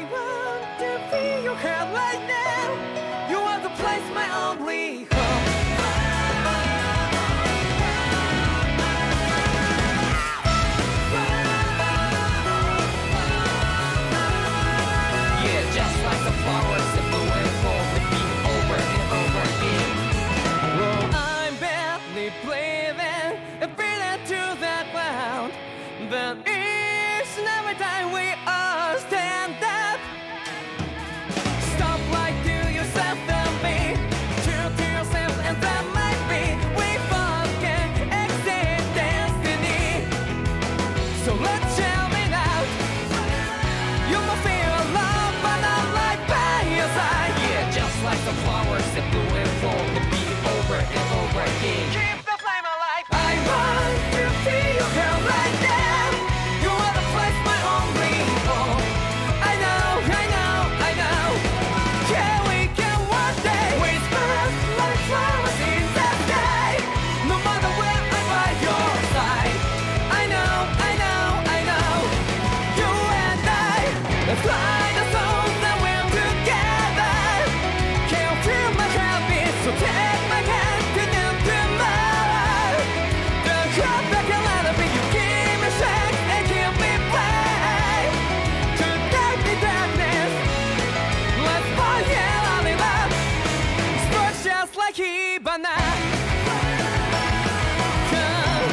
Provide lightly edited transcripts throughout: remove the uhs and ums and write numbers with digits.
want to feel your head right now. You are the place, my only home. Yeah, just like the flowers that bloom and fall with me over and over again. Well, I'm barely breathing and breathing to that ground. But each and every time we all stand up, stop like to yourself and me, true to yourself, and that might be we both can exceed destiny. So let's tell me now, you must feel love, but I'm right by your side. Yeah, just like the flowers that bloom and fall to be over and over again. Keep the flame alive. I want to feel your hair right now. You are the place, my only home. I know, I know, I know. Yeah, we can one day whisper like flowers in the sky. No matter where I'm by your side. I know, I know, I know. You and I, let's fly the souls that we're together. Can't feel my heartbeat, so take my hand to the tomorrow. The crowd back and let it be. You give me strength and give me pain. To darkness, darkness, let's fall yeah, in love. Sparks just like Hibana. Come,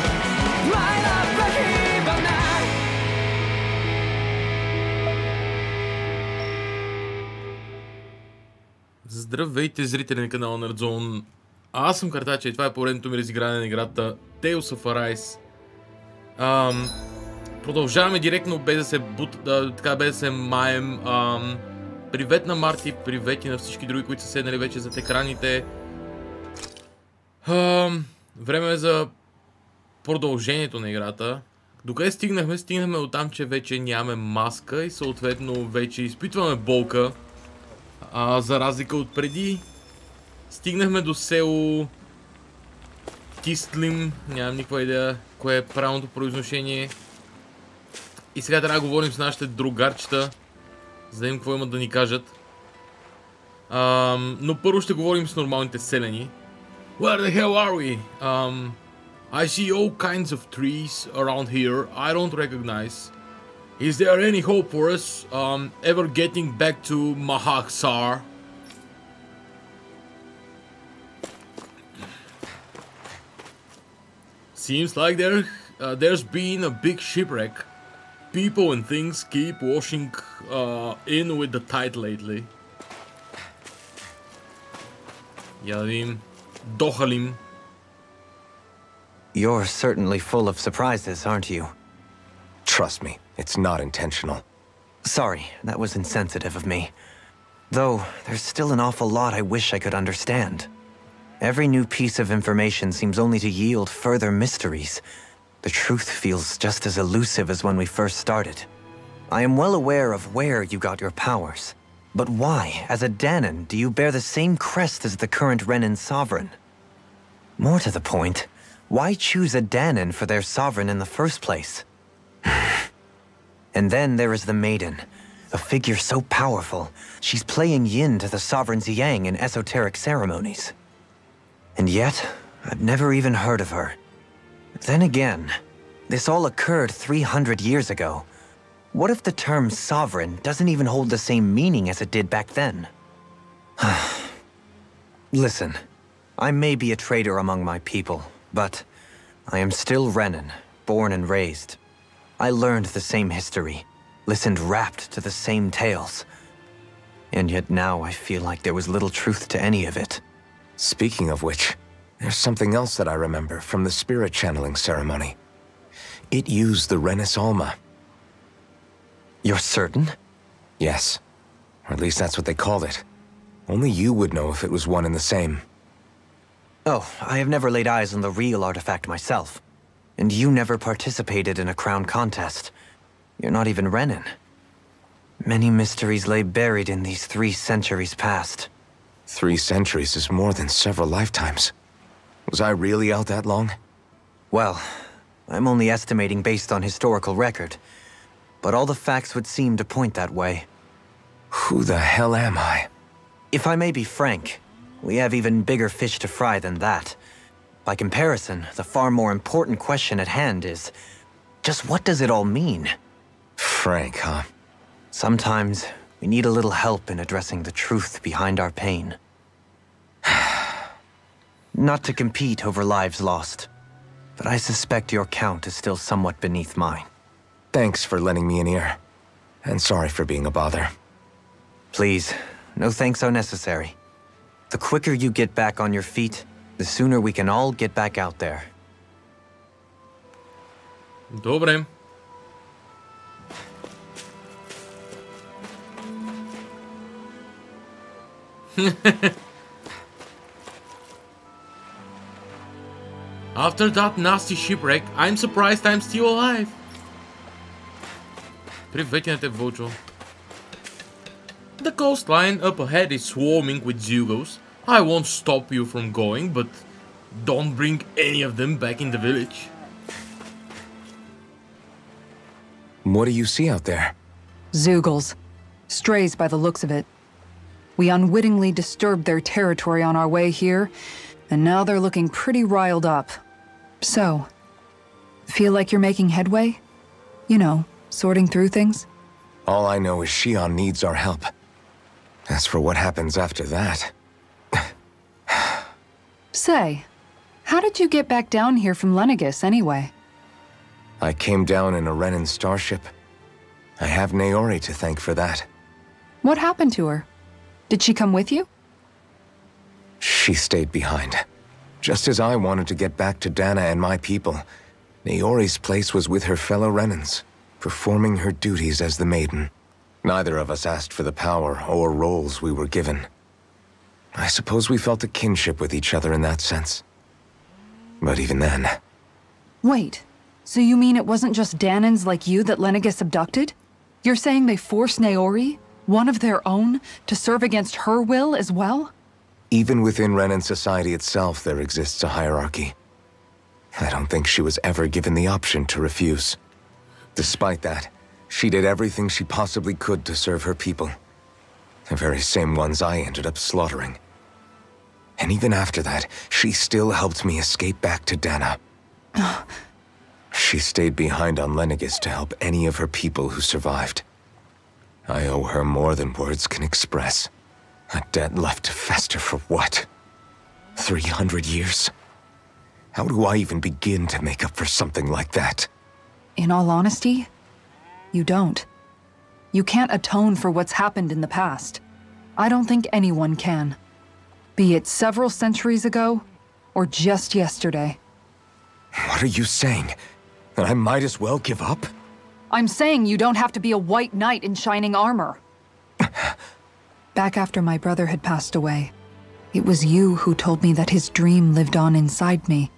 light up like Hibana. Здравейте, зрители на канала на Nerdzone. Аз съм Картача и това е поредното ми разиграване на играта Tales of Arise. Продължаваме директно без да се без да се маем. Привет на Марти, привет и на всички други, които са седнали вече зад екраните. Време е за продължението на играта. Докъде стигнахме? Стигнахме до там, че вече нямаме маска и съответно вече изпитваме болка. За разлика от преди, стигнахме до село Тистлим, нямам никаква идея кое е правилното произношение. И сега трябва да говорим с нашите другарчета, за да видим какво имат да ни кажат. Но първо ще говорим с нормалните селени. Where the hell are we? I see all kinds of trees around here I don't recognize. Is there any hope for us ever getting back to Mahaksar? Seems like there's been a big shipwreck. People and things keep washing in with the tide lately. Я да видим. Дохалим. You're certainly full of surprises, aren't you? Trust me, it's not intentional. Sorry, that was insensitive of me. Though, there's still an awful lot I wish I could understand. Every new piece of information seems only to yield further mysteries. The truth feels just as elusive as when we first started. I am well aware of where you got your powers. But why, as a Danon, do you bear the same crest as the current Renin sovereign? More to the point, why choose a Danon for their sovereign in the first place? And then there is the Maiden, a figure so powerful, she's playing yin to the sovereign's yang in esoteric ceremonies. And yet, I've never even heard of her. Then again, this all occurred 300 years ago. What if the term sovereign doesn't even hold the same meaning as it did back then? Listen, I may be a traitor among my people, but I am still Renin, born and raised. I learned the same history, listened rapt to the same tales. And yet now I feel like there was little truth to any of it. Speaking of which, there's something else that I remember from the spirit channeling ceremony. It used the Renis Alma. You're certain? Yes. Or at least that's what they called it. Only you would know if it was one and the same. Oh, I have never laid eyes on the real artifact myself. And you never participated in a crown contest. You're not even Renin. Many mysteries lay buried in these 3 centuries past. 3 centuries is more than several lifetimes. Was I really out that long? Well, I'm only estimating based on historical record. But all the facts would seem to point that way. Who the hell am I? If I may be frank, we have even bigger fish to fry than that. By comparison, the far more important question at hand is, just what does it all mean? Frank, huh? Sometimes, we need a little help in addressing the truth behind our pain. Not to compete over lives lost, but I suspect your count is still somewhat beneath mine. Thanks for lending me an ear. And sorry for being a bother. Please, no thanks are necessary. The quicker you get back on your feet, the sooner we can all get back out there. Добре. After that nasty shipwreck, I'm surprised I'm still alive. Приветнете, Вълчо. The coastline up ahead is swarming with Zugos. I won't stop you from going, but don't bring any of them back in the village. What do you see out there? Zeugles. Strays by the looks of it. We unwittingly disturbed their territory on our way here, and now they're looking pretty riled up. So, feel like you're making headway? You know, sorting through things? All I know is Shion needs our help. As for what happens after that... Say, how did you get back down here from Lenegis anyway? I came down in a Renan starship. I have Naori to thank for that. What happened to her? Did she come with you? She stayed behind. Just as I wanted to get back to Dana and my people, Naori's place was with her fellow Renans, performing her duties as the Maiden. Neither of us asked for the power or roles we were given. I suppose we felt a kinship with each other in that sense. But even then... Wait, so you mean it wasn't just Danans like you that Lenegis abducted? You're saying they forced Naori, one of their own, to serve against her will as well? Even within Renan society itself, there exists a hierarchy. I don't think she was ever given the option to refuse. Despite that, she did everything she possibly could to serve her people. The very same ones I ended up slaughtering. And even after that, she still helped me escape back to Dana. She stayed behind on Lenegis to help any of her people who survived. I owe her more than words can express. A debt left to fester for what? 300 years? How do I even begin to make up for something like that? In all honesty, you don't. You can't atone for what's happened in the past. I don't think anyone can. Be it several centuries ago, or just yesterday. What are you saying? That I might as well give up? I'm saying you don't have to be a white knight in shining armor. Back after my brother had passed away, it was you who told me that his dream lived on inside me.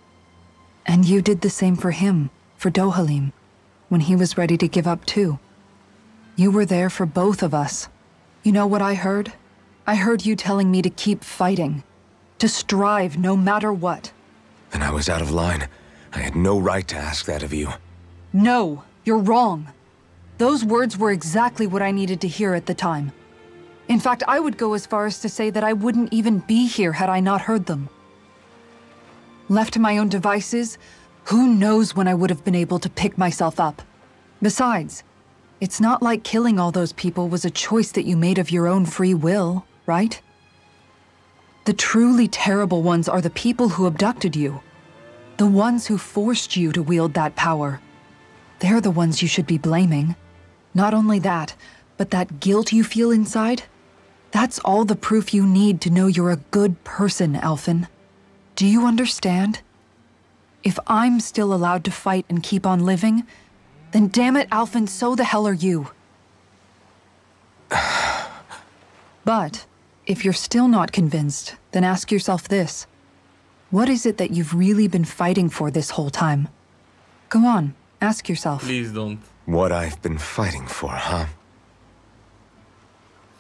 And you did the same for him, for Dohalim, when he was ready to give up too. You were there for both of us. You know what I heard? I heard you telling me to keep fighting, to strive no matter what. Then I was out of line. I had no right to ask that of you. No, you're wrong. Those words were exactly what I needed to hear at the time. In fact, I would go as far as to say that I wouldn't even be here had I not heard them. Left to my own devices, who knows when I would have been able to pick myself up. Besides, it's not like killing all those people was a choice that you made of your own free will, right? The truly terrible ones are the people who abducted you. The ones who forced you to wield that power. They're the ones you should be blaming. Not only that, but that guilt you feel inside, that's all the proof you need to know you're a good person, Alphen. Do you understand? If I'm still allowed to fight and keep on living, then damn it, Alphen, so the hell are you. But, if you're still not convinced, then ask yourself this. What is it that you've really been fighting for this whole time? Go on, ask yourself. Please don't. What I've been fighting for, huh?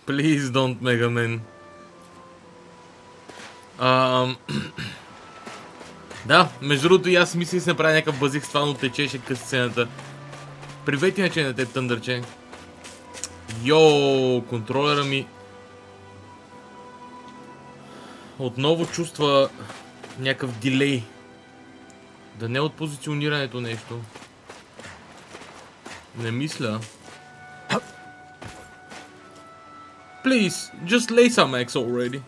Please don't, Mega Man. Да, между другото и аз мислих да направя някакъв базик с това, но течеше къс сцената. Привет, иначе на теб, Тъндърче. Йоу, контролера ми отново чувства някакъв дилей. Да не от позиционирането нещо. Не мисля. Please, just lay some eggs already.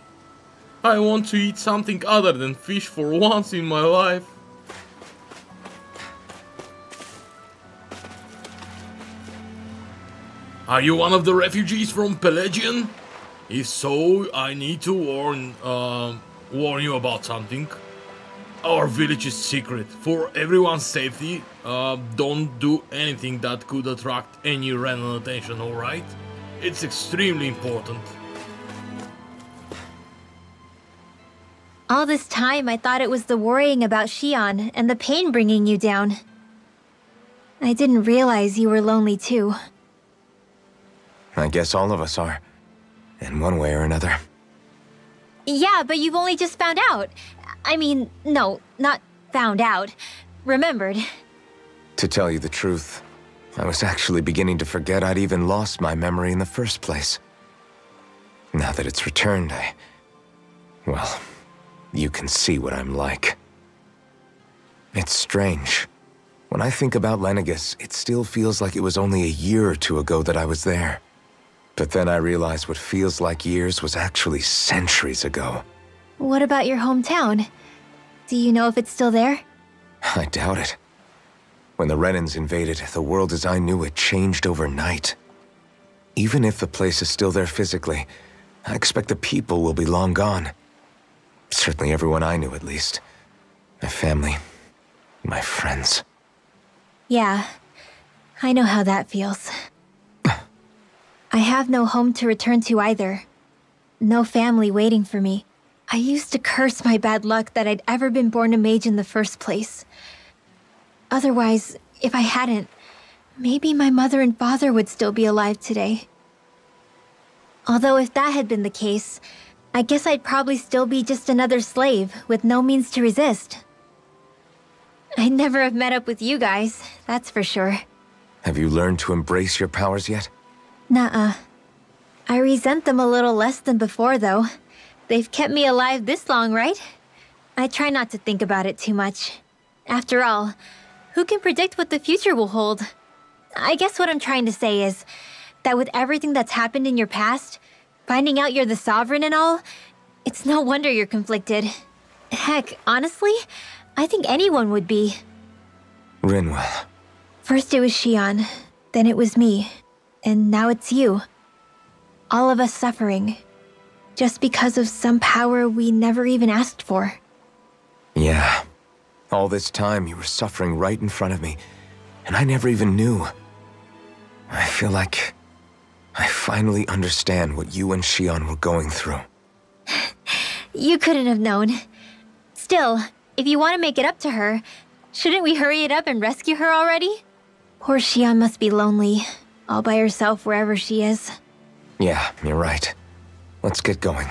I want to eat something other than fish for once in my life. Are you one of the refugees from Pelagian? If so, I need to warn you about something. Our village is secret. For everyone's safety, don't do anything that could attract any random attention, alright? It's extremely important. All this time, I thought it was the worrying about Xion and the pain bringing you down. I didn't realize you were lonely too. I guess all of us are, in one way or another. Yeah, but you've only just found out. I mean, no, not found out. Remembered. To tell you the truth, I was actually beginning to forget I'd even lost my memory in the first place. Now that it's returned, well, you can see what I'm like. It's strange. When I think about Lenegus, it still feels like it was only a year or two ago that I was there. But then I realized what feels like years was actually centuries ago. What about your hometown? Do you know if it's still there? I doubt it. When the Renans invaded, the world as I knew it changed overnight. Even if the place is still there physically, I expect the people will be long gone. Certainly everyone I knew, at least. My family, my friends. Yeah, I know how that feels. I have no home to return to either. No family waiting for me. I used to curse my bad luck that I'd ever been born a mage in the first place. Otherwise, if I hadn't, maybe my mother and father would still be alive today. Although if that had been the case, I guess I'd probably still be just another slave with no means to resist. I'd never have met up with you guys, that's for sure. Have you learned to embrace your powers yet? Nuh-uh. I resent them a little less than before, though. They've kept me alive this long, right? I try not to think about it too much. After all, who can predict what the future will hold? I guess what I'm trying to say is that with everything that's happened in your past, finding out you're the sovereign and all, it's no wonder you're conflicted. Heck, honestly, I think anyone would be. Rinwell. First it was Xion, then it was me, and now it's you. All of us suffering, just because of some power we never even asked for. Yeah. All this time you were suffering right in front of me, and I never even knew. I feel like I finally understand what you and Xion were going through. You couldn't have known. Still, if you want to make it up to her, shouldn't we hurry it up and rescue her already? Poor Xion must be lonely, all by herself wherever she is. Yeah, you're right. Let's get going.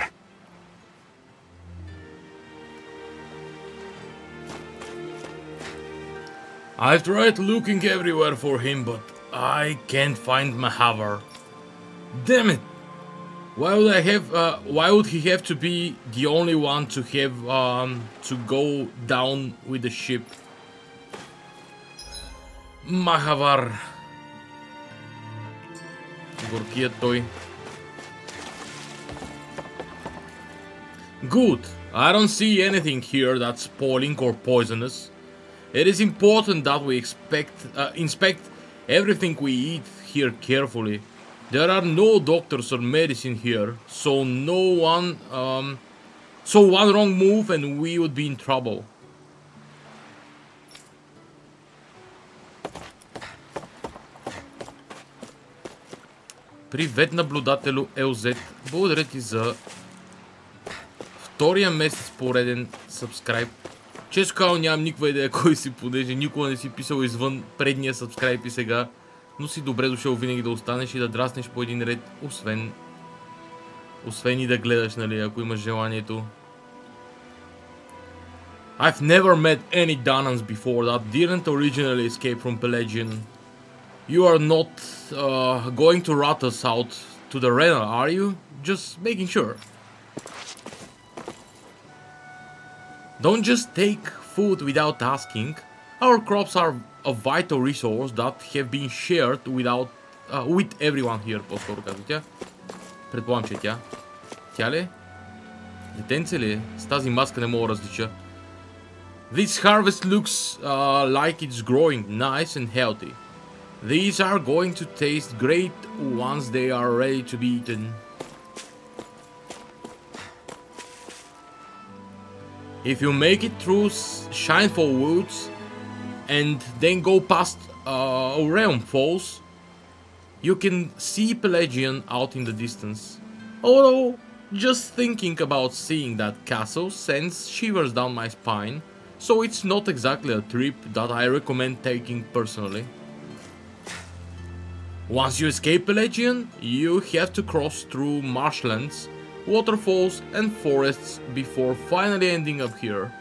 I've tried looking everywhere for him, but I can't find Mahavar. Damn it! Why would he have to be the only one to have to go down with the ship? Mahavar. Горкият той. Good. I don't see anything here that's spoiling or poisonous. It is important that we inspect everything we eat here carefully. There are no doctors or medicine here, so one wrong move and we would be in trouble. Привет, наблюдателю LZ. Благодаря ти за втория месец пореден сабскрайб. Често казвам, нямам никаква идея кой си, понеже никога не си писал извън предния сабскрайб и сега, но си добре дошъл винаги да останеш и да драснеш по един ред, освен и да гледаш, нали, ако имаш желанието. I've never met any Danans before that didn't originally escape from Pelagian. You are not going to rat us out to the arena, are you? Just making sure. Don't just take food without asking. Our crops are a vital resource that have been shared with everyone here, по-скоро казва тя. Предполагам, че е тя. Тя ли е? Детенце ли е? С тази маска не мога да различа. This harvest looks like it's growing nice and healthy. These are going to taste great once they are ready to be eaten. If you make it through Shinefall Woods and then go past Realm Falls, you can see Pelagian out in the distance. Although, just thinking about seeing that castle sends shivers down my spine, so it's not exactly a trip that I recommend taking personally. Once you escape Pelagian, you have to cross through marshlands, waterfalls and forests before finally ending up here.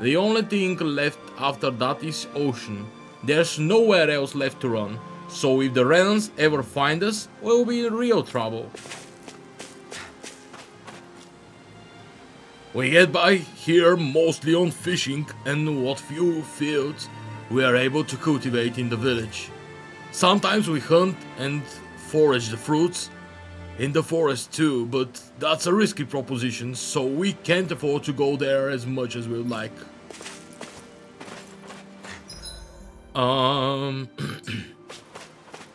The only thing left after that is ocean. There's nowhere else left to run, so if the Renans ever find us, we'll be in real trouble. We get by here mostly on fishing and what few fields we are able to cultivate in the village. Sometimes we hunt and forage the fruits in the forest too, but that's a risky proposition, so we can't afford to go there as much as we'd like.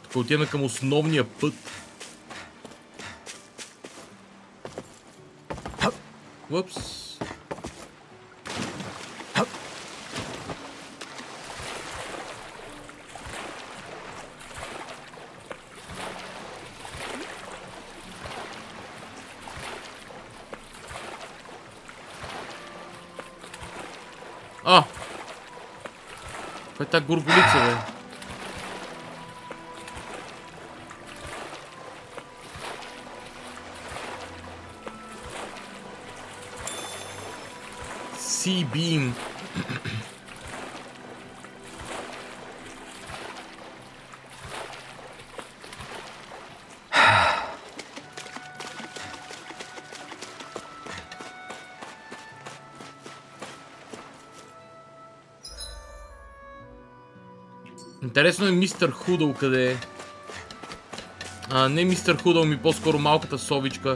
Тук отиваме към основния път. Упс. Каква е тази горголица, бе? Sea Beam. Интересно е мистер Худъл къде е. Не мистер Худъл, ми по-скоро малката совичка.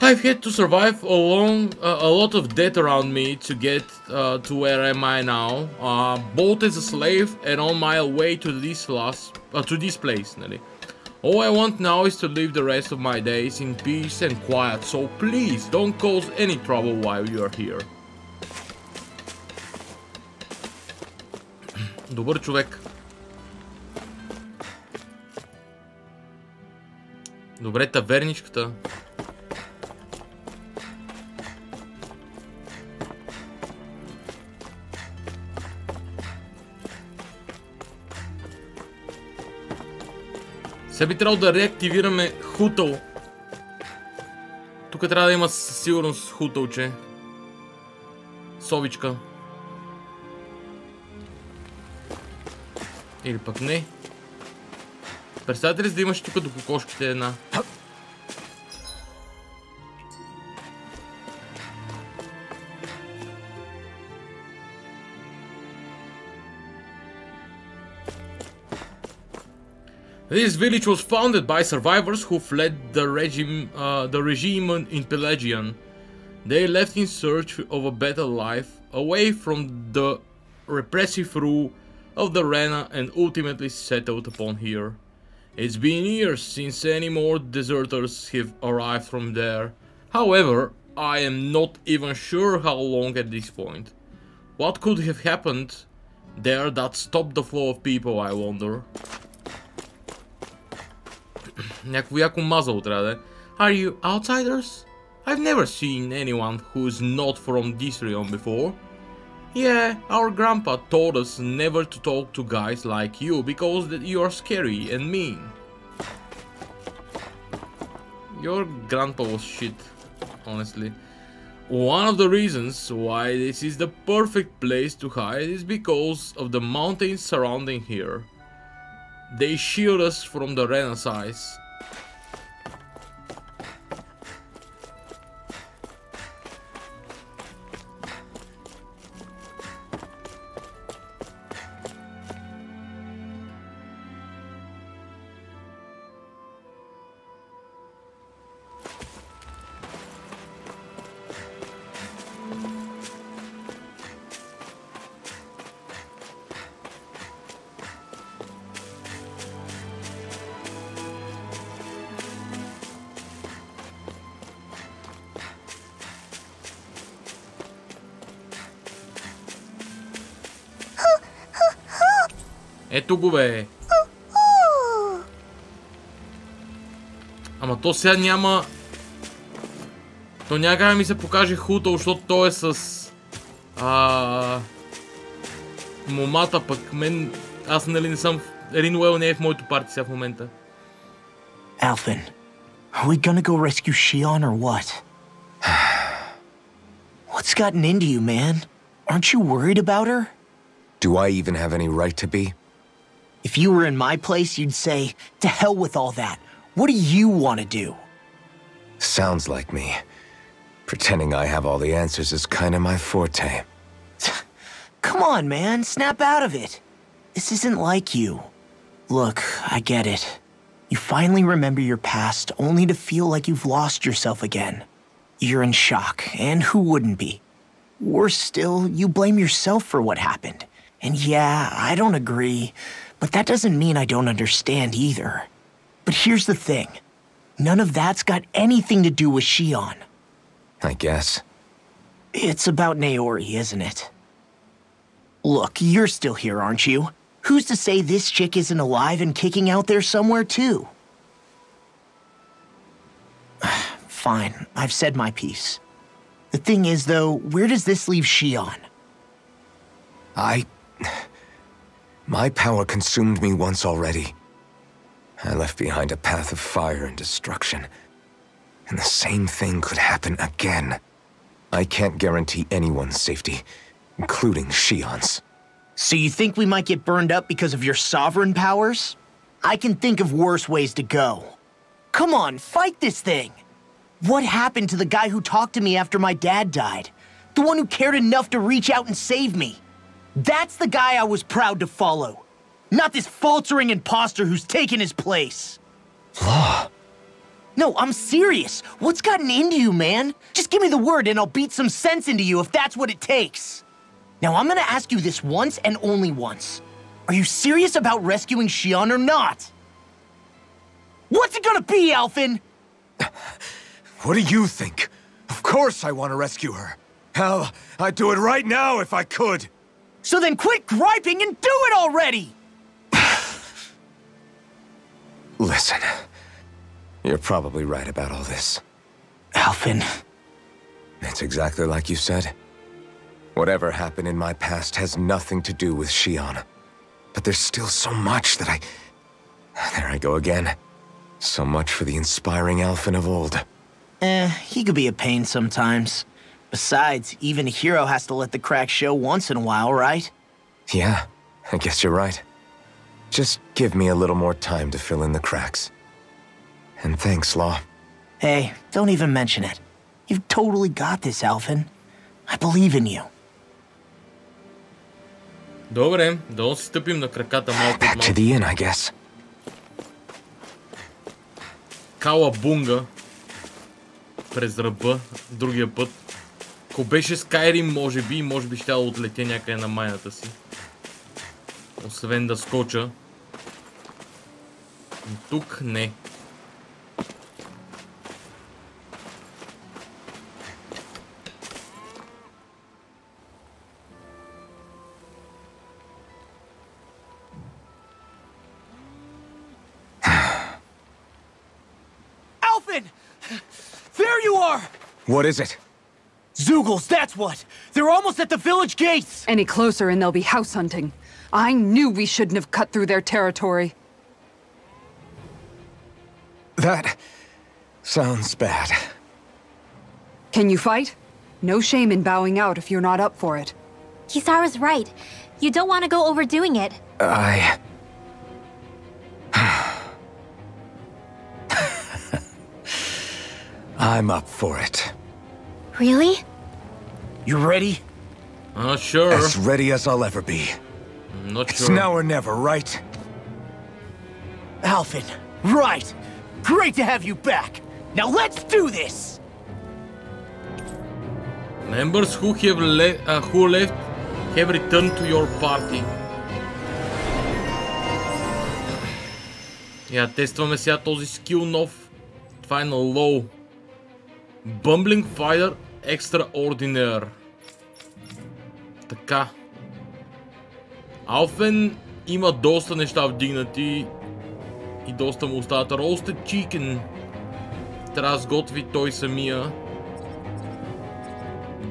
I've had to survive a lot of death around me to get to where am I now. Both as a slave and on my way to this place. All I want now is to live the rest of my days in peace and quiet, so please don't cause any trouble while you are here. Добър човек. Добре, таверничката. Сега би трябвало да реактивираме хутъл. Тук трябва да има със сигурност хутълче. Совичка. Или пък не. Представете ли, за да имаш тук до кокошките една? This village was founded by survivors who fled the regime in Pelagian. They left in search of a better life, away from the repressive rule of the Rena, and ultimately settled upon here. It's been years since any more deserters have arrived from there. However, I am not even sure how long at this point. What could have happened there that stopped the flow of people, I wonder? Някакво яко мазало трябва да е. Are you outsiders? I've never seen anyone who's not from this realm before. Yeah, our grandpa told us never to talk to guys like you because you are scary and mean. Your grandpa was shit, honestly. One of the reasons why this is the perfect place to hide is because of the mountains surrounding here. They shield us from the Renaissance. Ето го бе. Ама то сега няма... То някак ми се покаже хуто, защото той е с... момата, пък мен... Аз нали не съм... Ринуел не е в моето парти сега в момента. Alphen, are we gonna go rescue Shion or what? What's gotten into you, man? Aren't you worried about her? Do I even have any right to be? If you were in my place, you'd say, to hell with all that. What do you want to do? Sounds like me. Pretending I have all the answers is kind of my forte. Come on, man. Snap out of it. This isn't like you. Look, I get it. You finally remember your past, only to feel like you've lost yourself again. You're in shock, and who wouldn't be? Worse still, you blame yourself for what happened. And yeah, I don't agree, but that doesn't mean I don't understand either. But here's the thing. None of that's got anything to do with Shion. I guess. It's about Naori, isn't it? Look, you're still here, aren't you? Who's to say this chick isn't alive and kicking out there somewhere, too? Fine, I've said my piece. The thing is, though, where does this leave Shion? My power consumed me once already. I left behind a path of fire and destruction. And the same thing could happen again. I can't guarantee anyone's safety, including Shion's. So you think we might get burned up because of your sovereign powers? I can think of worse ways to go. Come on, fight this thing! What happened to the guy who talked to me after my dad died? The one who cared enough to reach out and save me? That's the guy I was proud to follow. Not this faltering imposter who's taken his place. Law. No, I'm serious. What's gotten into you, man? Just give me the word and I'll beat some sense into you if that's what it takes. Now, I'm gonna ask you this once and only once. Are you serious about rescuing Shion or not? What's it gonna be, Alphen? What do you think? Of course I want to rescue her. Hell, I'd do it right now if I could. So then quit griping and do it already! Listen, you're probably right about all this. Alphen. It's exactly like you said. Whatever happened in my past has nothing to do with Shion. But there's still so much that There I go again. So much for the inspiring Alphen of old. He could be a pain sometimes. Besides, even a hero has to let the cracks show once in a while, right? Yeah, I guess you're right. Just give me a little more time to fill in the cracks. And thanks, Law. Hey, don't even mention it. You've totally got this, Alphen. I believe in you. Добре, да си стъпим на краката малко. Back to the inn, I guess. Калабунга. През ръба, другия път. Ако беше Skyrim, може би ще да отлетя някъде на майната си. Освен да скоча. Тук не. Alphen! There you are! What is it? Zeugles, that's what! They're almost at the village gates! Any closer and they'll be house hunting. I knew we shouldn't have cut through their territory. That sounds bad. Can you fight? No shame in bowing out if you're not up for it. Kisara's right. You don't want to go overdoing it. I'm up for it. Really? You ready? Not sure. As ready as I'll ever be. Not It's sure. now or never, right? Alvin, right. Great to have you back. Now let's do this. Members who left have returned to your party. Я тестваме сега този скил нов. Това е на low. Bumbling Fighter Extraordinaire. Така. Алфен има доста неща вдигнати и доста му остават. Roasted Chicken. Трябва да сготви той самия.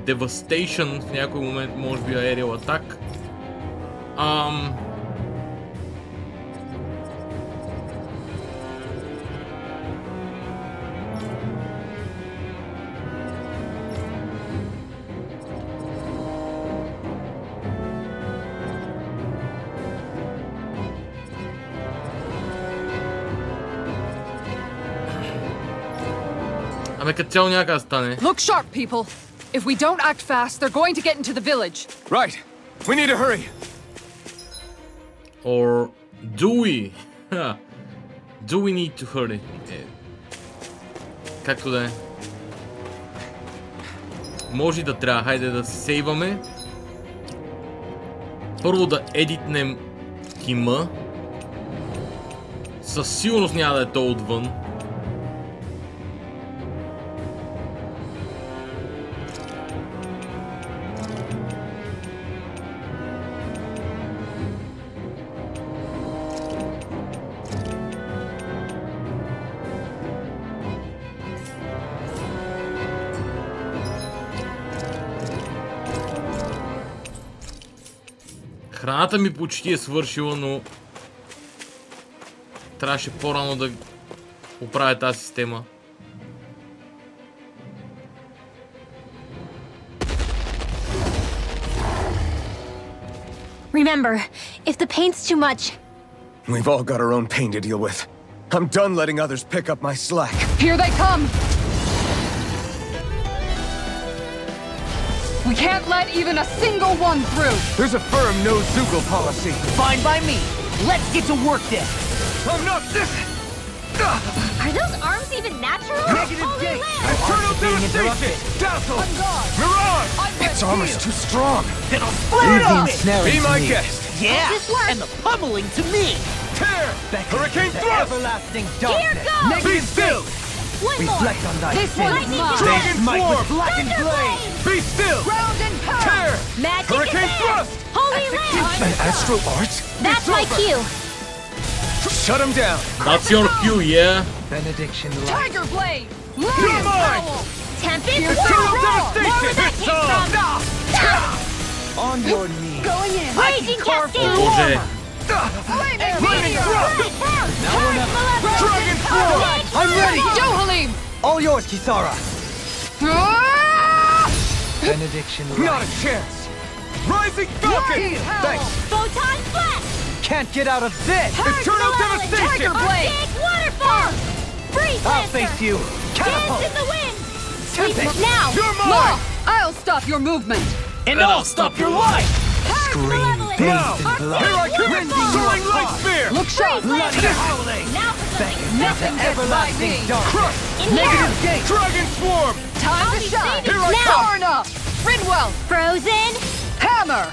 Devastation в някой момент може би Aerial Attack. Ами като цяло няма как стане. Look sharp, people. If we don't act fast, they're going to get into the village. Right. We need to hurry. Or do we? Do we need to hurry? Както да е. Може и да трябва. Хайде да се сейваме. Първо да едитнем тима. Със сигурност няма да е то отвън. Храната ми почти е свършила, но трябваше по-рано да оправя тази система. Remember, if the pain's too much... We've all got our own pain to deal with. I'm done letting others pick up my slack. Here they come! We can't let even a single one through! There's a firm no-zoogle policy. Fine by me. Let's get to work then. I'm not this! Are those arms even natural? Negative Holy gate. land! Eternal being devastation! interrupted. Dazzle! On guard! Mirage! I'm ready. Its armor's too strong. Then I'll split the up. ensnaring Be to my me. guest. Yeah, This works. and the pummeling to me. Tear! Hurricane The thrust! everlasting Here darkness. goes! Be still! One more! Reflect on thy This sin. one's Lightning mine! strike. Dragon Smite with swarm! blackened blade. Be still! Ground and pound! Tear! Magic Hurricane advance! thrust! Holy land! An astral art? That's my cue! Shut him down! That's your cue, yeah? Benediction light. Tiger blade! You're Lion mine! howl! Tempest Eternal Roar! devastation! Where that came from? On your knees. Going in! Raging Cascade! Боже. Flaming Lightning meteor! thrust! Dragon Dragon swarm! I'm ready. Johalim! All yours, Kisara. Ah! Benediction Not light. a chance! Rising Falcon! Thanks. Photon Flash! Can't get out of this. Eternal Tiger devastation! blade. Big waterfall! Freeze I'll Lancer! face you. Dance Catapult. in the wind! Tempest. Now! You're Law! mine! I'll stop your movement! And I'll stop your life. Scream Malevolent. bathed in Our blood. Here I come! Wonderful. Soaring light spear! Look sharp! Freeze Bloody Lancer! howling. Now for something Nothing The gets by everlasting me! darkness. Crush! in here! Negative gate. Dragon swarm! Time I'll to be shine! saving Here I now. come. Torn up! Rinwell! Frozen! Hammer!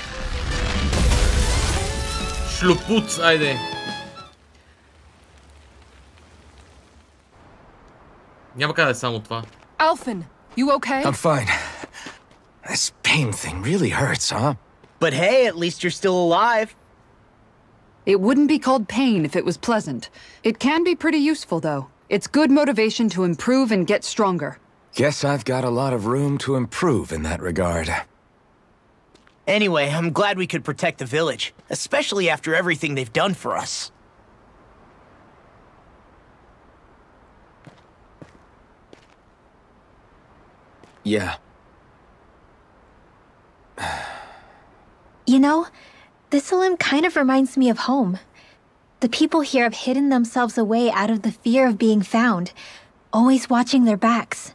Шлюпуц, айде. Няма как да е само това. Alphen, you okay? I'm fine. This pain thing really hurts, huh? But hey, at least you're still alive. It wouldn't be called pain if it was pleasant. It can be pretty useful, though. It's good motivation to improve and get stronger. Guess I've got a lot of room to improve in that regard. Anyway, I'm glad we could protect the village, especially after everything they've done for us. Yeah. You know, this limb kind of reminds me of home. The people here have hidden themselves away out of the fear of being found, always watching their backs.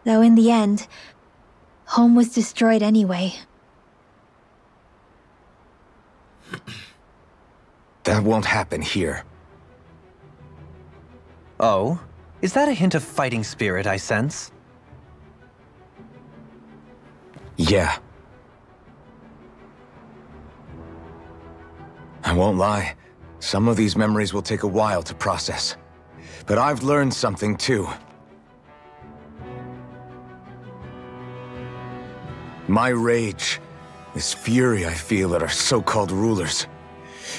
Though in the end, home was destroyed anyway. That won't happen here. Oh? Is that a hint of fighting spirit I sense? Yeah. I won't lie. Some of these memories will take a while to process. But I've learned something too. My rage, this fury I feel at our so-called rulers,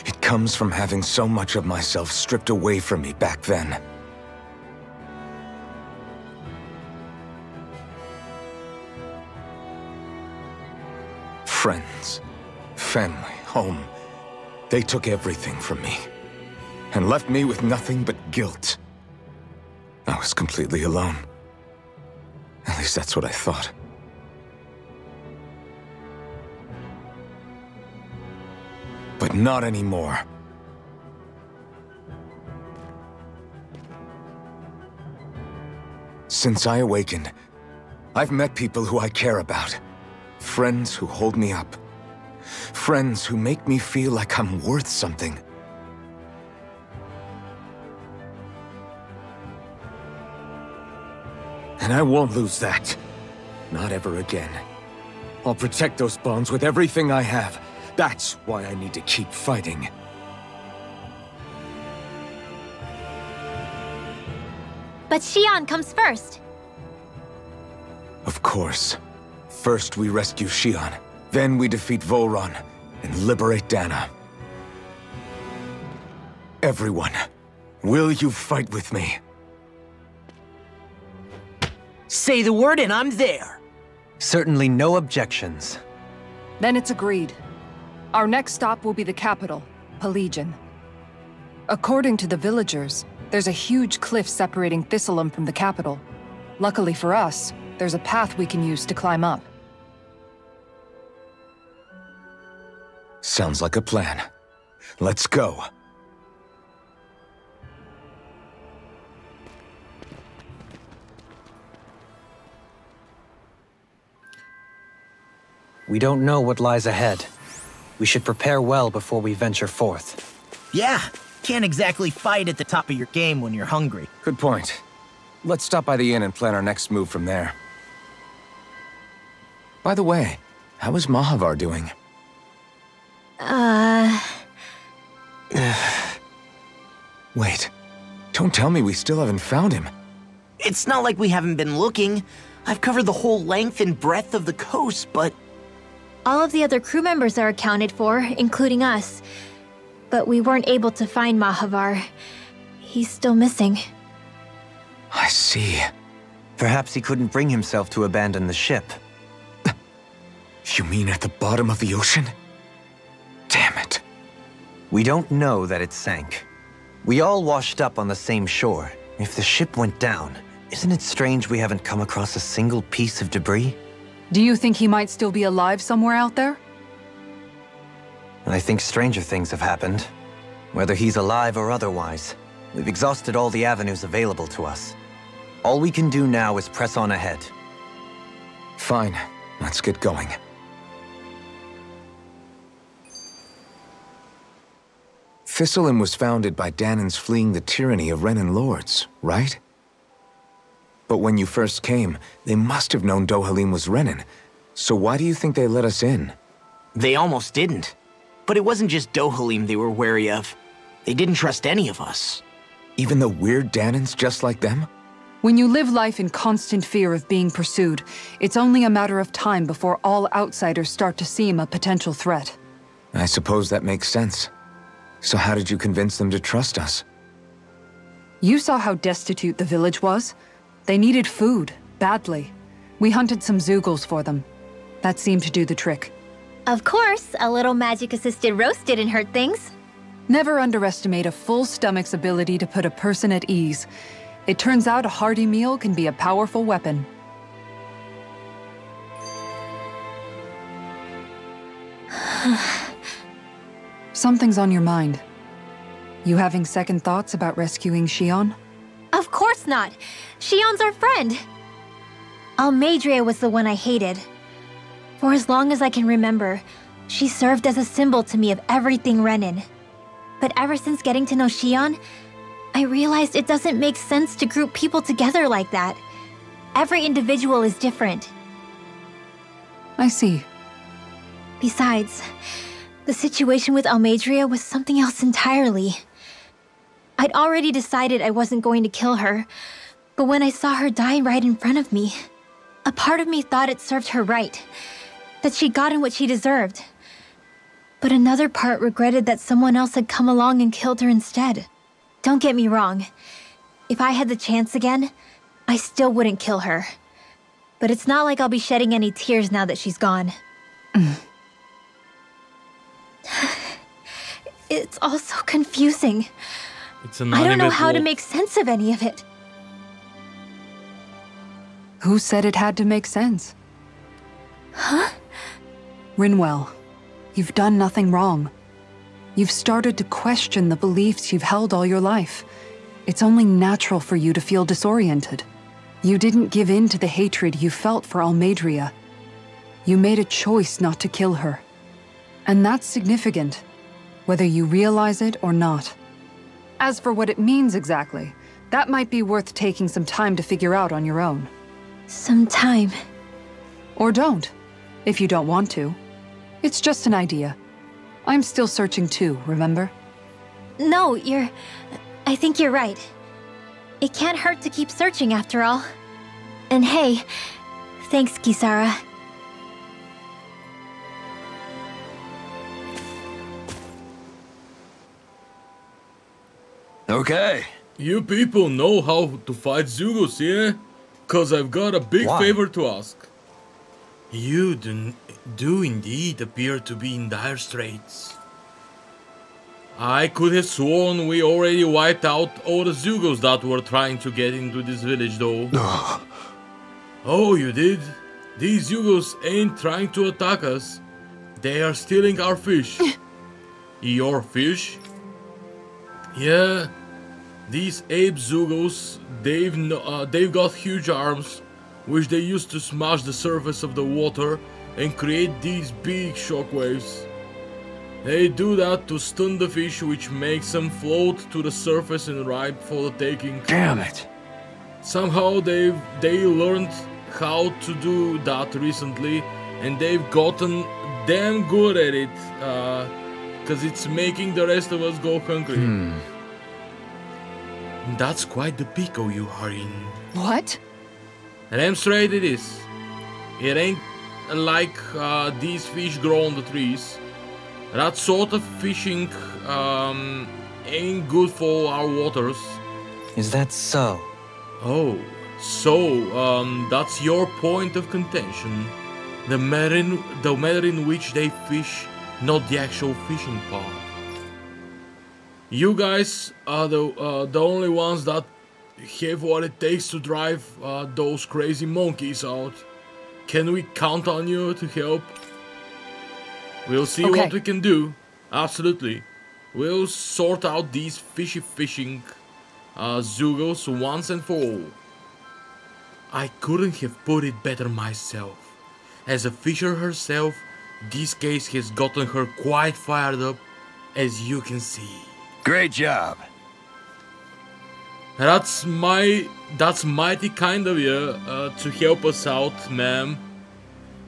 it comes from having so much of myself stripped away from me back then. Friends, family, home. They took everything from me, and left me with nothing but guilt. I was completely alone. At least that's what I thought. But not anymore. Since I awakened, I've met people who I care about. Friends who hold me up. Friends who make me feel like I'm worth something. And I won't lose that. Not ever again. I'll protect those bonds with everything I have. That's why I need to keep fighting. But Xion comes first. Of course. First we rescue Xion, then we defeat Volron and liberate Dana. Everyone, will you fight with me? Say the word and I'm there. Certainly no objections. Then it's agreed. Our next stop will be the capital, Pelegion. According to the villagers, there's a huge cliff separating Thistleum from the capital. Luckily for us, there's a path we can use to climb up. Sounds like a plan. Let's go. We don't know what lies ahead. We should prepare well before we venture forth. Yeah, can't exactly fight at the top of your game when you're hungry. Good point. Let's stop by the inn and plan our next move from there. By the way, how is Mahavar doing? Wait, don't tell me we still haven't found him. It's not like we haven't been looking. I've covered the whole length and breadth of the coast, but... All of the other crew members are accounted for, including us. But we weren't able to find Mahavar. He's still missing. I see. Perhaps he couldn't bring himself to abandon the ship. You mean at the bottom of the ocean? Damn it. We don't know that it sank. We all washed up on the same shore. If the ship went down, isn't it strange we haven't come across a single piece of debris? Do you think he might still be alive somewhere out there? I think stranger things have happened. Whether he's alive or otherwise, we've exhausted all the avenues available to us. All we can do now is press on ahead. Fine, let's get going. Thistleum was founded by Danans fleeing the tyranny of Renan lords, right? But when you first came, they must have known Dohalim was Renan. So why do you think they let us in? They almost didn't. But it wasn't just Dohalim they were wary of. They didn't trust any of us. Even the weird Danans just like them? When you live life in constant fear of being pursued, it's only a matter of time before all outsiders start to seem a potential threat. I suppose that makes sense. So how did you convince them to trust us? You saw how destitute the village was. They needed food, badly. We hunted some Zeugles for them. That seemed to do the trick. Of course, a little magic-assisted roast didn't hurt things. Never underestimate a full stomach's ability to put a person at ease. It turns out a hearty meal can be a powerful weapon. Something's on your mind. You having second thoughts about rescuing Xion? Of course not. Xion's our friend. Almeidrea was the one I hated. For as long as I can remember, she served as a symbol to me of everything Renin. But ever since getting to know Shion, I realized it doesn't make sense to group people together like that. Every individual is different. I see. Besides, the situation with Almeidrea was something else entirely. I'd already decided I wasn't going to kill her, but when I saw her die right in front of me, a part of me thought it served her right, that she'd gotten what she deserved. But another part regretted that someone else had come along and killed her instead. Don't get me wrong. If I had the chance again, I still wouldn't kill her. But it's not like I'll be shedding any tears now that she's gone. It's all so confusing. I don't know how to make sense of any of it. Who said it had to make sense? Huh? Rinwell, you've done nothing wrong. You've started to question the beliefs you've held all your life. It's only natural for you to feel disoriented. You didn't give in to the hatred you felt for Almeidrea. You made a choice not to kill her. And that's significant, whether you realize it or not. As for what it means exactly, that might be worth taking some time to figure out on your own. Some time. Or don't, if you don't want to. It's just an idea. I'm still searching too, remember? No, I think you're right. It can't hurt to keep searching after all. And hey, thanks, Kisara. Okay. You people know how to fight Zugos, yeah? Cause I've got a big favor to ask. You do indeed appear to be in dire straits. I could have sworn we already wiped out all the Zugos that were trying to get into this village though. Oh, you did? These Zugos ain't trying to attack us. They are stealing our fish. Your fish? Yeah. These ape Zugos, they've got huge arms, which they use to smash the surface of the water and create these big shockwaves. They do that to stun the fish, which makes them float to the surface and ripe for the taking. Damn it. Somehow they learned how to do that recently, and they've gotten damn good at it, cause it's making the rest of us go hungry. That's quite the pickle you are in. What? Damn straight it is. It ain't like these fish grow on the trees. That sort of fishing ain't good for our waters. Is that so? Oh, so that's your point of contention. The manner in which they fish, not the actual fishing part. You guys are the only ones that have what it takes to drive those crazy monkeys out. Can we count on you to help? We'll see what we can do. Absolutely. We'll sort out these fishy fishing Zugos once and for all. I couldn't have put it better myself. As a fisher herself, this case has gotten her quite fired up, as you can see. Great job. That's mighty kind of you to help us out, ma'am.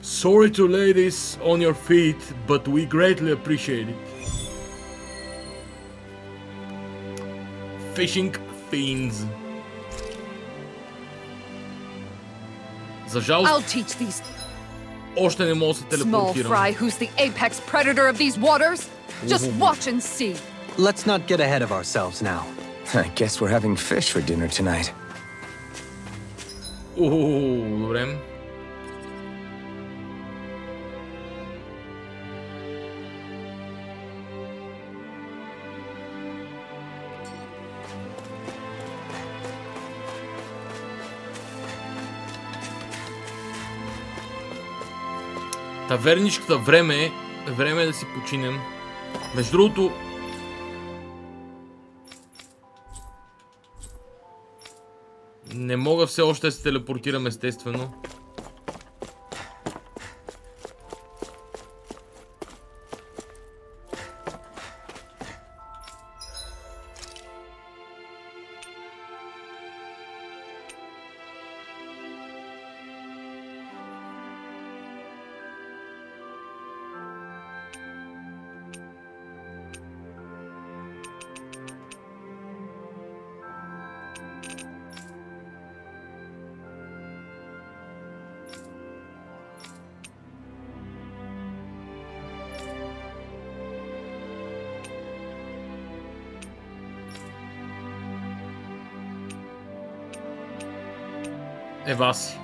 Sorry to lay this on your feet, but we greatly appreciate it. Fishing fiends. За жалост, I'll teach these още не мога да се small телепортирам. fry who's the apex predator of these waters. Just watch and see. Let's not get ahead of ourselves now. I guess we're having fish for dinner tonight. Добре. Таверничката, време е да си починем. Между другото, не мога все още да се телепортирам естествено. Ева си.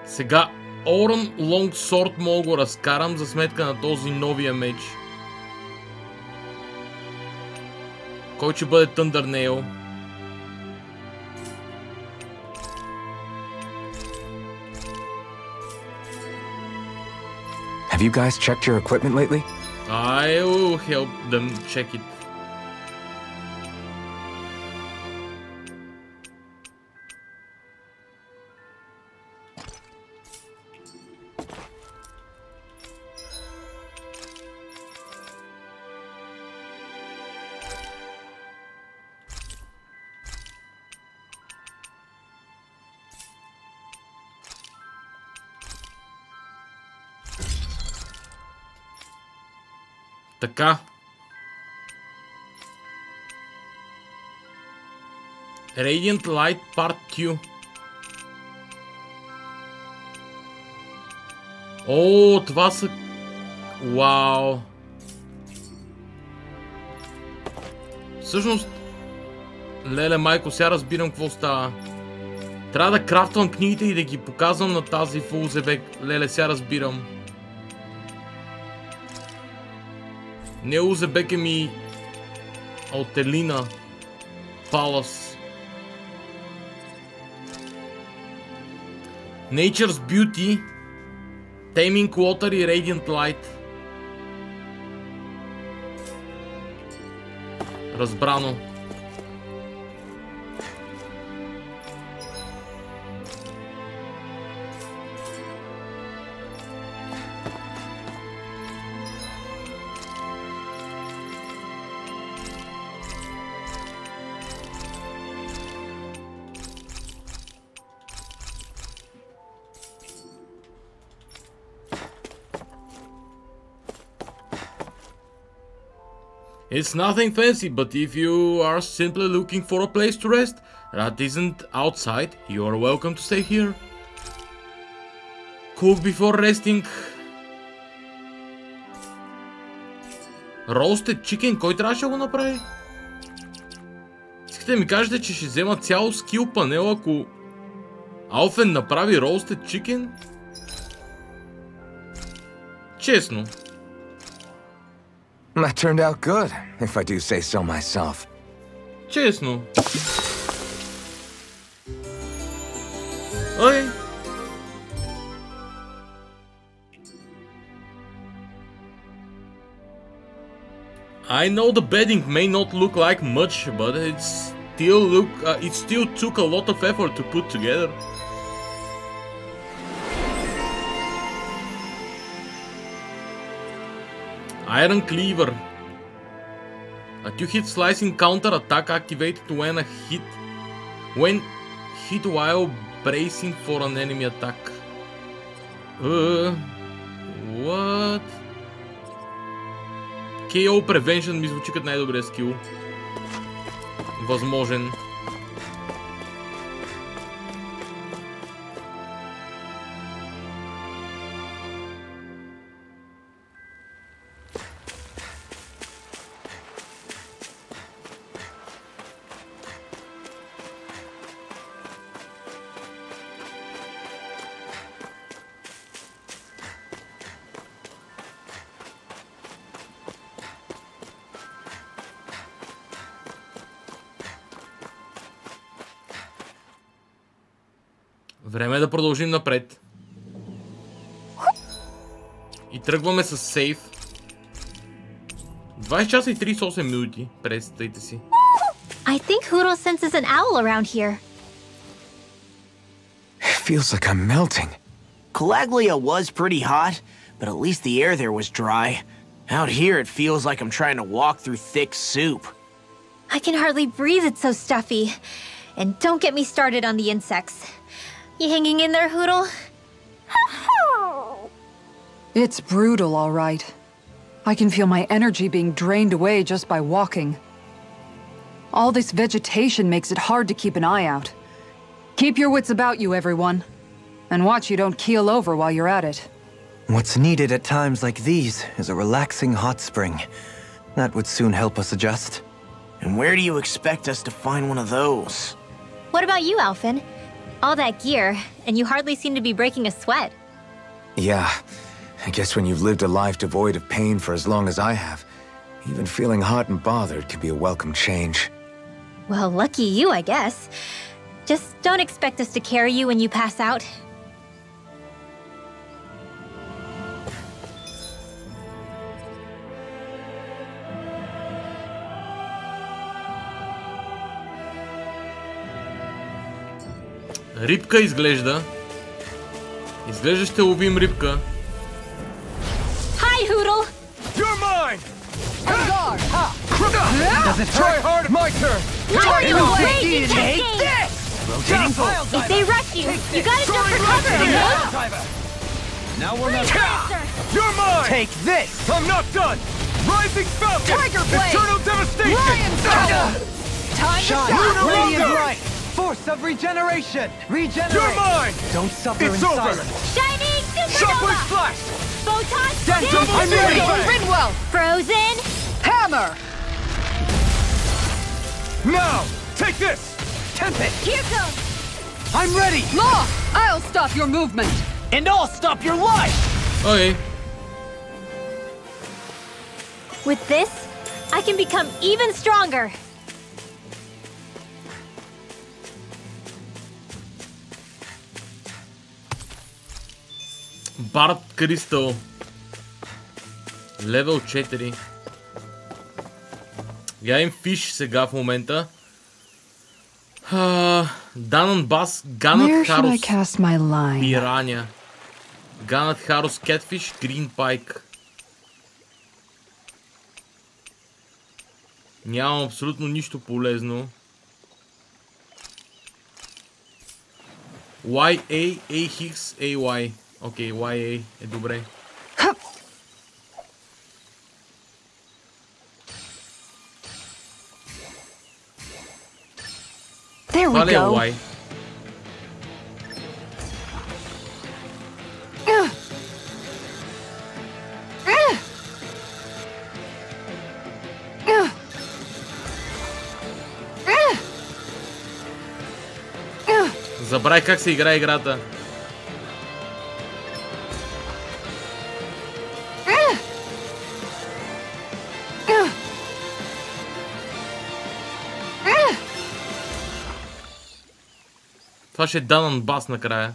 Сега Орън Лонгсорд мога го разкарам за сметка на този новия меч. Кой ще бъде Thundernail? Have you guys checked your equipment lately? I will help them check it. Така. Radiant Light Part Q. О, това са... Вау. Всъщност... Леле майко, сега разбирам какво става. Трябва да крафтвам книгите и да ги показвам на тази в Узебек. Леле, сега разбирам. Не Узебек е ми... Алтелина. Палас. Nature's Beauty. Taming Water и Radiant Light. Разбрано. It's nothing fancy, but if you are simply looking for a place to rest that isn't outside, you are welcome to stay here. Cook before resting. Roasted chicken, кой трябваше да го направи? Искате да ми кажете, че ще взема цял скил панел, ако Алфен направи roasted chicken? Честно. That turned out good, if I do say so myself. Честно. Ой. I know the bedding may not look like much, but it still took a lot of effort to put together. Iron Cleaver. A two-hit slicing counter attack activated when hit while bracing for an enemy attack. What? KO Prevention ми звучи като най-добрия скил. Възможен. Време е да продължим напред. И тръгваме с сейф. 20 часа и 38 минути. Представете си. I think Huro senses an owl around here. It feels like I'm melting. Calaglia was pretty hot, but at least the air there was dry. Out here it feels like I'm trying to walk through thick soup. I can hardly breathe, it's so stuffy. And don't get me started on the insects. You hanging in there, Hoodle? It's brutal, all right. I can feel my energy being drained away just by walking. All this vegetation makes it hard to keep an eye out. Keep your wits about you, everyone. And watch you don't keel over while you're at it. What's needed at times like these is a relaxing hot spring. That would soon help us adjust. And where do you expect us to find one of those? What about you, Alphen? All that gear, and you hardly seem to be breaking a sweat. Yeah, I guess when you've lived a life devoid of pain for as long as I have, even feeling hot and bothered can be a welcome change. Well, lucky you, I guess. Just don't expect us to carry you when you pass out. Рибка изглежда. Изглежда ще ловим рибка. Hi, Hoodle! You're mine! Does it Try hard, my turn! Wait, take this! If they rush you, you gotta jump for cover, okay? Now we're not... Answer! You're mine! Take this! I'm not done! Rising Falcon! Tiger Blade! Eternal Devastation! Lion Power! Time to Shine! shine! Radiant Longer! light! Force of regeneration! Regenerate! You're mine! Don't suffer It's in over! silence! Shining Shockwave Supernova! Flash! Photon Dental Spin! Fury! Rinwell! Frozen! Hammer! Now! Take this! Tempest! Here goes! I'm ready! Law! I'll stop your movement! And I'll stop your life! Окей. With this, I can become even stronger. Барт Кристал. Левел 4. Гледам фиш сега в момента. Данън Бас, Ганът Where should I Харус, cast my line? Пираня. Ганът Харус, Кетфиш, Грин Пайк. Нямам абсолютно нищо полезно. YA, AX, AY. Окей, YA е добре. There we Това ли е go. Y? Забравих как се играе играта. Това ще е Данън Бас накрая.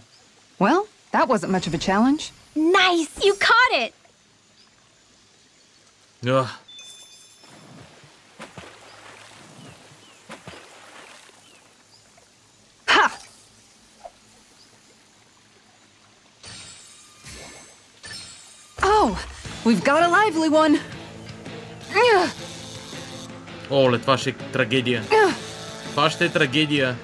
Well, that wasn't much of a challenge. Nice! You caught it! Ugh. Ha! Oh, we've got a lively one. Оле, това ще е трагедия. Това ще е трагедия.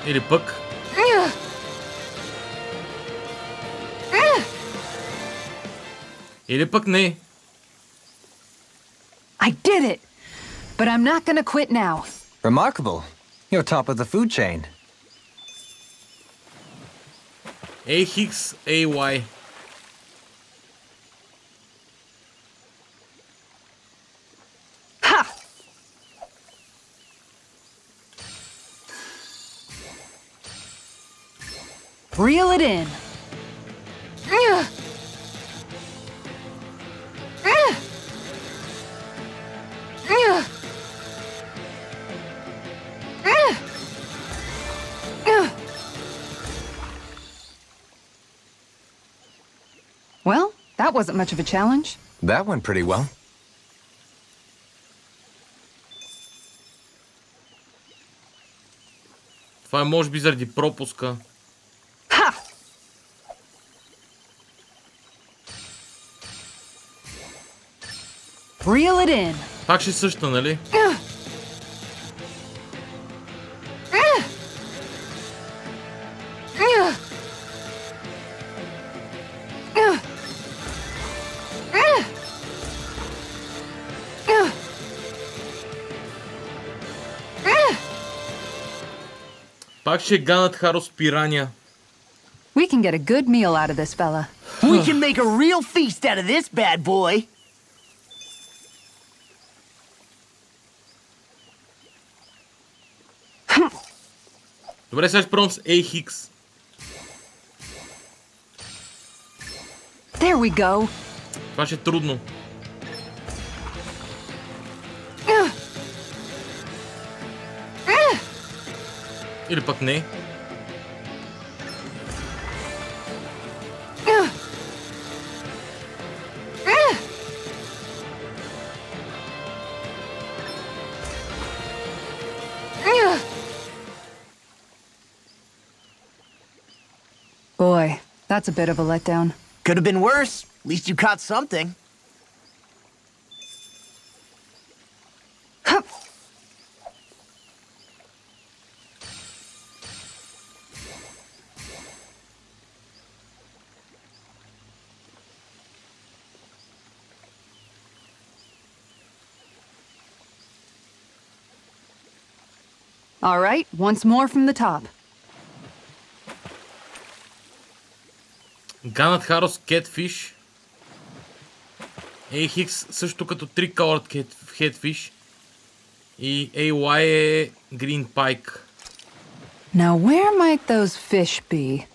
Или пък... Или пък не. I did it! But I'm not gonna quit now. Remarkable. You're top of the food chain. AX, AY. Ha! Reel it in. Well, that wasn't much of a challenge. That went pretty well. Това е може би заради пропуска. Ha! Reel it in. Пак ще съща, нали? Пак ще ганат Харос пираня. We can get a good meal out of this fella. We can make a real feast out of this bad boy. Добре, сега ще пробвам с A-Hix. There we go. Това ще е трудно. Или пък не. Boy, that's a bit of a letdown. Could have been worse. At least you caught something. All right, once more from the top. Ганат Харос Catfish. A-Hix също като 3 Colored Catfish. И AY е Green Pike. Now where might those fish be?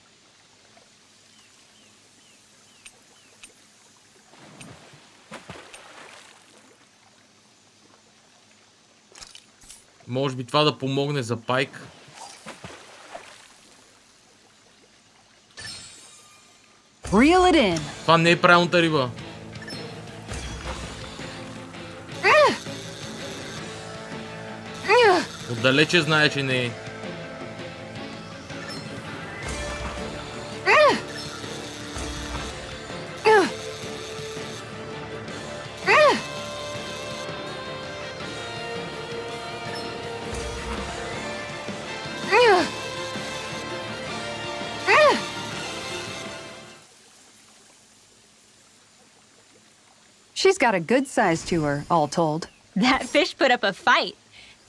Може би това да помогне за Пайк. Reel it in. Това не е правилната риба. Отдалече знае, че не е. She's got a good size to her, all told. That fish put up a fight.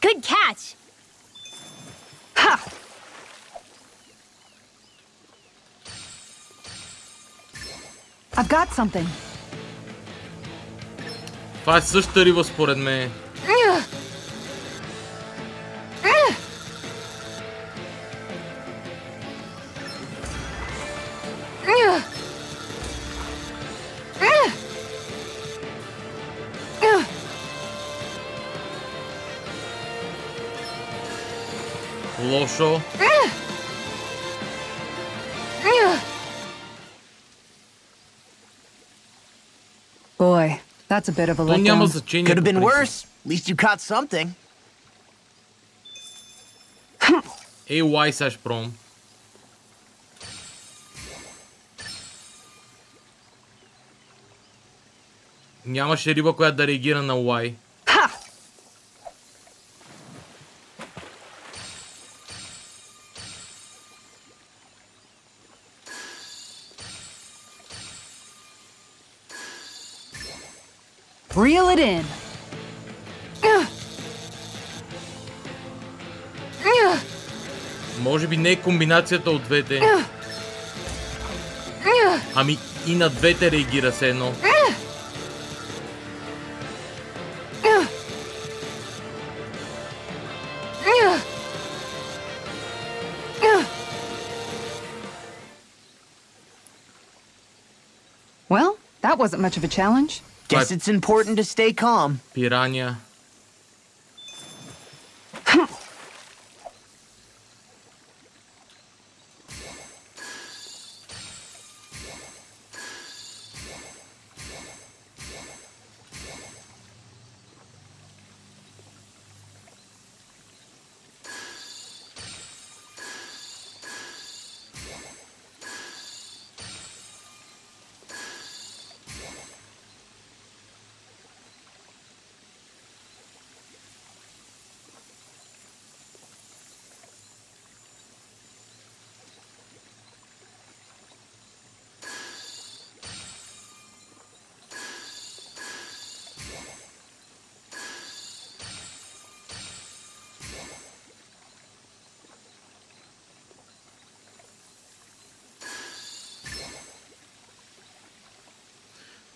Good catch. Ha! I've got something. Това е същата риба според мен. Лошо. Boy, that's a bit of a То няма letdown. значение. Could have been по принцип. worse. At least you caught something. AY сега ще пробвам. Нямаше риба, която да реагира на Y. Ha! Reel it in. Може би не е комбинацията от двете. Ами и на двете реагира се едно. Well, that wasn't much of a challenge. Guess it's important to stay calm. Пираня.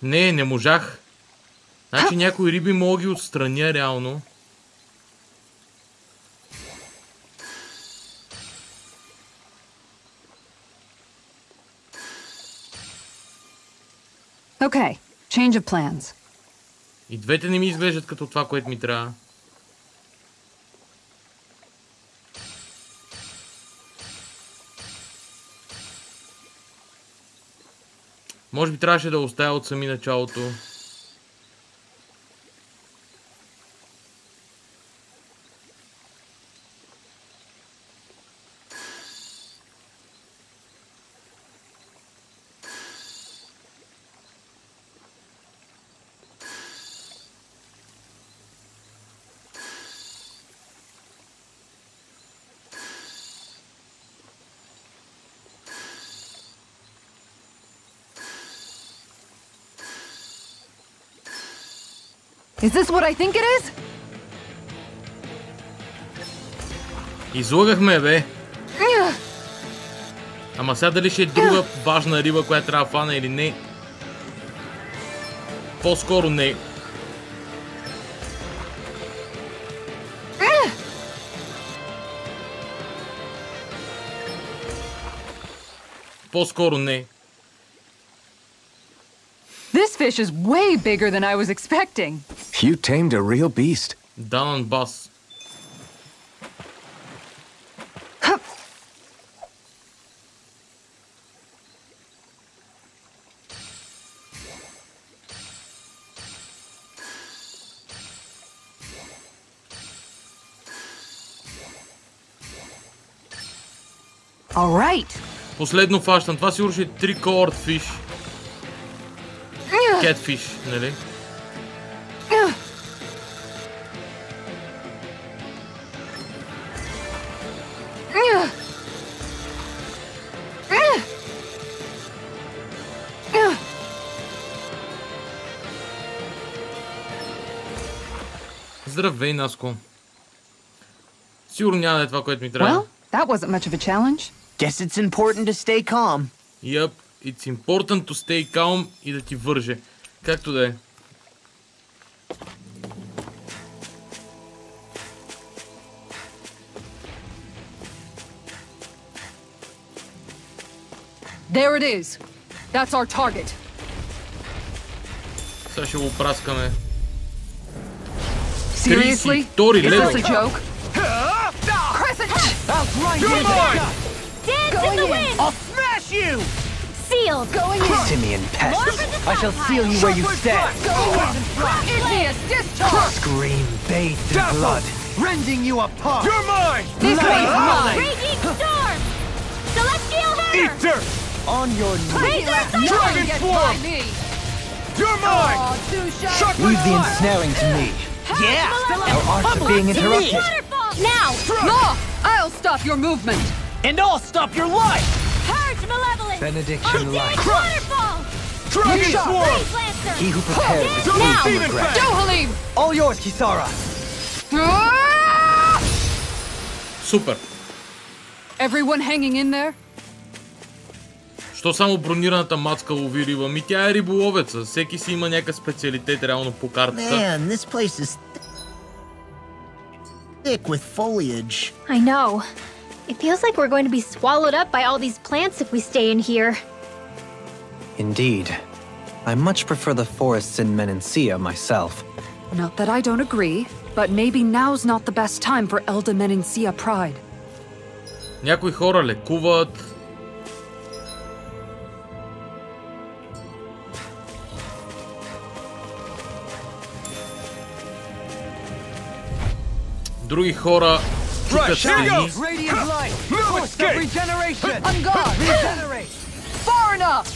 Не можах. Значи някои риби мога ги отстраня реално. Okay, change of plans. И двете не ми изглеждат като това, което ми трябва. Може би трябваше да оставя от сами началото. Is this what I think it is? Излагахме, бе. Ама сега дали ще е друга важна риба, която трябва да фана или не? По-скоро не. По-скоро не. This fish is way bigger than I was expecting. You tamed a real beast. Данан бас. All right. Последно фащам. Това сигурно ще е 3 colored fish. Catfish, нали? Здравей, Наско. Сигурно няма да е това, което ми трябва. Well, that wasn't much of a challenge. Guess it's important to stay calm. Yep, it's important to stay calm и да ти върже. Както да е. There it is. That's our target. Сега ще го праскаме. Seriously? 32 Is левел. this a joke? Crescent! Dance in the wind! I'll smash you! Sealed! Going in! Simian pest. More for the I shall seal you where you stand. Igneous discharge! Scream bathed in blood, rending you apart. You're mine! This one's mine! Raging storm! Celestial hammer! Eat dirt! On your knees. Dragon swarm! You're mine! Leave the ensnaring to me. Yeah! Our arts are being interrupted. Waterfall! Now! Law! I'll stop your movement! And I'll stop your life! Purge malevolence! Benediction light. Waterfall! Dragon shot. swarm! Blaze Lancer! He who prepares is free Now. from regret. Dohalim! All yours, Kisara. Супер. Everyone hanging in there? Що само бронираната мацка лови риба? Ми тя е риболовеца. Всеки си има някакъв специалитет реално по картата. Man, this place is thick with foliage. I know. It feels like we're going to be swallowed up by all these plants if we stay in here. Indeed. I much prefer the forests in Menancia myself. Not that I don't agree, but maybe now's not the best time for Elda Menancia pride. Някои хора лекуват. Други хора чукат стени. Radiant light. No escape! Regeneration. On guard! Regenerate. Far enough!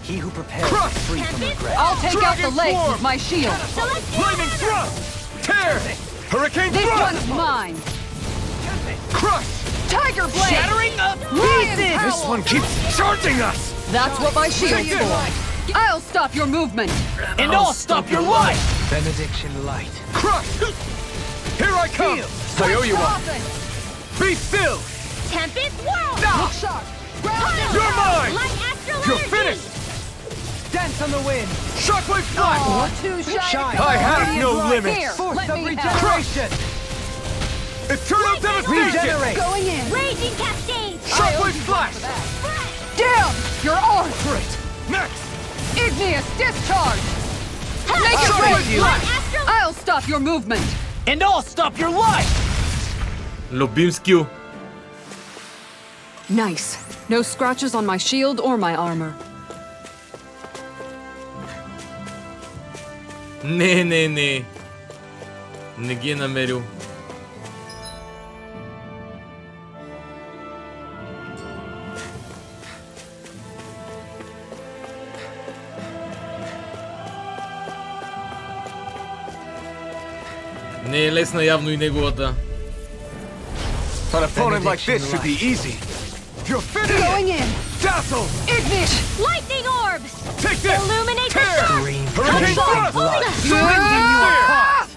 He who prepares is free from regret. I'll take out the Dragon legs swarm. with my shield. Flaming thrust! Tear! Hurricane This thrust! one's mine. Crush! Tiger blade! Shattering up Lion pieces! This howl! one keeps charging us! That's what my shield's Take it. for. I'll stop your movement. And I'll stop your life! Benediction light. Crush! Here I come! I owe you one! Prophet. Be still! Tempest Whirl! Look sharp. Ground and You're mine! Light astral You're energy! finished! dance on the wind. Shockwave flash! Too shy. I have no limits. Here, force let of me regeneration. Eternal devastation! Regenerate. Going in. Raging cascade! Shockwave flash! Down! Your arm! Great! Next! Igneous discharge! Ha! Make it Shockwave rain! flash! Astral... I'll stop your movement! And I'll stop your life. Любим скил. Nice. No scratches on my shield or my armor. Не. Не ги е намерил. Не е лесна явно и неговата. An opponent like this should be easy. You're finished! Going in! Dazzle! Ignis! Lightning orbs! Take this! Illuminate the Tear! dark! Hurricane Blood! thrust! Surrendering you apart!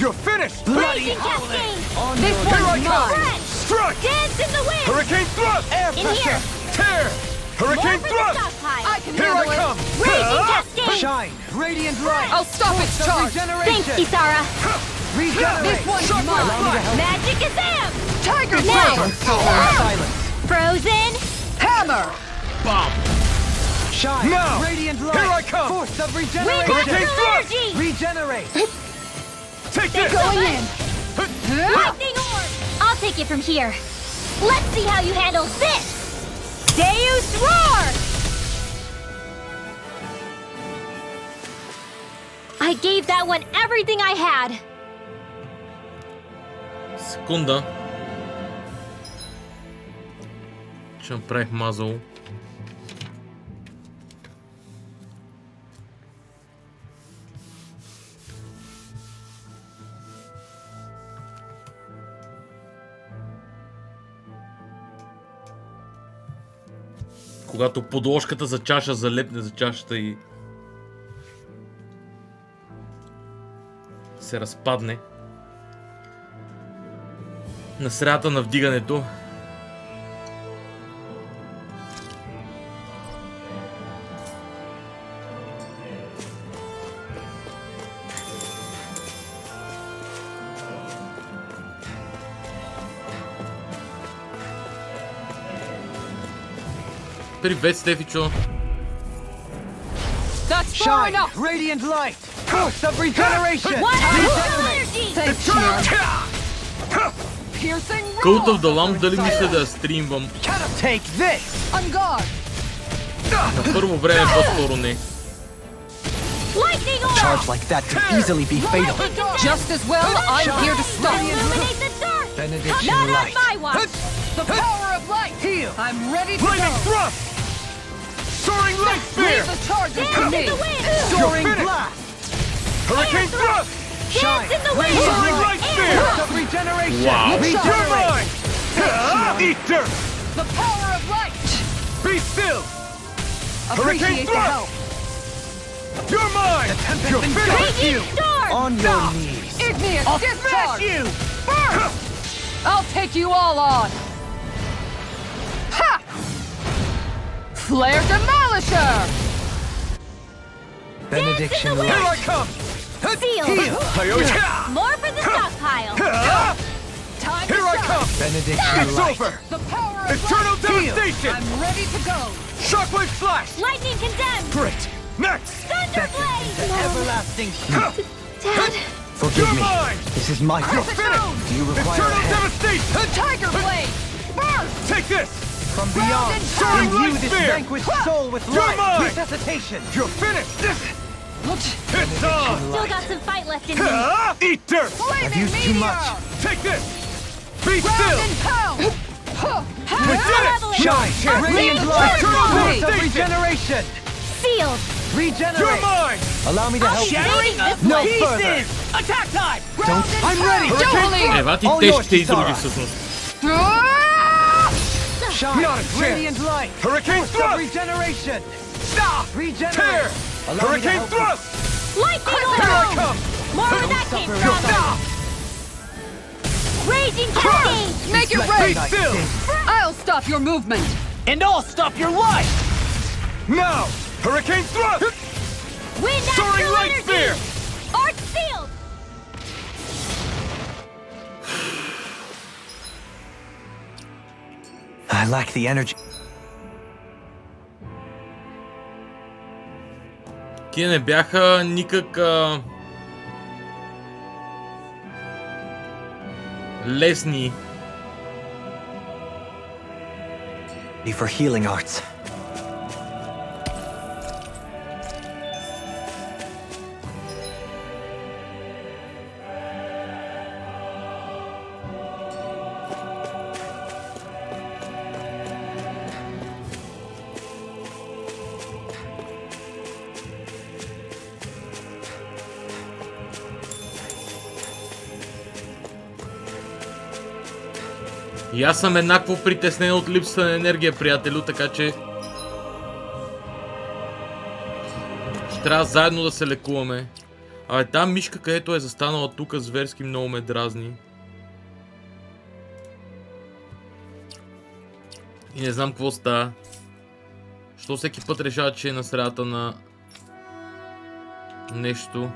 You're finished! Raging cascade! This Here I one's come! mine! Strike! Dance in the wind! Hurricane thrust! In here! Tear! More Hurricane for the thrust! stockpile! I can Here I handle come! it! Raging cascade! Shine. Radiant light. I'll stop its charge! Thanks, Kisara! This one's mine! Magic Kazam! Tiger Now! Silence. Frozen! Hammer! Бам! Shine. Now. Radiant light. Here I come. Force of Wind regeneration. Hurricane Astral thrust! energy! Regenerate. Take this! Going in! Lightning orb! I'll take it from here. Let's see how you handle this! Deus Roar! I gave that one everything I had. Секунда. Ще направих мазъл. Когато подложката за чаша залепне за чашата и се разпадне на средата на вдигането. Привет, Стефичо! That's far Shine. enough! Radiant light. Force of regeneration. What energy! Thanks, Shard. Piercing Cult roar! of the Lamb, дали мисля да я стримвам? Cannot take this. On guard! На първо време по-скоро не. Lightning orb! Charge like that could easily be fatal. Just as well, I'm here to stop. Illuminate the dark! Benediction Not on light. my watch! The power of light! Heal. I'm ready to Lightning go! thrust! Soaring light spear! Leave the charges to Dance me! in the wind! Soaring finished. blast. Hurricane thrust! Shine. Dance in the wind! Soaring light spear! Force of regeneration. Wow. You're Regenerate. mine! Eat dirt! The power of light! Be still! Appreciate the thrust! help! You're mine! You're finished! Raging storm! On your knees. Igneous I'll discharge! smash you. I'll take you all on! Ha! Flare Demolisher! Benediction Dance in the Here I light. come! Sealed! More for the stockpile! Time Here to I shine! come! Benediction It's light. over! The power of Eternal light! devastation! I'm ready to go! Shockwave flash! Lightning condemned! Great! Next! Thunderblade! Everlasting Dad! Forgive You're me. mine! This is my fault. Finished! Do you require a Eternal hand? devastation! Tiger Blade! Burst! Take this! From beyond, Soaring imbue light this spear. vanquished soul with You're life. mine. Resuscitation. You're finished! It's on! Still got some fight left in me. Eat dirt! I've used too much. Take this! Be Ground still! and pound! We did it! Shine. I'll Radiant bring light. the Force of devastation. regeneration. Sealed! You're Regenerate. mine! Allow me to help you. Shattering this No way. further. Attack time! Don't. I'm ready. Jubilee! Ева ти All тежките yours, изроди Kisara. всъщност. Shine. Not a chance. Radiant light. Hurricane Force of thrust! regeneration. Stop! Regenerate. Tear! Allow me to Hurricane help you. thrust! Lightning Here I orb! come! More where that came from! Stop! Raging cascade! Make it Be rain! still! I'll stop your movement! And I'll stop your life. Now! Hurricane thrust! Wind Soaring astral light energy! spear! Arc field! I lack the energy. Тия не бяха никак лесни. For healing arts. И аз съм еднакво притеснен от липсата на енергия, приятелю, така че ще трябва заедно да се лекуваме. Абе, тази мишка, където е застанала тук, зверски много ме дразни. И не знам какво става. Що всеки път решава, че е на средата на нещо.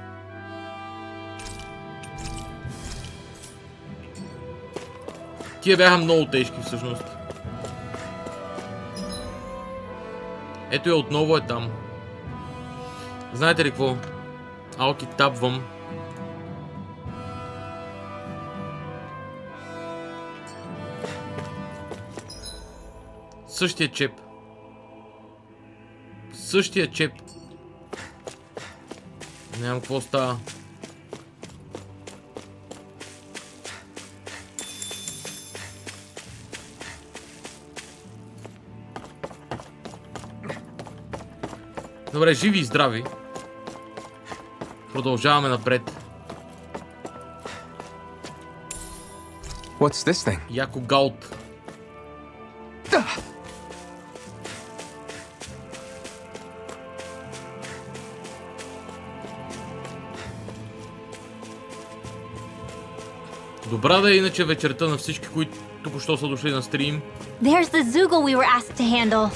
Тия бяха много тежки всъщност. Ето я отново е там. Знаете ли какво? Алки тапвам. Същия чеп. Същия чеп. Нямам какво става. Добре, живи и здрави. Продължаваме напред. What's this thing? Яко гаут. Добра да е иначе вечерта на всички, които току-що са дошли на стрим. There's the Zoogle we were asked to handle.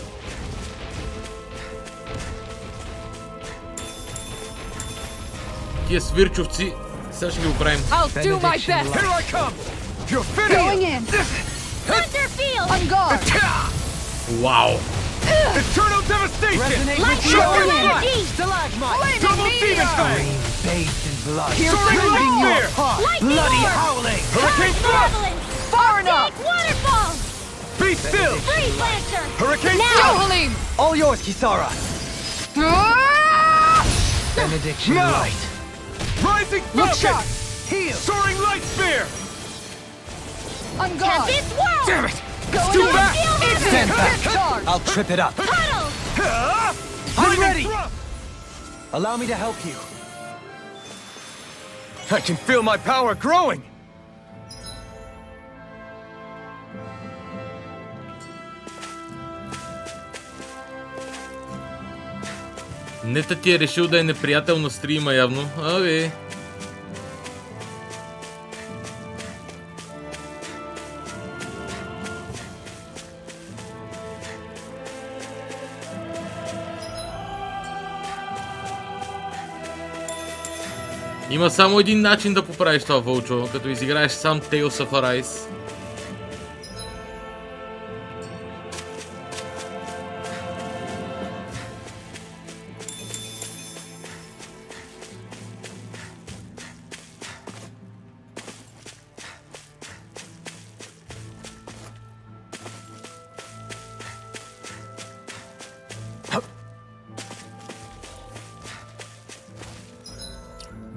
Тия свирчовци, сега ще ги оправим. I'll do my best. Here I come! You're fitting Going in. Thunder field! On guard. Вау! Eternal devastation! Light Shower astral flash! energy! Flaming Double demon meteor. fang! Bathed in blood. Soaring light spear! Lightning Bloody orb! howling. Hurricane thrust! Marvelous! Far enough. Big waterfall! Be still! Freeze lancer! Hurricane Now! thrust! Johalim. All yours, Kisara. Ah! Benediction Now. light. Rising Look falcon! sharp. Heal. Soaring light spear! On guard. Tempest whirl! Damn it! Going Too in. back! Stand back. Charge. I'll trip it up. Puddle! I'm ready. Thrust! Allow me to help you. I can feel my power growing! Нета ти е решил да е неприятел на стрима явно. Абе. Има само един начин да поправиш това, Вълчо, като изиграеш сам Tales of Arise.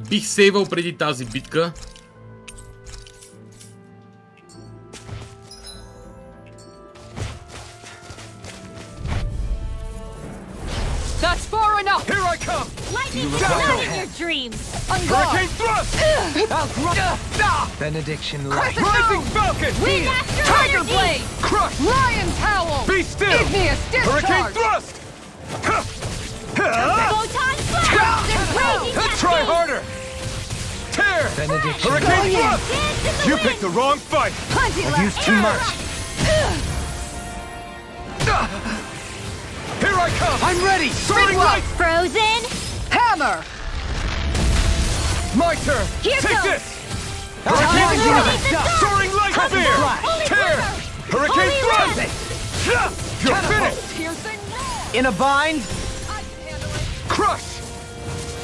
Бих сейвал преди тази битка. That's far enough. Here I come! Lightning not in your dreams! On guard. Hurricane thrust! Benediction light. Rising falcon! Wind astral Tiger energy! blade. Crush! Lion's howl. Be still! Igneous Hurricane discharge. thrust! Photon blast! There's raging Try cascade! harder! Tear! Benediction Hurricane light. thrust! Dance in the You wind! picked the wrong fight! Plenty I've left. used too much. Here I I come! I'm ready! Soaring light! Frozen. Hammer! My turn! Here Take goes. this! Hurricane Hurricane Thrust! Soaring light spear! Tear! Hurricane Holy thrust! You're finished! In a bind, Crush!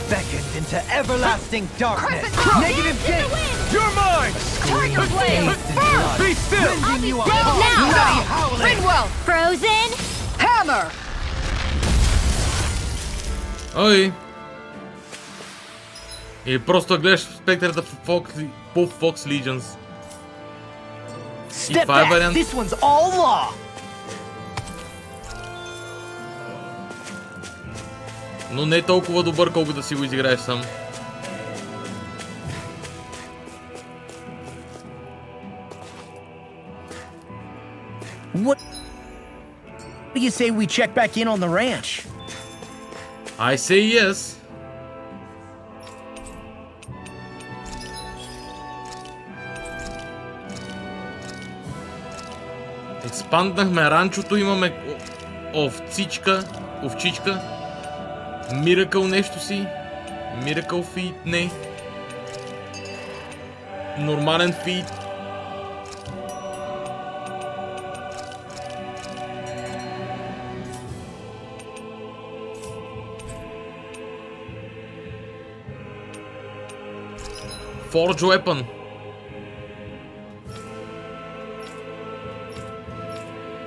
beckoned into everlasting darkness. Negative gate! You're mine! Tiger Blade! Be still! Rending you Now! apart. Howling. Ringwell! Frozen. Hammer! Ой. Или просто гледаш спектрата по Fox Legends. Step това е back. вариант. This one's all law. Но не е толкова добър, колко да си го изиграеш сам. What do you say we check back in on the ranch? I say yes. Експанднахме ранчото, имаме овчичка. Миракъл нещо си. Миракъл фид, не. Нормален фид. Forge Weapon.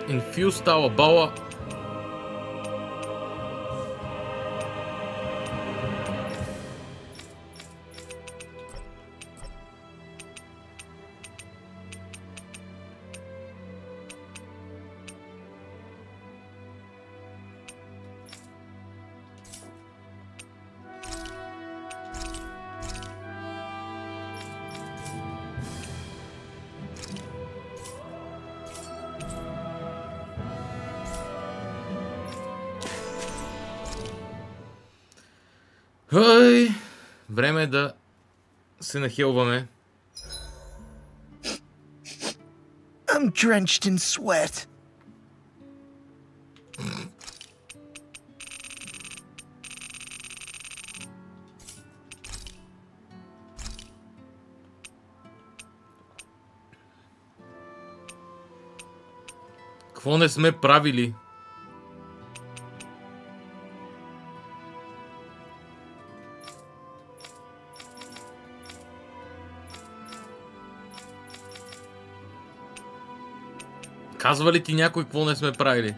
Infuse става бала. Ой, време е да се нахилваме. I'm drenched in sweat. Какво не сме правили? Казва ли ти някой какво не сме правили?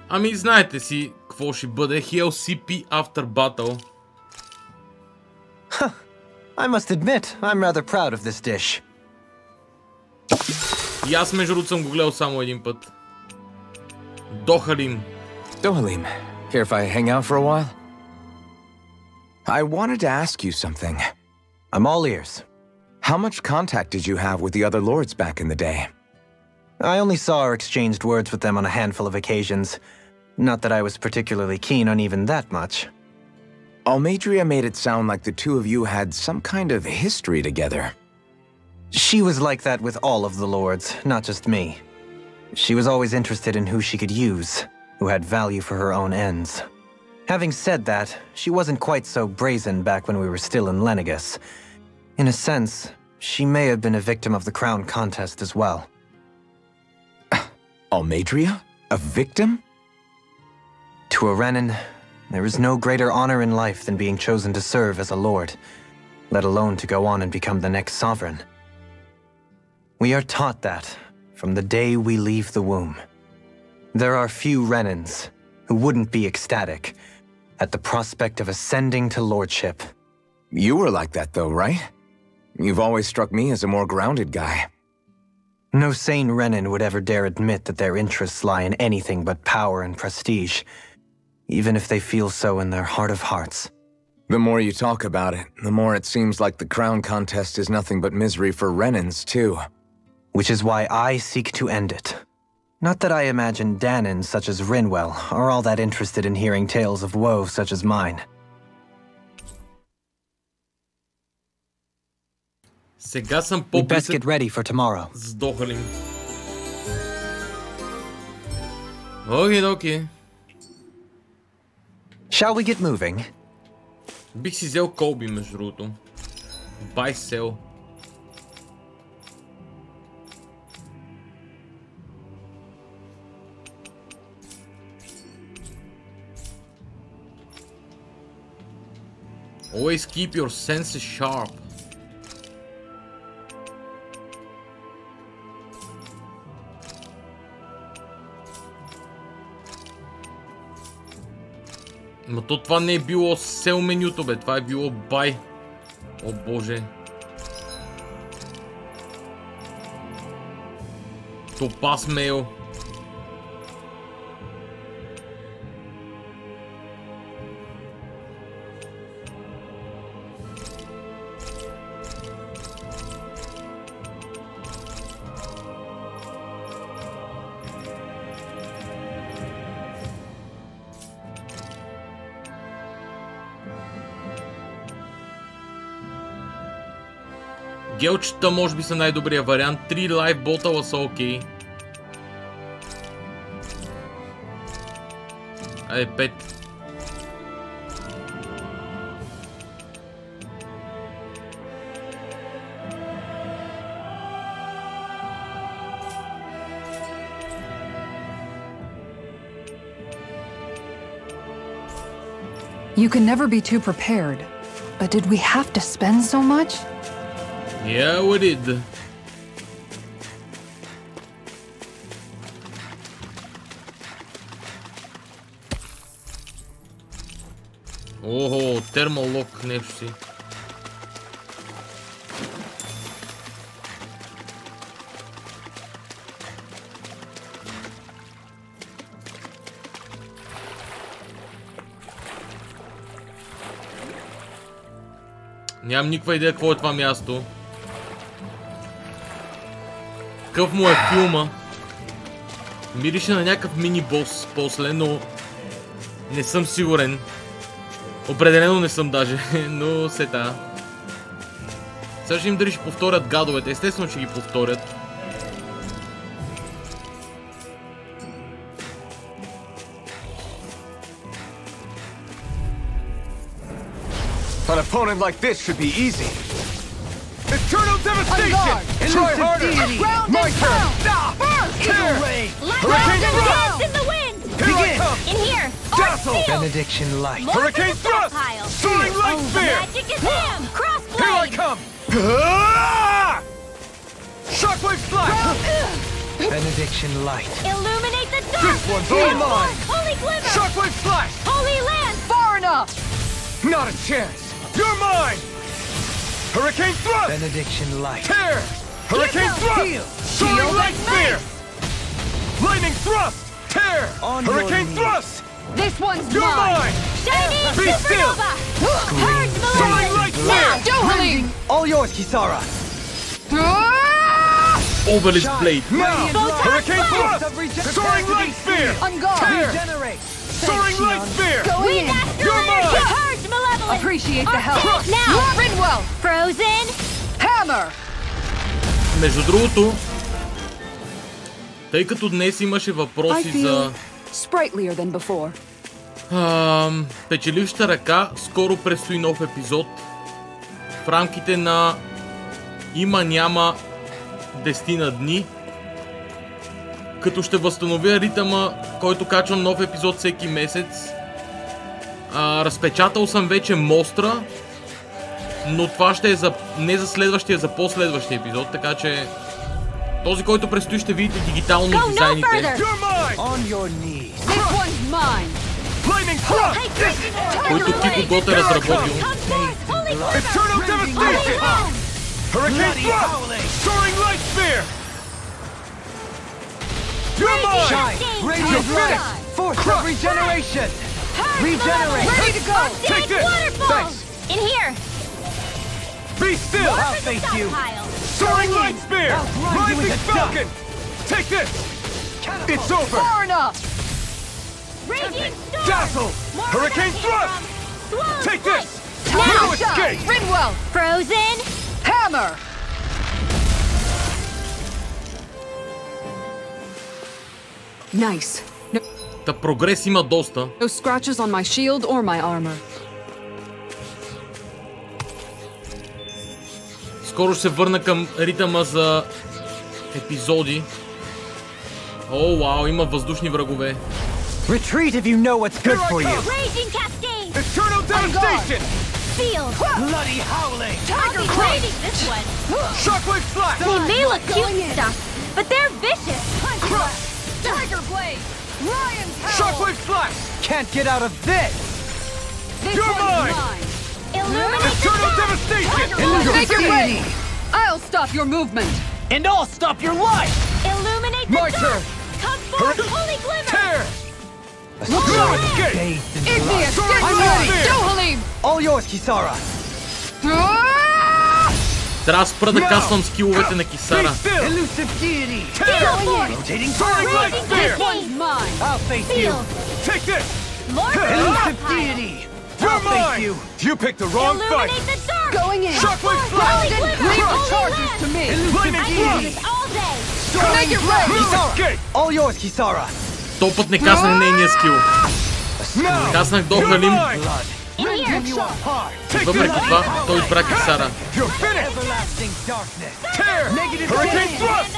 Ами знаете си какво ще бъде HLCP After Battle. I must admit, I'm rather proud of this dish. И аз между другото съм го гледал само един път. Дохалим. Dohalim, care if I hang out for a while? I wanted to ask you something. I'm all ears. How much contact did you have with the other lords back in the day? I only saw or exchanged words with them on a handful of occasions. Not that I was particularly keen on even that much. Almadria made it sound like the two of you had some kind of history together. She was like that with all of the lords, not just me. She was always interested in who she could use, who had value for her own ends. Having said that, she wasn't quite so brazen back when we were still in Lenegus. In a sense, she may have been a victim of the crown contest as well. Almadria? A victim? To a Renin, there is no greater honor in life than being chosen to serve as a lord, let alone to go on and become the next sovereign. We are taught that from the day we leave the womb. There are few Renins who wouldn't be ecstatic at the prospect of ascending to lordship. You were like that though, right? You've always struck me as a more grounded guy. No sane Renin would ever dare admit that their interests lie in anything but power and prestige, even if they feel so in their heart of hearts. The more you talk about it, the more it seems like the crown contest is nothing but misery for Renans, too. Which is why I seek to end it. Not that I imagine Danans such as Rinwell are all that interested in hearing tales of woe such as mine. Сега съм We best get ready for tomorrow. Сдохали. Окей. Shall we get moving? Бих си взел колби, между другото. Buy sell. Always keep your senses sharp. Но то това не е било сел менюто, бе. Това е било бай. О, боже. Топас мейл. Гелчета може би са най-добрия вариант. 3 лайф ботала са окей. Айде 5. You can never be too prepared. But did we have to spend so much? Yeah, we did. Ого, термолок нещо си. Нямам никаква идея какво е това място. Какъв му е филма? Мирише на някакъв мини-бос после, но не съм сигурен. Определено не съм даже, но се тая. Сега ще им дали ще повторят гадовете, естествено ще ги повторят. An opponent like this should be easy. Eternal devastation! Try harder! My turn! Here! Hurricane thrust! In the wind! Here I come! In here! Dazzle! Benediction light. Hurricane thrust! Soaring light spear! Magic is him! Crossblade! Here I come! Shockwave slash! Benediction light. Illuminate the dark! This one's all mine! Holy glimmer! Shockwave slash! Holy land! Far enough! Not a chance! You're mine! Hurricane thrust! Benediction light. Tear! Hurricane thrust! Soaring light spear! Lightning thrust! Tear! Hurricane thrust! This one's You're mine! Shining Be still! supernova! Purge the Soaring land! light Now, spear! Dueling! All yours, Kisara. Obelisk Blade. Now! Hurricane thrust! Soaring light spear! On guard! Tear! Regenerate. Soaring light spear! Going in! You're mine! Purge malevolence! Appreciate the help! Now! Rinwell! Frozen! Hammer! Между другото, тъй като днес имаше I въпроси feel за sprightlier than before. печелившата ръка, скоро предстои нов епизод. В рамките на има-няма 10 дни. Като ще възстановя ритъма, който качвам нов епизод всеки месец. Разпечатал съм вече мостра, но това ще е за, не за следващия, за последващия епизод, така че този, който предстои, ще видите дигитално дизайните. Който Кико Гот е разработил. Hurricane thrust! Soaring light spear! You're mine! Radiant light. Force of regeneration. Regenerate. Ready to go! Take this! Waterfall! Thanks! In here! Be still! I'll face you! Soaring Light Spear! Rising Falcon! Take this! It's over! Far enough! Raging Storm! Dazzle! Hurricane Thrust! Take this! Now! Escape! Rinwell! Frozen! Hammer! Nice. Та прогрес има доста. No scratches on my shield or my armor. Скоро ще се върна към ритъма за епизоди. О, вау, има въздушни врагове. Retreat if you know what's good for you. Raging Cascade! Eternal Devastation! Field! Bloody howling! I'll be raiding this one! Shockwave Slash! They may look cute and stuff, but they're vicious! Tiger Blade! Ryan's Howl! Shockwave Slash! Can't get out of this! You're mine! Illuminate the Eternal dark! Devastation! Make your way! I'll stop your movement! And I'll stop your life! Illuminate My the turn. dark! Come forth, holy glimmer! Tear! Blood escape! bathed in Igneous! blood. Get I'm ready! ready. Dohalim! All yours, Kisara. Трябва да спра да касвам скиловете на Кисара. Be still! Elusive deity. Gale Force! Rotating Soaring Light Raging Spear! One's mine! I'll face you. Field! Take this! More Elusive Stockpile! deity. You're I'll face mine! you. You picked the wrong fight! Illuminate the dark! Going in! Shockwave Holy Slash! glimmer! Leave the Holy charges land! to me! Lightning I can do Thrust! this all day! Make it rain! Escape! All yours, Kisara. Този път не каснах нейния скил. Now! Каснах до You're Халим. mine! Blood. In here! Rip you apart. Take Въпреки this! това, той избра Кисара. You're finished! Everlasting darkness. Tear! Negative Hurricane Thrust!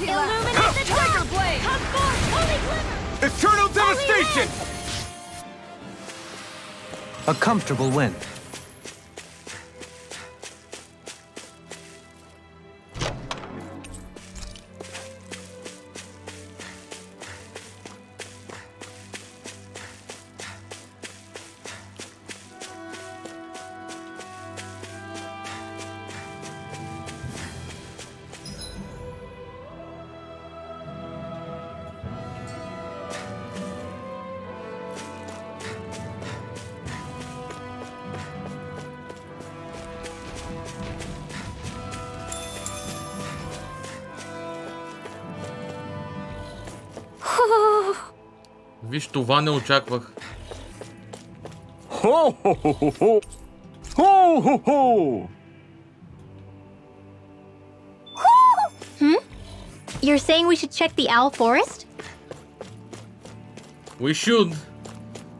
Illuminate the dark! Blade! Come forth, holy glimmer! Eternal Devastation! A comfortable win. Виж, това не очаквах. Ho ho ho ho ho! Ho ho ho! You're saying we should check the Owl Forest? We should.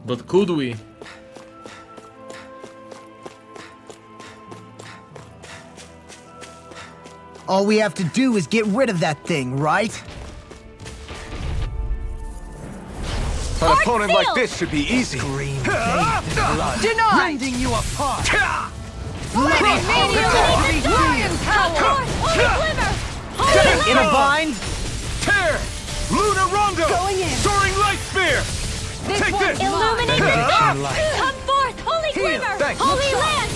But could we? All we have to do is get rid of that thing, right? An opponent like this should be easy. Green bathed in blood. Denied! Rending you apart. Bloody Mania! Ryan's Come Howl! forth, holy glimmer! Holy In a land! bind. Tear! Luna Rondo! Going in. Soaring Light Spear! This Take one's this! Illuminate the dark! Elevation light. Come forth, holy glimmer! Thanks. Holy land!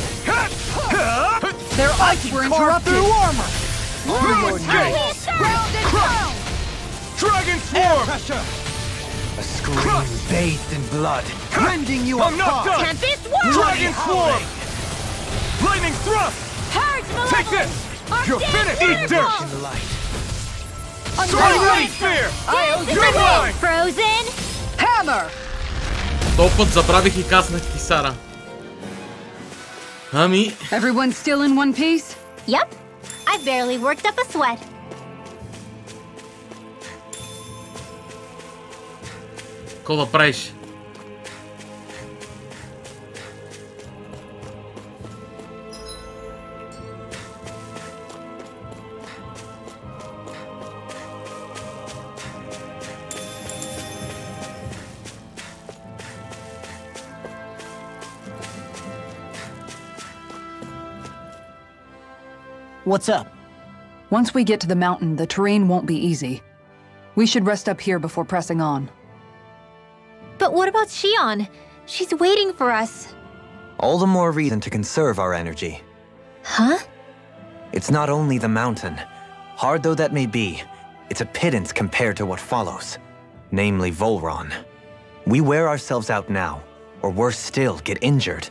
Their arcs were Carved interrupted! through armor. Escape! Holy sun! Ground and pound! Dragon Swarm! Pressure. A scream bathed in blood. Rending you I'm not apart. done! Tempest War! Dragon Swarm! Lightning Thrust! Purge Take this! malevolence! You're Arcane finished! Eat dirt! fireball! In the light. Soaring Light Spear! You're mine! Frozen! Hammer! Този път забравих и каснах Кисара. Ами, Everyone still in one piece? Yep. I barely worked up a sweat. какво да правиш? What's up? Once we get to the mountain, the terrain won't be easy. We should rest up here before pressing on. But what about Shion? She's waiting for us. All the more reason to conserve our energy. Huh? It's not only the mountain. Hard though that may be, it's a pittance compared to what follows. Namely Volron. We wear ourselves out now, or worse still, get injured.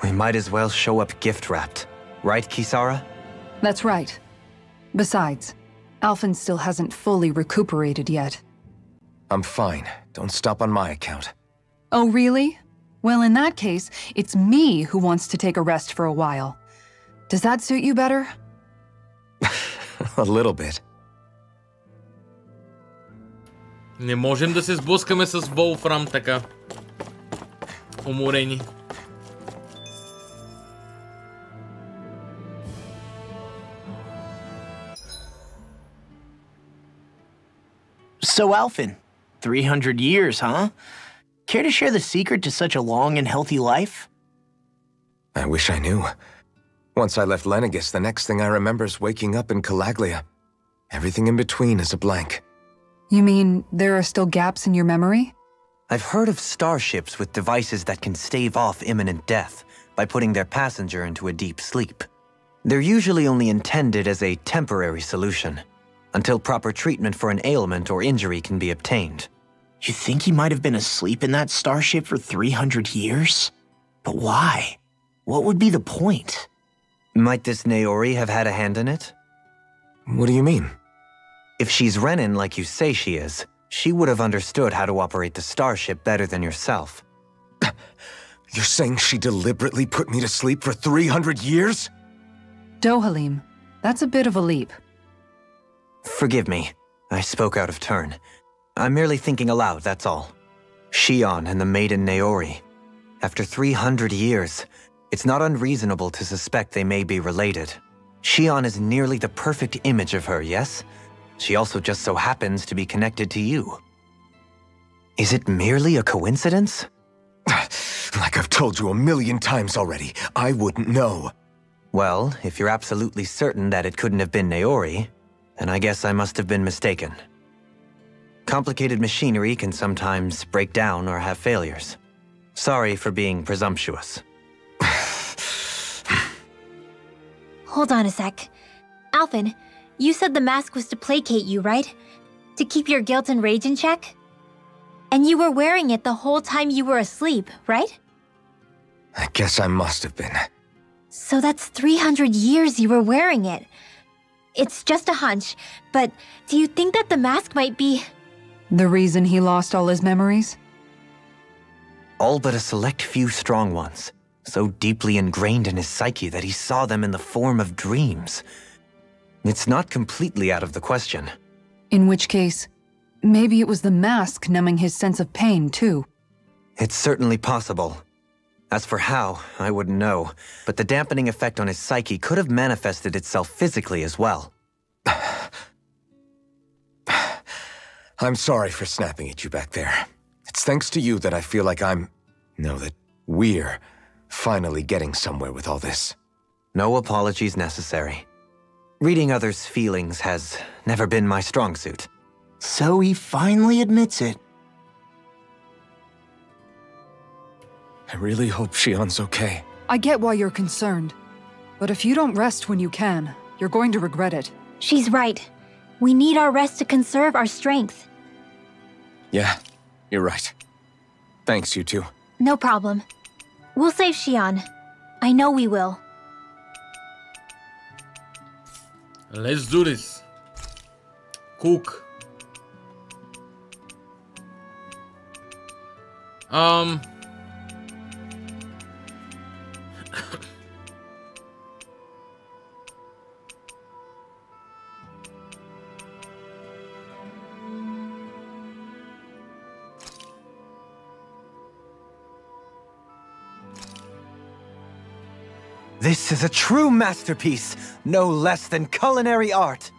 We might as well show up gift-wrapped. Right, Kisara? That's right. Besides, Alphen still hasn't fully recuperated yet. I'm fine. Don't stop on my account. Oh, really? Well, in that case, it's me who wants to take a rest for a while. Does that suit you better? A little bit. Не можем да се сблъскаме с Волфрам така. Уморени. So, Alphen, 300 years, huh? Care to share the secret to such a long and healthy life? I wish I knew. Once I left Lenegis, the next thing I remember is waking up in Calaglia. Everything in between is a blank. You mean there are still gaps in your memory? I've heard of starships with devices that can stave off imminent death by putting their passenger into a deep sleep. They're usually only intended as a temporary solution, until proper treatment for an ailment or injury can be obtained. You think he might have been asleep in that starship for 300 years? But why? What would be the point? Might this Naori have had a hand in it? What do you mean? If she's Renin like you say she is, she would have understood how to operate the starship better than yourself. You're saying she deliberately put me to sleep for 300 years? Dohalim, that's a bit of a leap. Forgive me. I spoke out of turn. I'm merely thinking aloud, that's all. Shion and the maiden Naori. After 300 years, it's not unreasonable to suspect they may be related. Shion is nearly the perfect image of her, yes? She also just so happens to be connected to you. Is it merely a coincidence? Like I've told you a million times already, I wouldn't know. Well, if you're absolutely certain that it couldn't have been Naori, then I guess I must have been mistaken. Complicated machinery can sometimes break down or have failures. Sorry for being presumptuous. Hold on a sec. Alphen, you said the mask was to placate you, right? To keep your guilt and rage in check? And you were wearing it the whole time you were asleep, right? I guess I must have been. So that's 300 years you were wearing it. It's just a hunch, but do you think that the mask might be... The reason he lost all his memories? All but a select few strong ones, so deeply ingrained in his psyche that he saw them in the form of dreams. It's not completely out of the question. In which case, maybe it was the mask numbing his sense of pain, too. It's certainly possible. As for how, I wouldn't know, but the dampening effect on his psyche could have manifested itself physically as well. I'm sorry for snapping at you back there. It's thanks to you that I feel like that we're finally getting somewhere with all this. No apologies necessary. Reading others' feelings has never been my strong suit. So he finally admits it. I really hope Shion's okay. I get why you're concerned. But if you don't rest when you can, you're going to regret it. She's right. We need our rest to conserve our strength. Yeah, you're right. Thanks, you two. No problem. We'll save Shion. I know we will. Let's do this. Cook. This is a true masterpiece, no less than culinary art.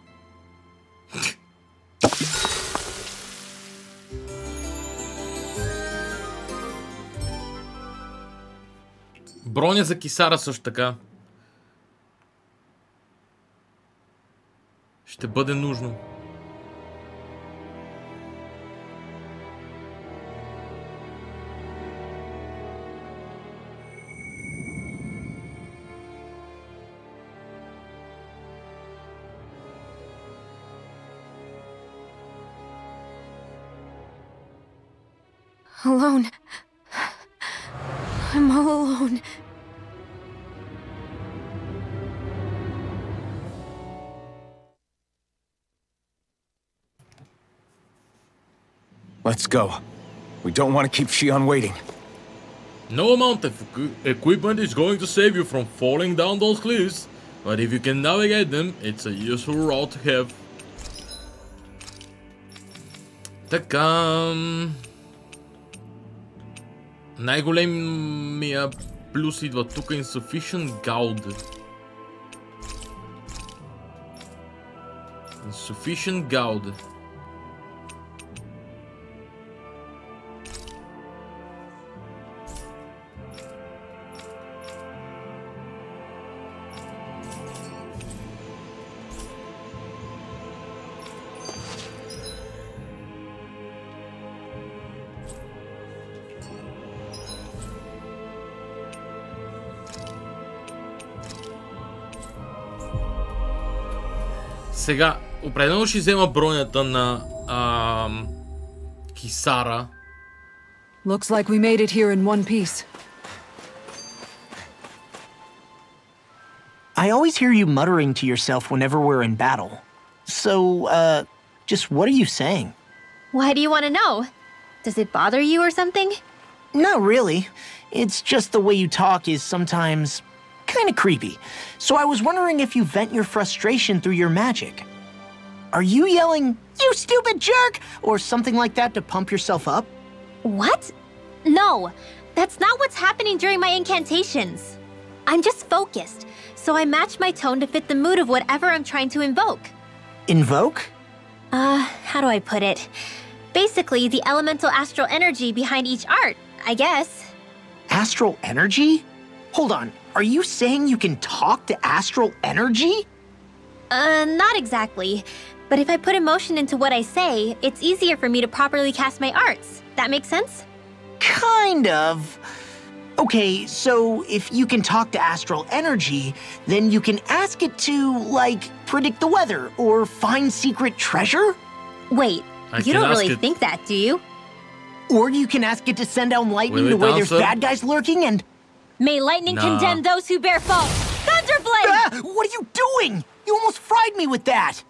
Броня за Кисара също така. Ще бъде нужно. Alone. I'm all alone. Let's go. We don't want to keep Shion waiting. No amount of equipment is going to save you from falling down those cliffs, but if you can navigate them, it's a useful route to have. Така... Най-големия плюс идва тук, Insufficient Gold. Insufficient Gold. Сега, определено ще взема бронята на Кисара. Looks like we made it here in one piece. I always hear you muttering to yourself whenever we're in battle. So, just what are you saying? Why do you want to know? Does it bother you or something? Not really. It's just the way you talk is sometimes kind of creepy. So I was wondering if you vent your frustration through your magic. Are you yelling, "You stupid jerk," or something like that to pump yourself up? What? No, that's not what's happening during my incantations. I'm just focused, so I match my tone to fit the mood of whatever I'm trying to invoke. Invoke? How do I put it? Basically, the elemental astral energy behind each art, I guess. Astral energy? Hold on, are you saying you can talk to astral energy? Not exactly. But if I put emotion into what I say, it's easier for me to properly cast my arts. That makes sense? Kind of. Okay, so if you can talk to astral energy, then you can ask it to, like, predict the weather or find secret treasure? Wait, you don't really think that, do you? Or you can ask it to send down lightning to where there's bad guys lurking and... May lightning condemn those who bear fault! Thunderblade! What are you doing? You almost fried me with that!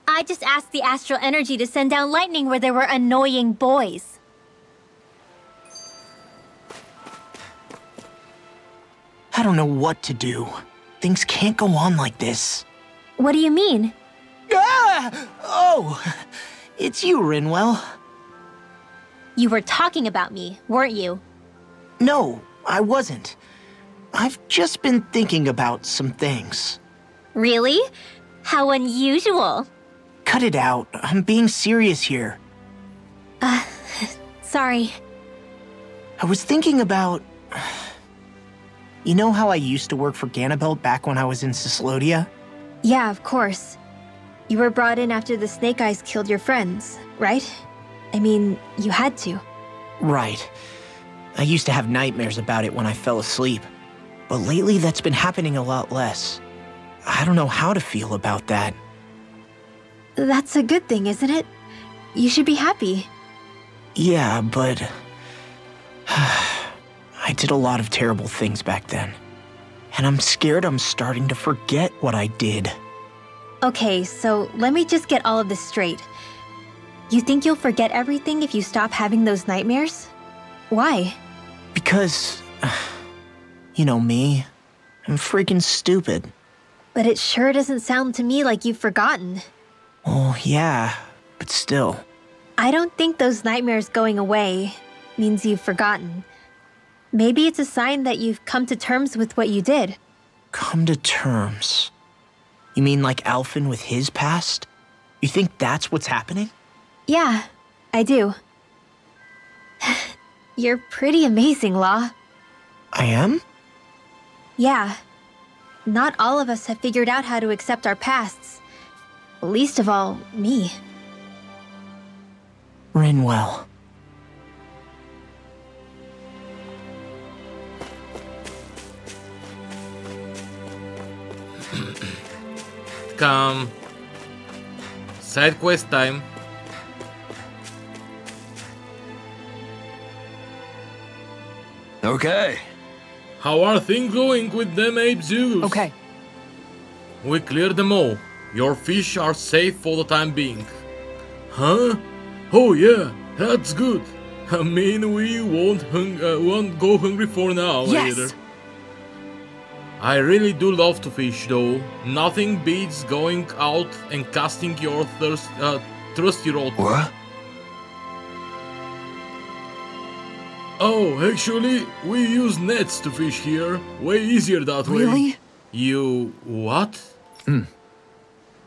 I just asked the astral energy to send down lightning where there were annoying boys. I don't know what to do. Things can't go on like this. What do you mean? Oh, it's you, Rinwell. You were talking about me, weren't you? No, I wasn't. I've just been thinking about some things. Really? How unusual. Cut it out. I'm being serious here. Sorry. I was thinking about... You know how I used to work for Ganabelt back when I was in Cislodia? Yeah, of course. You were brought in after the Snake Eyes killed your friends, right? I mean, you had to. Right. I used to have nightmares about it when I fell asleep. But lately that's been happening a lot less. I don't know how to feel about that. That's a good thing, isn't it? You should be happy. Yeah, but... I did a lot of terrible things back then. And I'm scared I'm starting to forget what I did. Okay, so let me just get all of this straight. You think you'll forget everything if you stop having those nightmares? Why? Because... You know me. I'm freaking stupid. But it sure doesn't sound to me like you've forgotten. Oh, yeah, but still. I don't think those nightmares going away means you've forgotten. Maybe it's a sign that you've come to terms with what you did. Come to terms? You mean like Alphen with his past? You think that's what's happening? Yeah, I do. You're pretty amazing, Law. I am? Yeah. Not all of us have figured out how to accept our pasts. Least of all, me. Rinwell. Come. Side quest time. Okay. How are things going with them Ape Zoos? Okay. We cleared them all. Your fish are safe for the time being. Huh? Oh yeah, That's good. I mean, we won't go hungry for now either. I really do love to fish though. Nothing beats going out and casting your trusty rod. What? Oh, actually, we use nets to fish here. Way easier that way. Really? You... what?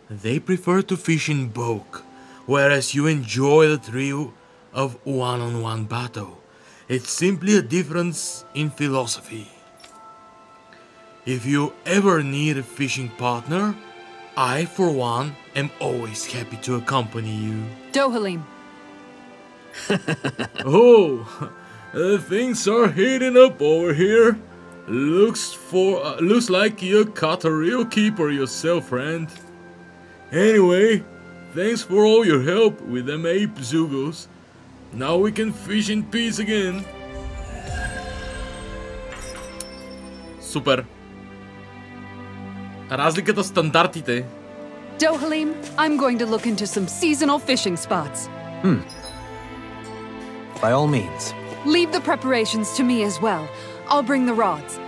They prefer to fish in bulk, whereas you enjoy the thrill of one-on-one battle. It's simply a difference in philosophy. If you ever need a fishing partner, I, for one, am always happy to accompany you. Dohalim. Oh, things are heating up over here. Looks like you caught a real keeper yourself, friend. Anyway, thanks for all your help with them ape zugos. Now we can fish in peace again. Супер. Разликата в стандартите. Dohalim, I'm going to look into some seasonal fishing spots. By all means. Leave the preparations to me as well. I'll bring the rods.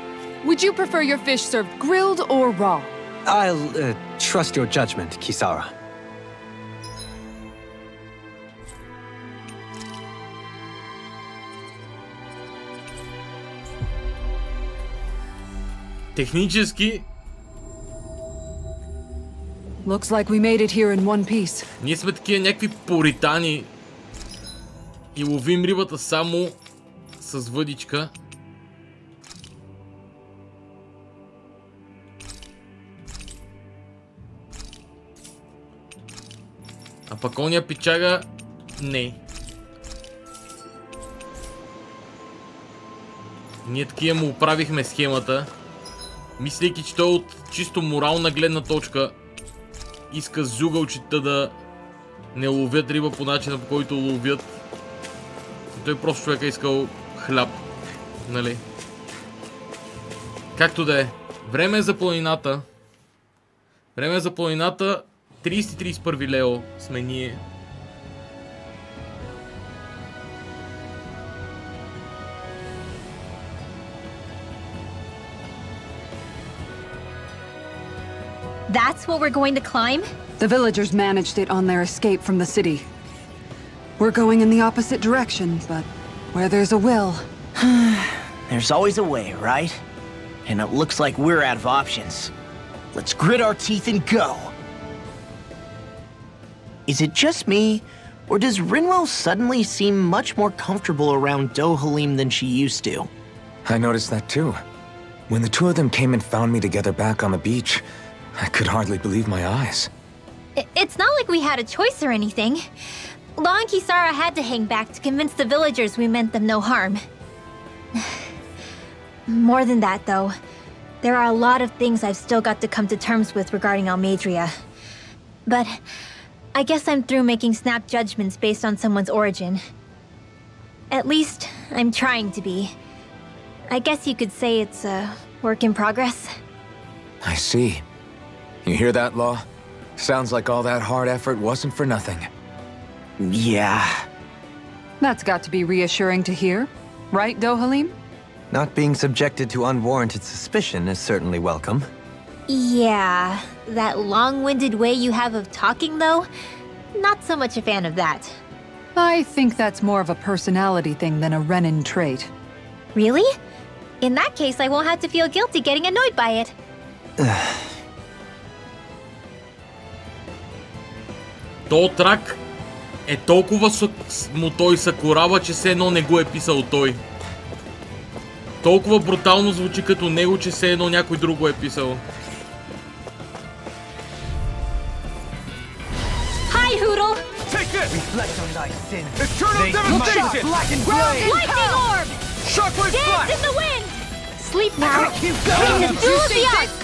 Would you prefer your fish served grilled or raw? I'll trust your judgment, Kisara. Технически Looks like we made it here in one piece. ние сме такива някакви пуритани и ловим рибата само с въдичка. А пък ония пичага не. Ние такива му оправихме схемата, мислейки, че той от чисто морална гледна точка иска зугълчета да не ловят риба по начина, по който ловят. И той просто човек е искал хляб, нали? Както да е. Време е за планината. Време е за планината. 30-31 лео сме ние. That's what we're going to climb? The villagers managed it on their escape from the city. We're going in the opposite direction, but where there's a will... There's always a way, right? And it looks like we're out of options. Let's grit our teeth and go! Is it just me, or does Rinwell suddenly seem much more comfortable around Dohalim than she used to? I noticed that too. When the two of them came and found me together back on the beach, I could hardly believe my eyes. It's not like we had a choice or anything. Law and Kisara had to hang back to convince the villagers we meant them no harm. More than that, though, there are a lot of things I've still got to come to terms with regarding Almadria. But I guess I'm through making snap judgments based on someone's origin. At least, I'm trying to be. I guess you could say it's a work in progress. I see. You hear that, Law? Sounds like all that hard effort wasn't for nothing. Yeah. That's got to be reassuring to hear. Right, Dohalim? Not being subjected to unwarranted suspicion is certainly welcome. Yeah, that long-winded way you have of talking, though? Not so much a fan of that. I think that's more of a personality thing than a Renin trait. Really? In that case, I won't have to feel guilty getting annoyed by it. То трак е толкова му той сакурава, че все едно не го е писал той. Толкова брутално звучи като него, че все едно някой друг го е писал. Hi, Hoodle! Take this! Reflect on thy sin. Eternal devastation! Lightning orb! Shockwave Dance flash! in the wind! Sleep now! Bring the enthusiast!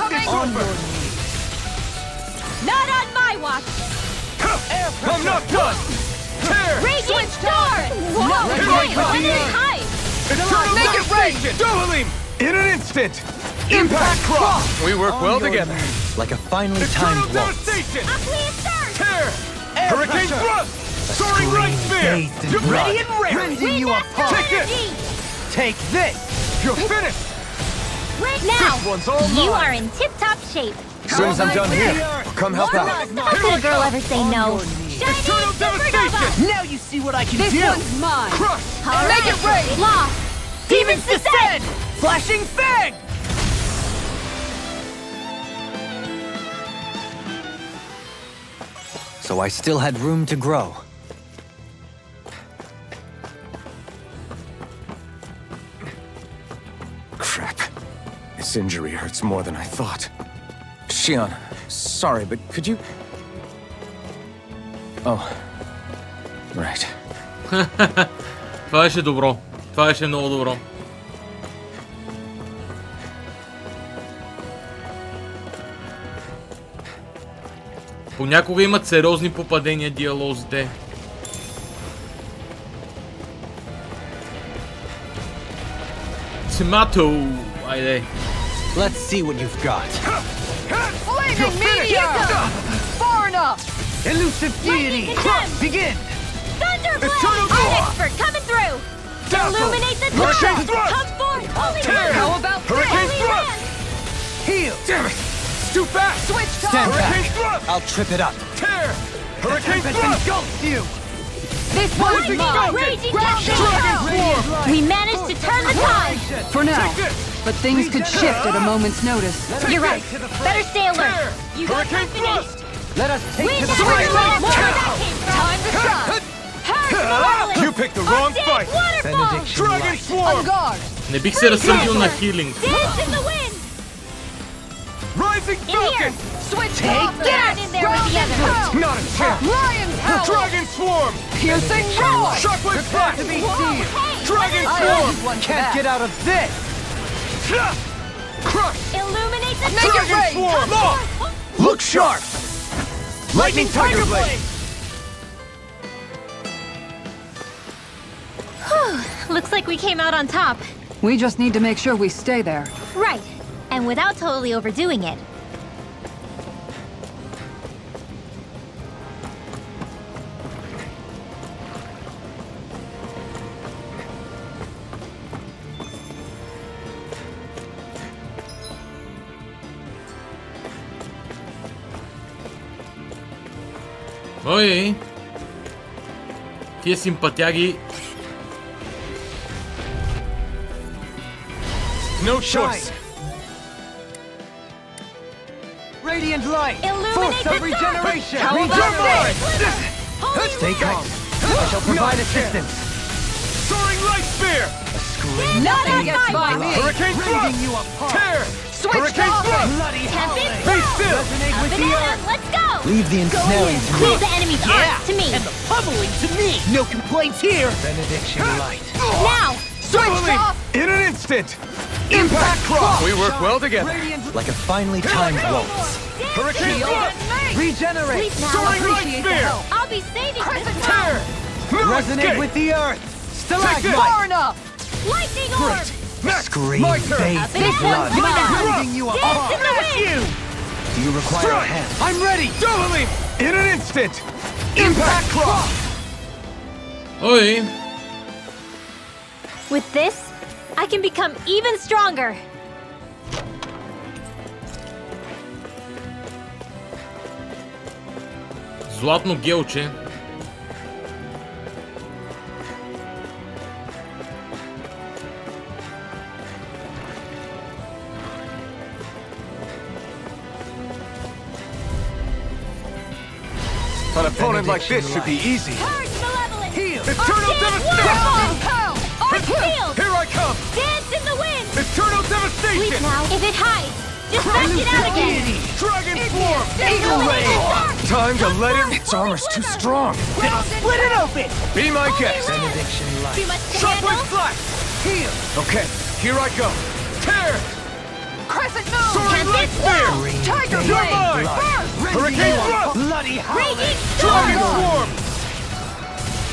Not on my watch! I'm not done! Tear! Radiant star! Whoa! Hey, when is time? Eternal devastation! Dohalim! In an instant! Impact cross! We work well together. Like a finely Eternal timed waltz. devastation! Uplift surge! Tear! Hurricane thrust! Soaring Light Spear! You're ready and ready! Rending you apart! Take this! Take this! You're finished! Now, This one's all you mine. are in tip-top shape. As soon as I'm done here, I'll come help out. How could a girl ever say no? Eternal Devastation! Now you see what I can This do! one's mine! Crush! All Make right. it rain! Lost. Demons descend! Flashing Fang! So I still had room to grow. Crap. This injury hurts more than I thought. Shion, sorry, but could you... Oh. Right. Това беше добро. Това беше много добро. Понякога имат сериозни попадения диалозите. Тимато! Айде. Let's see what you've got. Flaming meteor! Far enough! Elusive deity! Lightning Begin! Thunderblade! Eternal I'm Dawn! expert coming through! Dazzle! Illuminate the Hurricane dark! Thrust! Come forth! Holy Tear! One! How about Hurricane Holy Thrust! Land! Heal! Damn it! Too fast! Switch Stand top! Hurricane back! Thrust! I'll trip it up. Tear! Hurricane Tempest Thrust! engulfs you! This one's Lightning mine! Raging Dragon Cascade! We managed to turn the tide! For now, Take this! but things could shift at a moment's notice. You're right. Better stay alert. Tear! You got Hurricane company. Thrust! Let us take We to the never fray! let more where that came from. Time to shine! Hercules! You picked the wrong Undead fight! Waterfall! Benediction Dragon light. On Swarm! guard! Не бих се разсърдил на хилинг. Dance in the wind! Rising In here! Falcon! Switch Get top! down in there with the others! Not a chance! Lion's howl! Dragon Swarm! Piercing roar! Shockwave Flash! To be Whoa, seen! hey! Dragon I Swarm! owe you one for Can't that. get out of this! Crush! Illuminate the Make it dark! rain! Swarm! Come Look sharp! Lightning Tiger Blade! Looks like we came out on top. We just need to make sure we stay there. Right. And without totally overdoing it. Ой! Тия симпатяги. No choice! Radiant light! Illuminate Force the of regeneration! How about Regenerate! Holy Stay calm. I shall provide assistance. Soaring Light Spear! Nothing gets by me! Hurricane Thrust! you apart. Tear! Switch Hurricane top! Thrust! Bloody Tempest howling! Be Flow! still! Resonate with the Banana, earth! let's go! Leave the ensnaring to me. Leave the enemy's arms to me! Pummeling to me! No complaints here! Benediction light. Now! Switch top! In an instant! Impact Cross! We work well together. Radiant like a finely timed waltz. Hurricane Thrust! Regenerate! Sleep now! Soaring Light Appreciate the Spear! help. I'll be saving this Tear! round! No Resonate escape! with the earth! Far Stalagmite! enough! Lightning orb! Next! Scream My turn! bathed in This blood. one's mine! Rending you Dance apart! in the wind! Do you require a Strike! hand? I'm ready! Double leap! In an instant! Impact Cross! Ой! With this, I can become even stronger! Златно гелче. An opponent like this should be easy. Purge malevolence! Eternal Devastation! Field! Here I come! Dance in the wind! Eternal Sleep Devastation! now. If it hides, just bash it out again! Dragon Swarm! Eagle Ray! Time to let it... Its armor's too strong. Split it open! Be my guest. Benediction light. Too much to Shockwave handle? Flash! Okay, here I go. Tear! Crescent moon! Soaring Light Spear! Tiger You're blade! mine! Burst! Hurricane Thrust! Bloody howling! Raging Dragon storm! Swarm!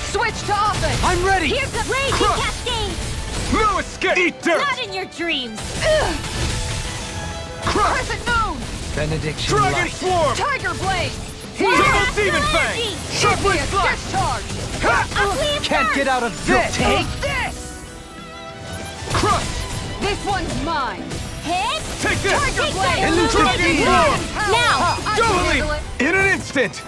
Switch to offense! I'm ready! Here's the raging Crush! cascade! No escape! Eat dirt! Not in your dreams! Crush! Crescent moon! Benediction Dragon light. Swarm! Tiger blade! Double Demon Fang! Shockwave Slash! Can't get out of this! Take this! Crush! This one's mine! Hit! Take this! Tiger Blade! Illuminating Storm! Now! Doubly! In an instant!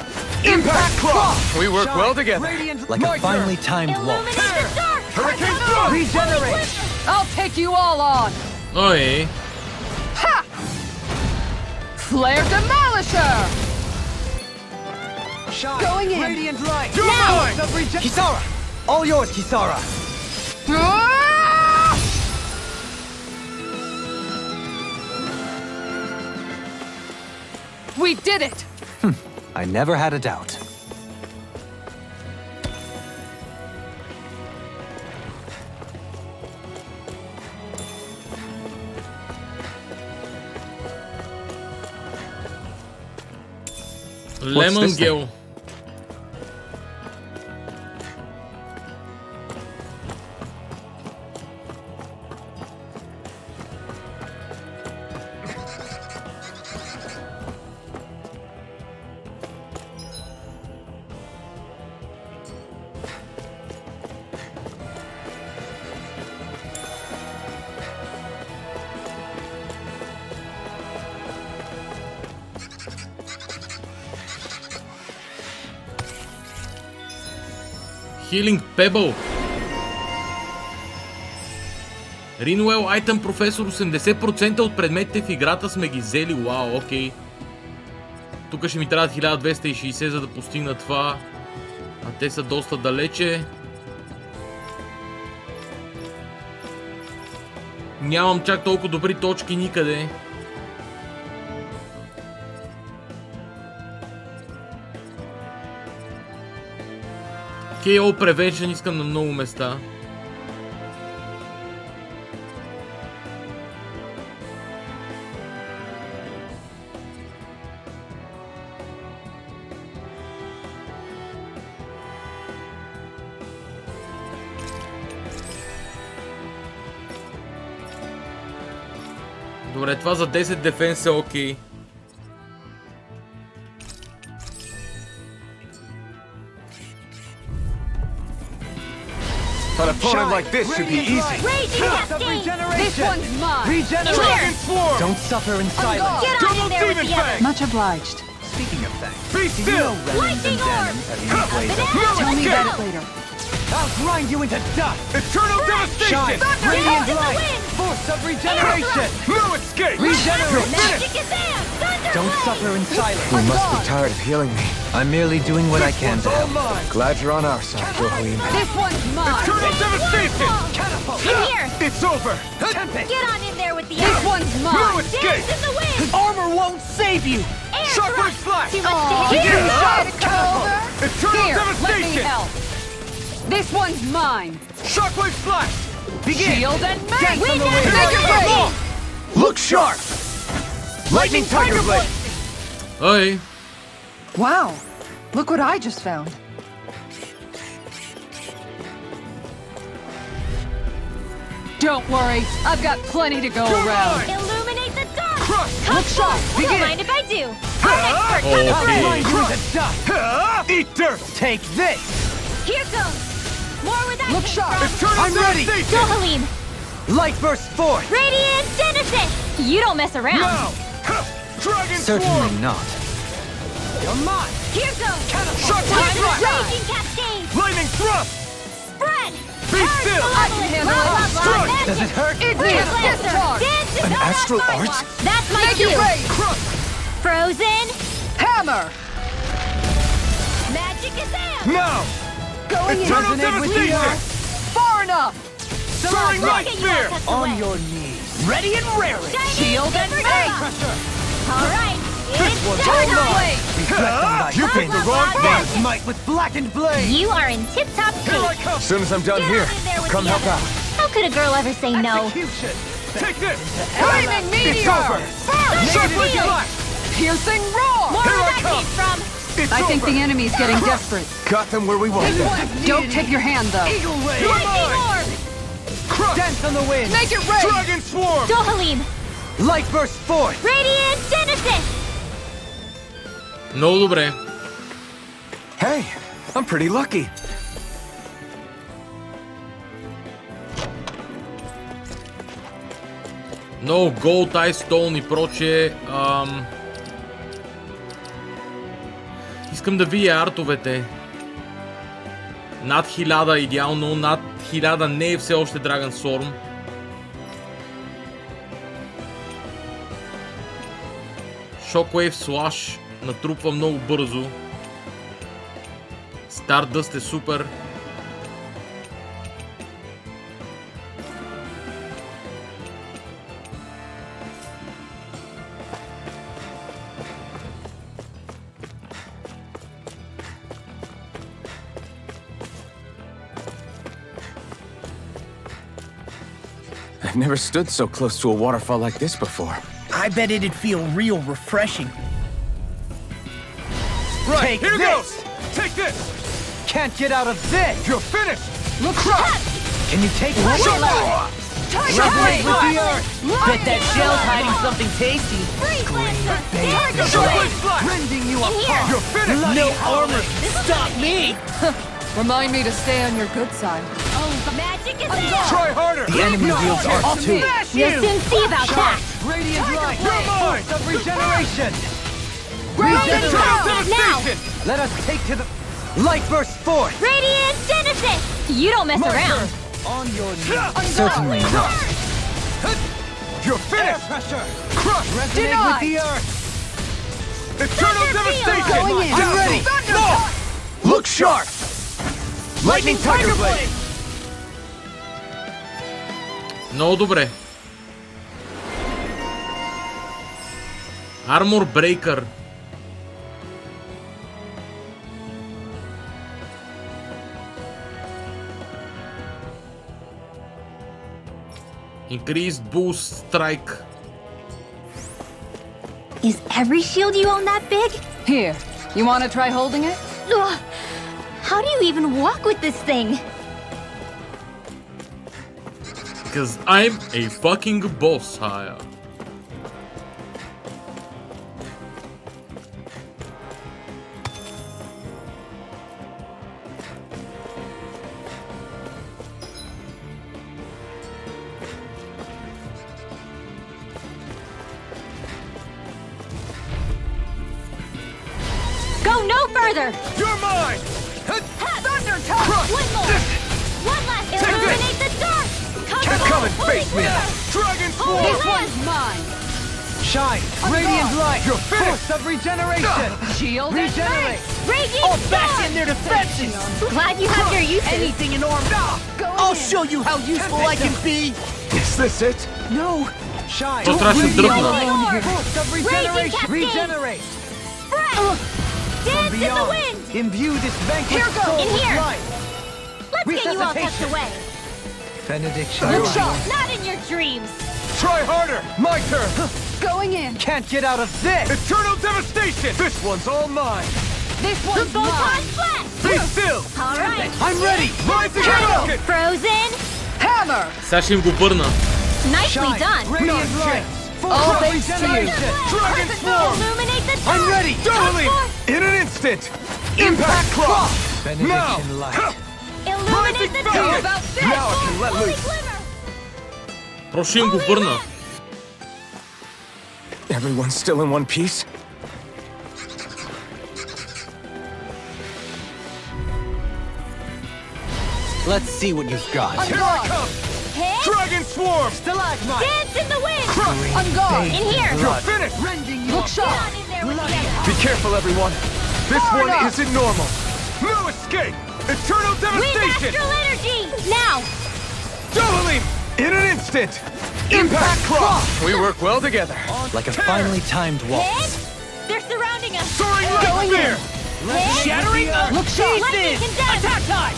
Impact Claw! We work well together. Like a finely timed walk. Illuminate the dark! Hurricane Thrust! Regenerate! I'll take you all on! Oi. Ha! Flare Demolisher! Going in! Radiant light! Now! Kisara! All yours, Kisara! Ah! We did it! I never had a doubt. Lemon this thing? Gill. Healing Pebble. Ринуел Айтъм професор, 80% от предметите в играта сме ги взели. Вау, окей. Тук ще ми трябват 1260, за да постигна това. А те са доста далече. Нямам чак толкова добри точки никъде. KO Prevention искам на много места. Добре, това за 10 дефенс е окей. An opponent like this should be easy. This one's mine! Dragon Swarm! Don't suffer in silence. Get on Double in there with Demon the others! Fang! Much obliged. Speaking of things, Be still! Lightning Orb! Tell me about it later. I'll grind you into dust! Eternal Devastation! Radiant in the light! wind! Force of regeneration! No escape! Regenerate! Magic is there! Thunder don't Ray! suffer in silence. You must be tired of healing me. I'm merely doing what I can to All help. mine! Glad you're on our side, Dohalim. This one's mine! Eternal Devastation! In here! It's over! Tempest! Get on in there with the This others! one's No mine! escape! Dance in the wind! Armor won't save you! Air Shockwave thrust! Slash! Too much to hit! Here, try to come over! Eternal Here, let me Devastation! help! This one's mine! Shockwave Slash! Shield and make! We Make got it it! rain! Look sharp! Lightning Tiger Blade! Ой. Wow! Look what I just found. Don't worry, I've got plenty to go around. Illuminate the dark! Crush! Look sharp! Don't Begin! mind if I do! Our expert Okay. Thunder Ray! Grind you into dust! Eat dirt! Take this! Here goes! More where that Look came sharp! from! Eternal I'm ready. Devastation! Dohalim! Light burst forth! Radiant Genesis! You don't mess around! Now! Dragon Certainly Swarm! not. You're mine! Here goes! Shockwave Slash! Raging Cascade! Lightning Thrust! Spread! Be still! I can handle it. Strike! Does it hurt? Igneous discharge! Dance An astral art? That's my Make cue! it rain! Crush! Frozen! Hammer! Magic is there! Now! Going in! Eternal Resonate with the Devastation! earth! Far enough! Soaring Light Rocket Spear! Yacht On away. your knees! Ready and raring! Shield and make! Alright, it's one's turn all time! mine. Reflect on thy You picked the wrong Magic. fight! might with blackened blade! You are in tip-top Here I shape! come! As soon as I'm done Get here, on in there with come the help others. out. How could a girl ever say no? Execution! Take this! Flaming It's over! meteor! Shockwave Shield. Slash! Piercing roar! More Here where I that come. came from! It's I think over! the enemy's getting desperate. Got them where we want them. Don't tip your hand, though. Eagle ray! Lightning Orb! Crush! Dance on the wind! Make it rain! Dragon Swarm! Dohalim! Light burst forth! Radiant Genesis! Много добре. Hey, I'm pretty lucky. No Gold, Ice Stone и прочее. Искам да видя артовете. Над 1000 идеално, над 1000 не е все още Dragon Storm. Shockwave Slash натрупва много бързо. Stardust е супер. I've never stood so close to a waterfall like this before. I bet it'd feel real refreshing. Right, Take here this! goes! Take this! Can't get out of this! You're finished! Look up! Can you take one? Reverberate with the earth! Bet that shell's hiding something tasty. Rending you apart! You're finished! No armor! Stop me! Remind me to stay on your good side. Oh, the magic is there! Try harder! The enemy wields art too. We'll soon see about that! Radiant light! You're mine! Force of regeneration! Now! Let us take to the... Light burst forth! Radiant Genesis! You don't mess around! On your knees. Certainly not. You're finished! Pressure! Crush! Resonate with the earth! Eternal devastation! Going in! I'm ready! No! Look sharp! Lightning Tiger Blade! Много добре. Armor Breaker. Increased boost strike. Is every shield you own that big? Here, you want to try holding it? Ugh. How do you even walk with this thing? Because I'm a fucking boss, Haya. Go no further! You're mine! Thunder Touch! One more! One last! Illuminate the dark! Come and face me! Dragon Force! This one's mine! Shine! Radiant light! You're finished! Force of regeneration! Shield Regenerate! Radiant All back Storm! in their defenses! Glad you have your uses! Anything in arm! I'll show you how useful I can be! Is this it? No! Shine! To strašno Leave me drvno. alone. Force of regeneration! Cascade. Regenerate! Spread! Dance in the Beyond! wind! Imbue this vanquished soul In with here. life! Let's get you all tucked Resuscitation. away! Benediction! Look sharp! Not in your dreams! Try harder! My turn! Going in. Can't get out of this! Eternal devastation! This one's all mine! This one's Photon mine. Flash! Be still! Alright! I'm ready! Rising rocket! Frozen! Hammer. Сега ще им го върна. Nicely done! Radiant light! Full All of thanks to you. regeneration! Dragon Swarm! Illuminate the I'm dark! ready! Dueling! In an instant! Impact Cross! Now! Benediction light! Illuminate the How dark! about this? Now I can let Holy loose! glimmer! Просто ще им го върна. Everyone's still in one piece? Let's see what you've got. Here I come! Hit! Dragon Swarm! Stalagmite! Dance in the wind! On guard. In here! You're finished! Rending you Look Get sharp. on in there with them! Be careful, everyone! This Hard one up. isn't normal! No escape! Eternal Wind devastation! astral energy! Now! Dueling! In an instant! Impact Cross! We work well together! Like a finely timed waltz. Hit! They're surrounding us! Soaring Light Spear! Hit! Shattering the Look sharp. Lightning condemn! Attack time!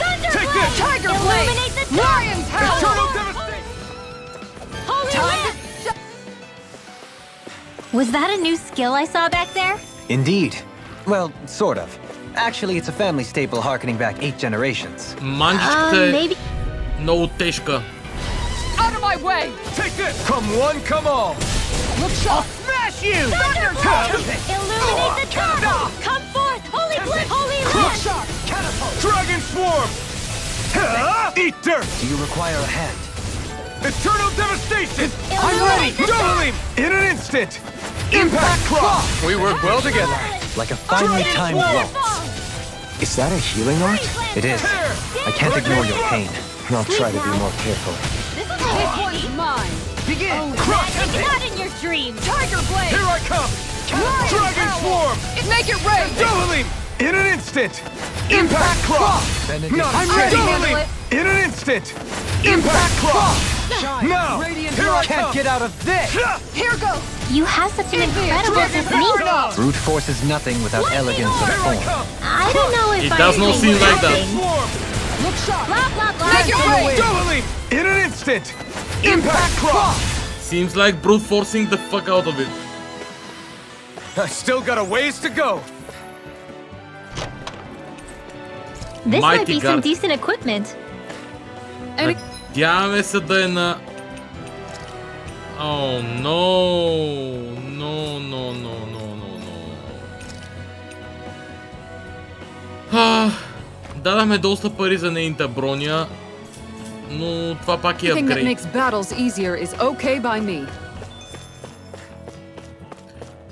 Thunder Take Blade! this! Tiger Blade. Illuminate the dark! Lion's Howl. Eternal devastation! Holy Time Whip! Was that a new skill I saw back there? Indeed. Well, sort of. Actually, it's a family staple harkening back 8 generations. Манджичката е Maybe. много тежка. Out of my way. Take this! Come one, come all! Look sharp. Smash you! Thunder Blade! Illuminate the dark! Come forth, Holy Holy Lance! Dragon Swarm! Eat dirt! Do you require a hand? Eternal Devastation! I'm ready! Double him! In an instant! Impact Cross! We work well together. Like a finely timed waltz. Is that a healing art? It is. I can't ignore your pain. I'll try to be more careful. This one's mine! Begin! Magic, not in your dreams! Tiger Blade! Here I come! Dragon Swarm! Make it rain! Double him! In an instant! Impact Cross! Not I'm ready! double him! In an instant! Impact Cross! Now! Here I Can't come! get out of this! Here goes! You have such an incredible technique! Brute force is nothing without elegance of Here I form. come! I don't know if It I does not agree seem with like that. something. Swarm! Look sharp! Blah, blah, blah. Make it rain! Double him! In an instant! Impact Cross! Seems like brute forcing the fuck out of it. I still got a ways to go! This might Mighty be some God. decent equipment. Надяваме се да е на... О, no. Дадахме доста пари за нейната броня, но това пак е Anything that апгрейд. makes battles easier is okay by me.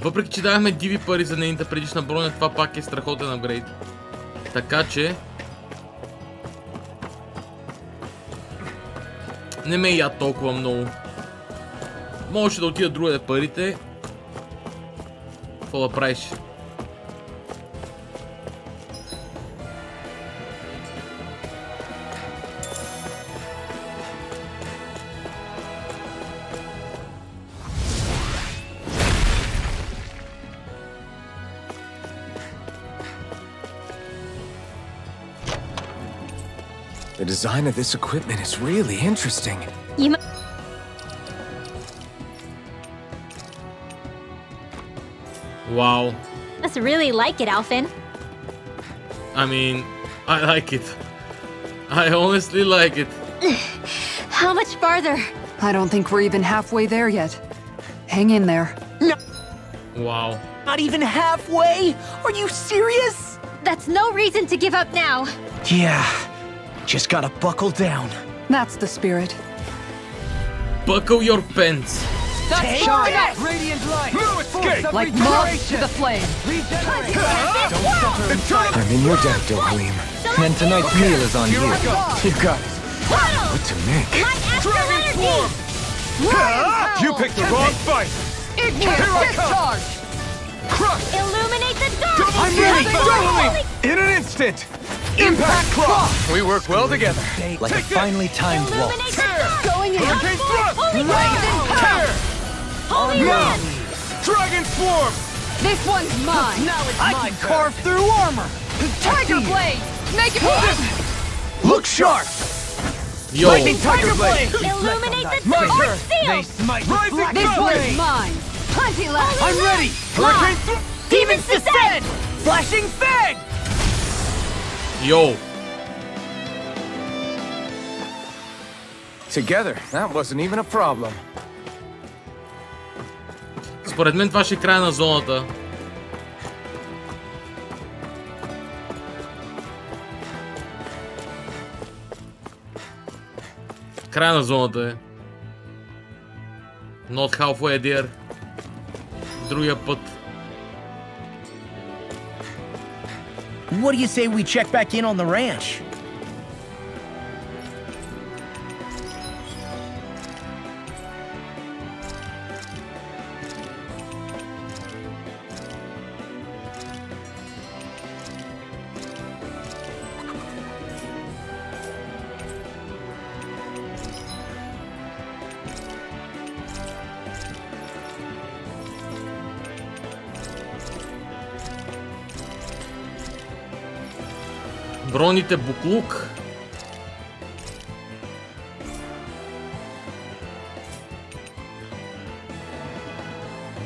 Въпреки че дадахме диви пари за нейната предишна броня, това пак е страхотен апгрейд. Така че... Не ме я толкова много. Можеше да отида другаде парите. Какво да правиш? The design of this equipment is really interesting. You Wow. must really like it, Alphen. I mean, I like it. I honestly like it. How much farther? I don't think we're even halfway there yet. Hang in there. Wow. Not even halfway? Are you serious? That's no reason to give up now. Yeah. Just gotta buckle down. That's the spirit. Buckle your pants. Shine! Radiant light! No escape! Like moths to the flame. I'm in your debt, Dohalim. And tonight's meal is on you. You got it. What to make? My astral Dragon energy! Swarm! You picked the wrong fight! Here I come! Crush! Illuminate the dark! I'm ready! Double him! In an instant! Impact Cross! We work well together. Like a finely timed waltz. Illuminate the Tear! dark! Going in. Hurricane Thrust! Holy Tear! Holy Now! Lance! Dragon Swarm! This one's mine. I can carve through armor! Tiger Blade! Make it move! Look sharp! Yo. Lightning Tiger Blade! Illuminate the My dark! turn. Seal! smite Rising This Sun! one's mine. Plenty left. I'm ready! Hurricane Thrust! Demons descend! Flashing Fang! Yo. Together, that wasn't even a problem. Според мен това ще е края на зоната. Края на зоната е. Not halfway there. Другия път. What do you say we check back in on the ranch? Броните буклук.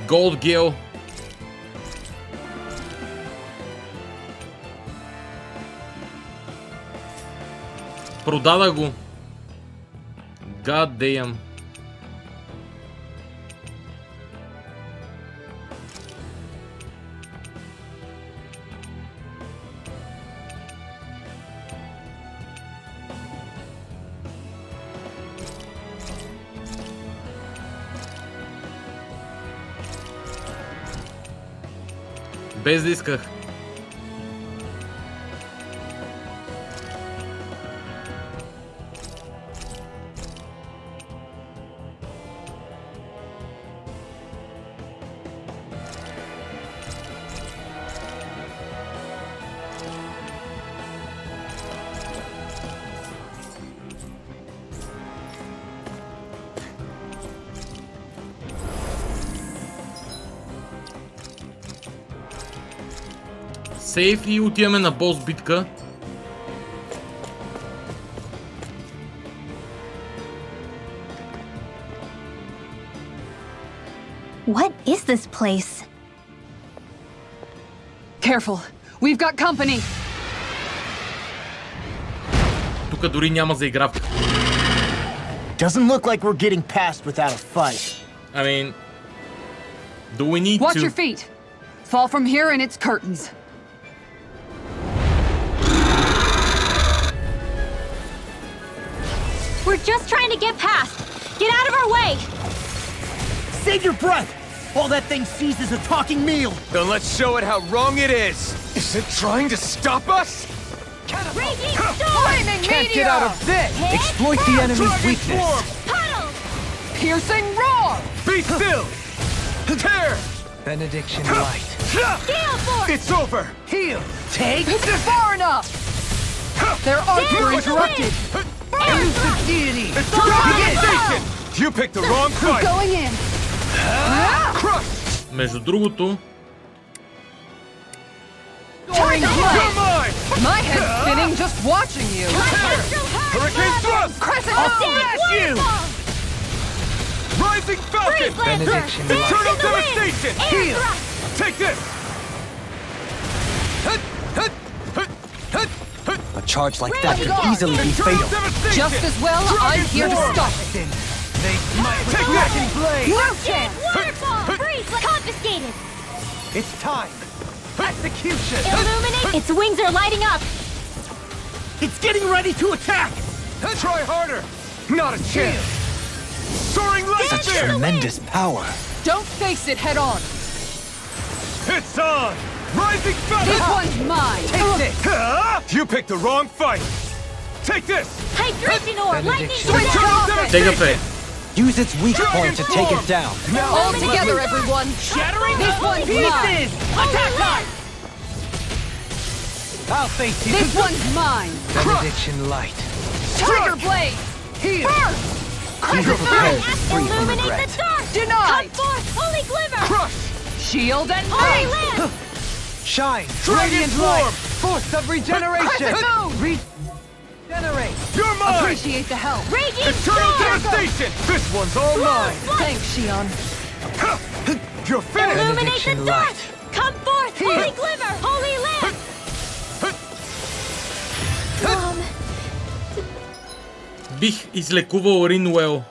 Gold Gale. Продада го. God damn. Без да исках. Сейф и отиваме на бос битка. What is this place? Careful. We've got company. Тук дори няма заигравка. Doesn't look like we're getting past without a fight. I mean, do we need Watch to? your feet. Fall from here and it's curtains. We're just trying to get past. Get out of our way. Save your breath! All that thing sees is a talking meal! Then let's show it how wrong it is! Is it trying to stop us? Raging storm. Can't get out of this! Exploit the enemy's Dragon weakness! form! Puddle. Piercing roar! Be still! Tear! Benediction light. Gale force. It's over! Heal! Take! Far enough! Their arcs were interrupted! Use the deity! Eternal devastation! You picked the wrong fight! Going in! Crush! Между другото, Soaring You're blade! mine! My head's spinning just watching you! Hurricane thrust! Crescent I'll moon! smash you! Rising Falcon! Benediction Eternal devastation! Heal! Take this! A charge like that could easily be Eternal fatal. devastation! Just as well, I'm here to stop it! They smite with Take blackened this! blade! No chance! Waterfall. Freeze. Confiscated. It's time! Execution! Illuminate. Its wings are lighting up. It's getting ready to attack! Try harder! Not a chance! Soaring light Such spear! tremendous power. Don't face it head on! It's on! Rising This Falcon! one's mine! Take this! You picked the wrong fight! Take this! Hydration ore. Lightning Switch storm. off it! тега пе. Use its weak point to take it down. All together, everyone! Shattering This one's mine! Attack time! I'll face you! This one's mine! Benediction light. Tiger blade! Heal! Crescent prepared. moon! Free from Illuminate regret. the dark. Denied! Come forth. Holy glimmer. Crush! Shield and Holy faith! lamp. Shine! Dragon Radiant form! light! Force of regeneration! Crescent moon! Regenerate! You're mine! Appreciate the help! Raging Eternal storm. devastation! This one's all mine! Thanks, Shion. You're finished! Illuminate the Benediction dark. light. Come forth. Holy glimmer. Holy lamp. Бих излекувал Ринуел.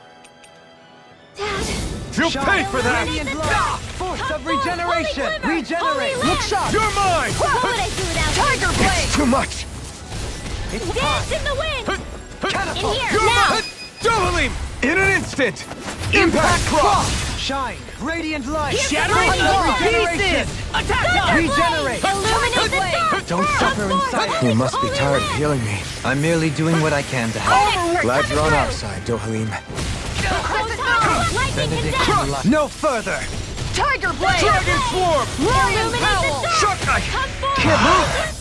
You'll pay for that! Radiant light! Force of regeneration! Regenerate! Look sharp! You're mine! What would I do without you? Tiger blade! Too much! It's Dance time! in the wind. In Catapult! here. You're Now. mine! Double him! In an instant! Impact cross! Shine! Radiant light! Shattering Force of the regeneration! Attack time. Regenerate! Illuminate the dark. Don't suffer in silence. You must be tired of healing me. I'm merely doing what I can to help. Glad you're on our side, Dohalim. Lightning Benediction condemned. light! No further! Tiger blade! Dragon swarm! Warrior Illuminate the howl! dark. Shock knife! Come forth.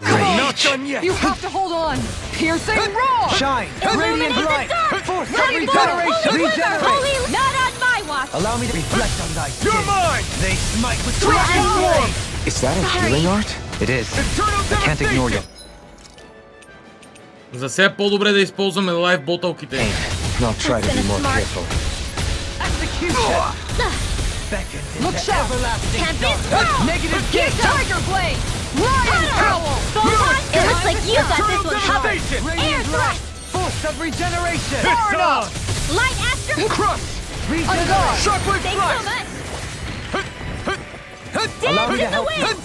Not done yet! You have to hold on! Piercing roar! Shine! Illuminate Radiant the light! dark. Force of Lightning form. regeneration! Holy glimmer. Regenerate! Holy. Not on my watch. Allow me to reflect on thy You're skin. mine! They smite with Dragon dragon form! blade! Is that a healing art? It is. Eternal I can't ignore you. devastation! За сега по-добре да използваме лайф ботълките. I'll try to be more careful. Execution! Beckon Look into sharp. everlasting Can't miss. dark. Go. Negative gate! Tiger blade! Lion howl! It looks like you got this one covered. devastation! Air Radiant thrust. light! Force of regeneration! It's on! Light astro. Crush! Regenerate! Shockwave Thanks so flash! much. Allow me Dance to in the help you. wind.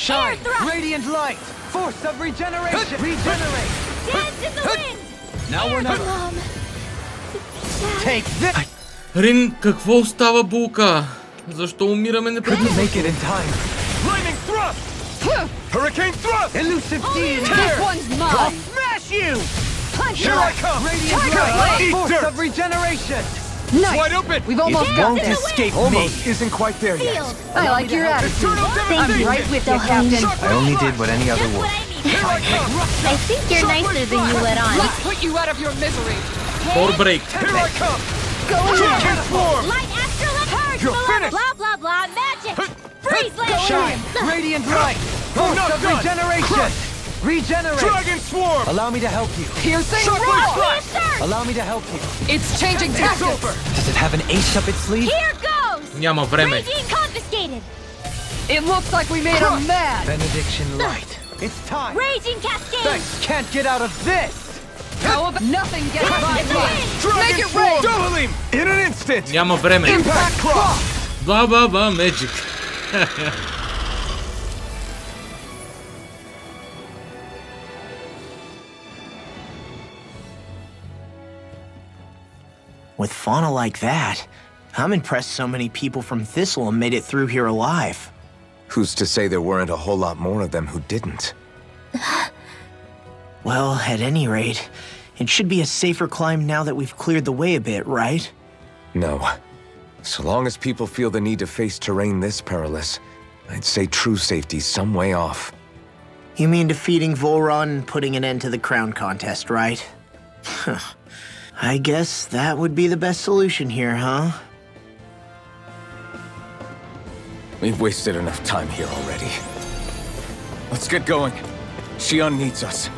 Shine! thrust. Radiant light! Force of regeneration! Regenerate! Dance in the wind. Now we're not. Mom. Take this! Рин, какво става, булка? Защо умираме непрекъснато? Make it in time. Lightning thrust! Hurricane thrust! Elusive deity. This one's mine! Smash you! Here I come! Radiant Tiger light. blade. Force Easter. of regeneration. Nice! Wide open! We've almost got Won't this. escape me. Almost isn't quite there yet. Sealed. I like your attitude. Eternal I'm devastation! right with you, Captain. I only did what any other Just would. what I need. Here I come! I think you're nicer than you let on. Let's put you out of your misery. Or break. Here I come! Go Hurricane swarm! Light extra left purge You're below. finished. Blah blah blah magic. Freeze land. Shine. Radiant light. Force not of done. regeneration. Regenerate. Dragon swarm! Allow me to help you. Piercing Shockwave roll. strike! Allow me to help you. It's changing It's tactics. over! Does it have an ace up its sleeve? Here goes. Няма време. Regime confiscated. It looks like we made him mad. Benediction light. It's time. Raging cascade. Can't get out of this. How about nothing gets by It's a me? win. Dragon Make it swarm! rain. Double him! In an instant! Няма време. Impact cross! Бла бла бла, Magic. With fauna like that, I'm impressed so many people from Thistleum made it through here alive. Who's to say there weren't a whole lot more of them who didn't? Well, at any rate, it should be a safer climb now that we've cleared the way a bit, right? No. So long as people feel the need to face terrain this perilous, I'd say true safety's some way off. You mean defeating Volron and putting an end to the crown contest, right? I guess that would be the best solution here, huh? We've wasted enough time here already. Let's get going. Xion needs us.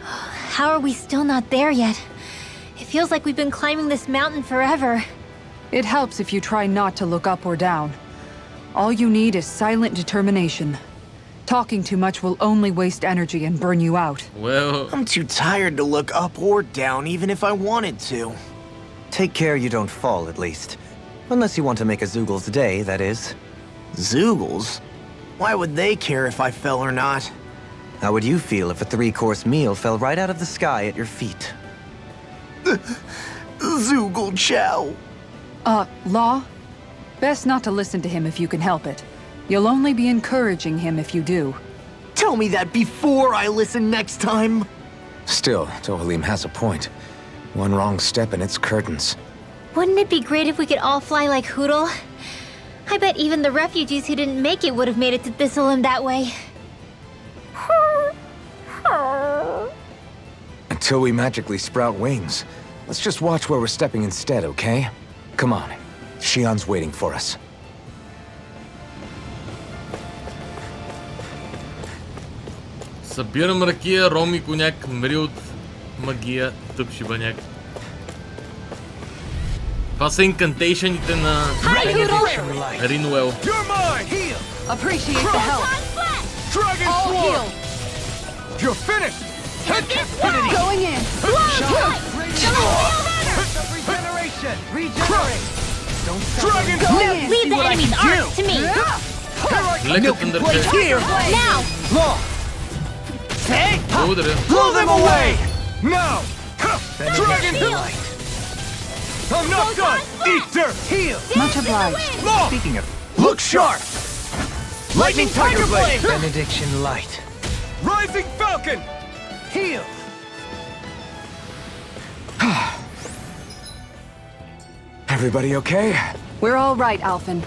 How are we still not there yet? It feels like we've been climbing this mountain forever. It helps if you try not to look up or down. All you need is silent determination. Talking too much will only waste energy and burn you out. Well, I'm too tired to look up or down, even if I wanted to. Take care you don't fall, at least. Unless you want to make a Zoogel's day, that is. Zoogles? Why would they care if I fell or not? How would you feel if a 3-course meal fell right out of the sky at your feet? Zoogle Chow. Law? Best not to listen to him if you can help it. You'll only be encouraging him if you do. Tell me that before I listen next time. Still, Tohalim has a point. One wrong step and it's curtains. Wouldn't it be great if we could all fly like Hootle? I bet even the refugees who didn't make it would have made it to Thistleum that way. Until we magically sprout wings, let's just watch where we're stepping instead, okay? Come on. Xion's waiting for us. събирам ракия, Роми коняк, мри от магия, тъп шибаняк. Това са инкантейшените на Ринуел. Appreciate the help. Dragon All swarm! heal. You're finished! Going in. Regeneration! Regenerate! Don't stop. Dragon Going swarm! in. Leave the enemy's arms to me. Лека тъндърче. Now. Благодаря. Blow them away! Now! Dragon! I'm not done! Eat dirt! Heal! Much obliged. Law! Speaking of Look sharp! Lightning Tiger Blade! benediction light. Rising Falcon! Heal! Everybody okay? We're all right, Alphen.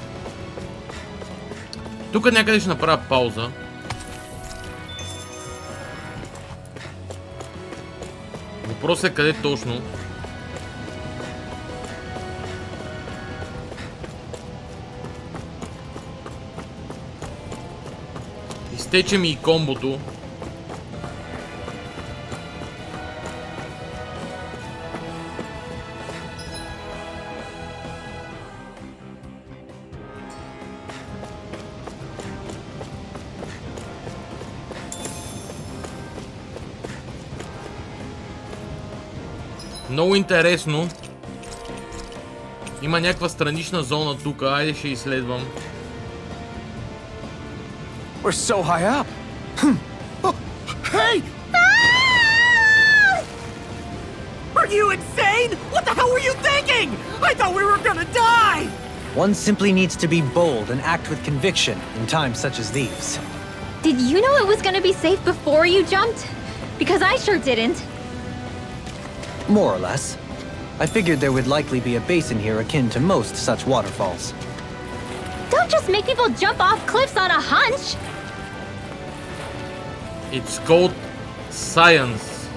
Тук някъде ще направя пауза. Въпросът е къде точно. Изтече ми и комбото. Много интересно. Има някаква странична зона тук. Айде ще изследвам. We're so high up. Hey! you insane? What the hell were you thinking? I thought we were gonna die! One simply needs to be bold and act with conviction in times such as these. Did you know it was gonna be safe before you jumped? Because I sure didn't. More or less. I figured there would likely be a basin here akin to most such waterfalls. Don't just make people jump off cliffs on a hunch! It's called science.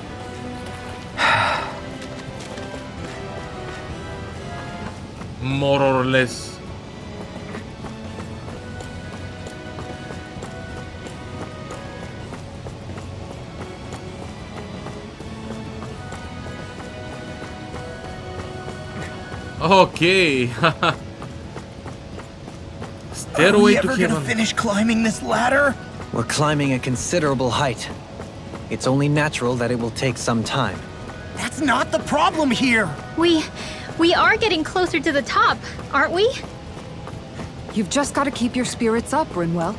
More or less. Okay. Stairway to Are we ever gonna heaven. finish climbing this ladder? We're climbing a considerable height. It's only natural that it will take some time. That's not the problem here. We are getting closer to the top, aren't we? You've just got to keep your spirits up, Rinwell.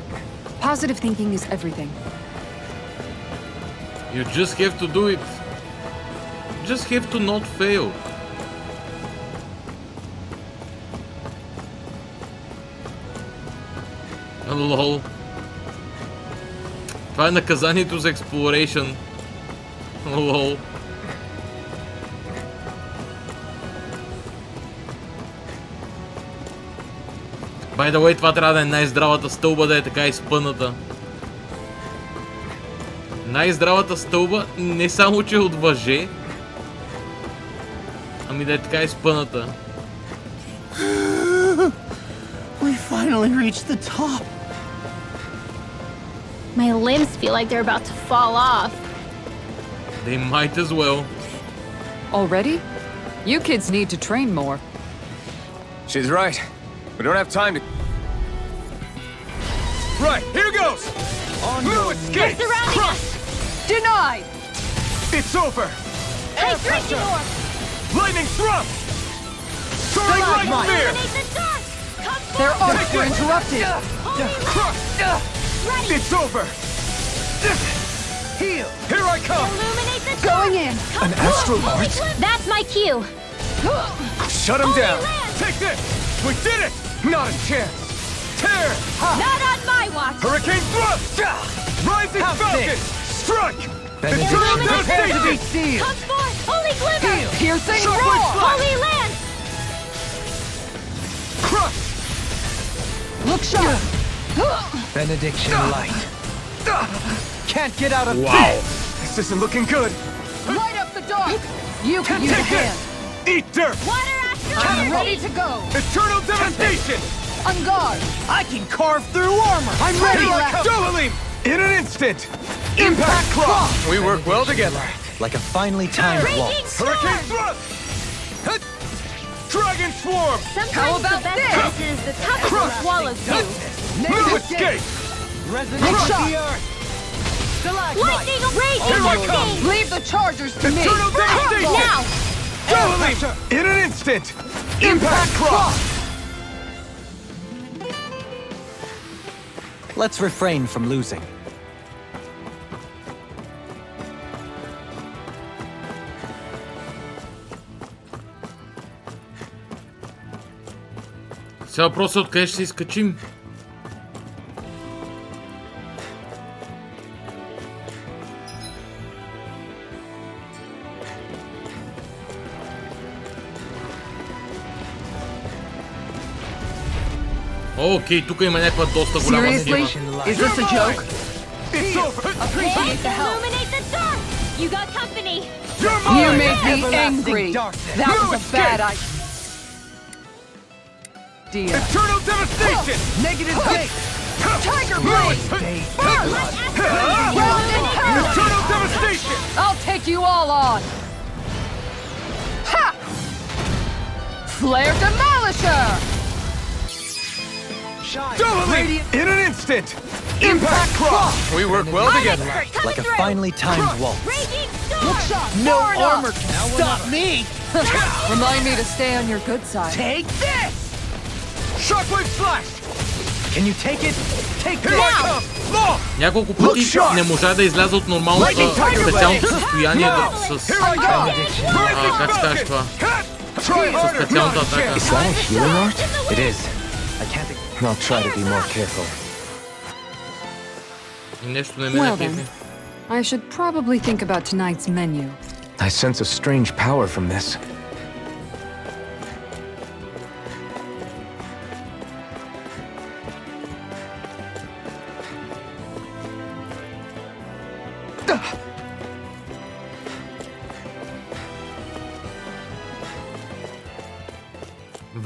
Positive thinking is everything. You just have to do it. You just have to not fail. Лол. Това е наказанието за exploration. Лол. By the way, това трябва да е най-здравата стълба, да е така изпъната. Най-здравата стълба не само, че е от въже, ами да е така изпъната. We finally reached the top. My limbs feel like they're about to fall off. They might as well. Already? You kids need to train more. She's right. We don't have time to... Right, here goes! No escape! They're surrounding us! Denied! It's over! Hey, drinking orb! Lightning thrust! Soaring light spear! Illuminate the dark! Come Their forward! arcs were interrupted! Crush! It's over! Heal! Here I come! Illuminate the dark! Going in! An astral arch? That's my cue! Shut him down! land! Take this! We did it! Not a chance! Tear! Not on my watch! Hurricane thrust! Rising falcon! Strike! Illuminate the Devastation! dark! Come forth! Holy glimmer! Piercing Shockwave roar! slash! Holy lance! Crush! Look sharp! Benediction light. Can't get out of Wow. This isn't looking good! Light up the dark! You can use a Take hand! this! Eat dirt! Water after I'm ready to go! Eternal devastation! On guard! I can carve through armor. I'm ready! Dohalim! In an instant! Impact claw! We work well together. like a finely timed Raging waltz. storm! Hurricane thrust! Hut! Dragon swarm! Sometimes about the best this? is the toughest to swallow too. No escape! Look sharp! Lightning Here I come! raging! Leave the chargers to me! Eternal devastation! Now! Dohalim! In an instant! Impact claw! Let's refrain from losing. Сега въпросът е откъде ще се изкачим. Окей, тук има някаква доста голяма схема. Seriously? Is this a joke? It's over! Appreciate the help. Illuminate the dark! You got company! You're You mine! made me angry! That was a bad idea. Eternal devastation! Negative base! Tiger No blade! escape! Ground and pound! Eternal devastation! I'll take you all on! Ha! Flare Demolisher! Dohalim! In an instant! Impact claw! We work well together. Like a finely timed waltz. Raging storm! No Far enough. armor can stop me. Remind me to stay on your good side. Take this! Shockwave slash! Can you take it? Take Here I come! Law! Няколко пъти не можа да изляза от нормалното специалното състояние с... как се казва това? Със специалната атака. Is that a healing art? It is. I can't... I'll try to be more careful. И нещо не ме Well накефи. then, I should probably think about tonight's menu. I sense a strange power from this.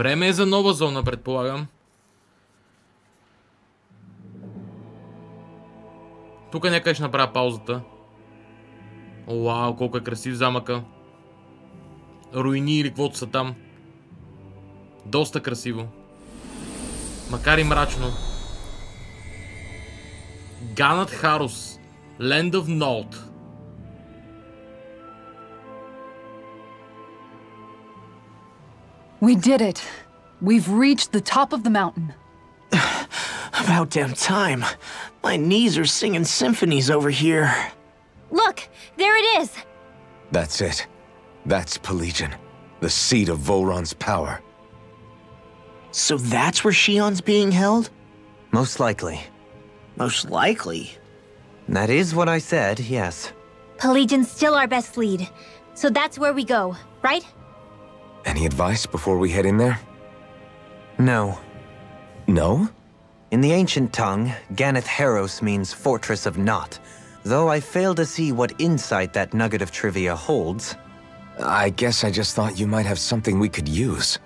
Време е за нова зона, предполагам. Тук някъде ще направя паузата. О, вау, колко е красив замъка. Руини или каквото са там. Доста красиво. Макар и мрачно. Ганът Харус. Land of Nod. We did it. We've reached the top of the mountain. About damn time. My knees are singing symphonies over here. Look, there it is. That's it. That's Pelegion, the seat of Volron's power. So that's where Shion's being held? Most likely. Most likely. That is what I said, yes. Pelegon's still our best lead. So that's where we go, right? Any advice before we head in there? No. No? In the ancient tongue, Ganeth Heros means Fortress of Naught, though I fail to see what insight that nugget of trivia holds. I guess I just thought you might have something we could use.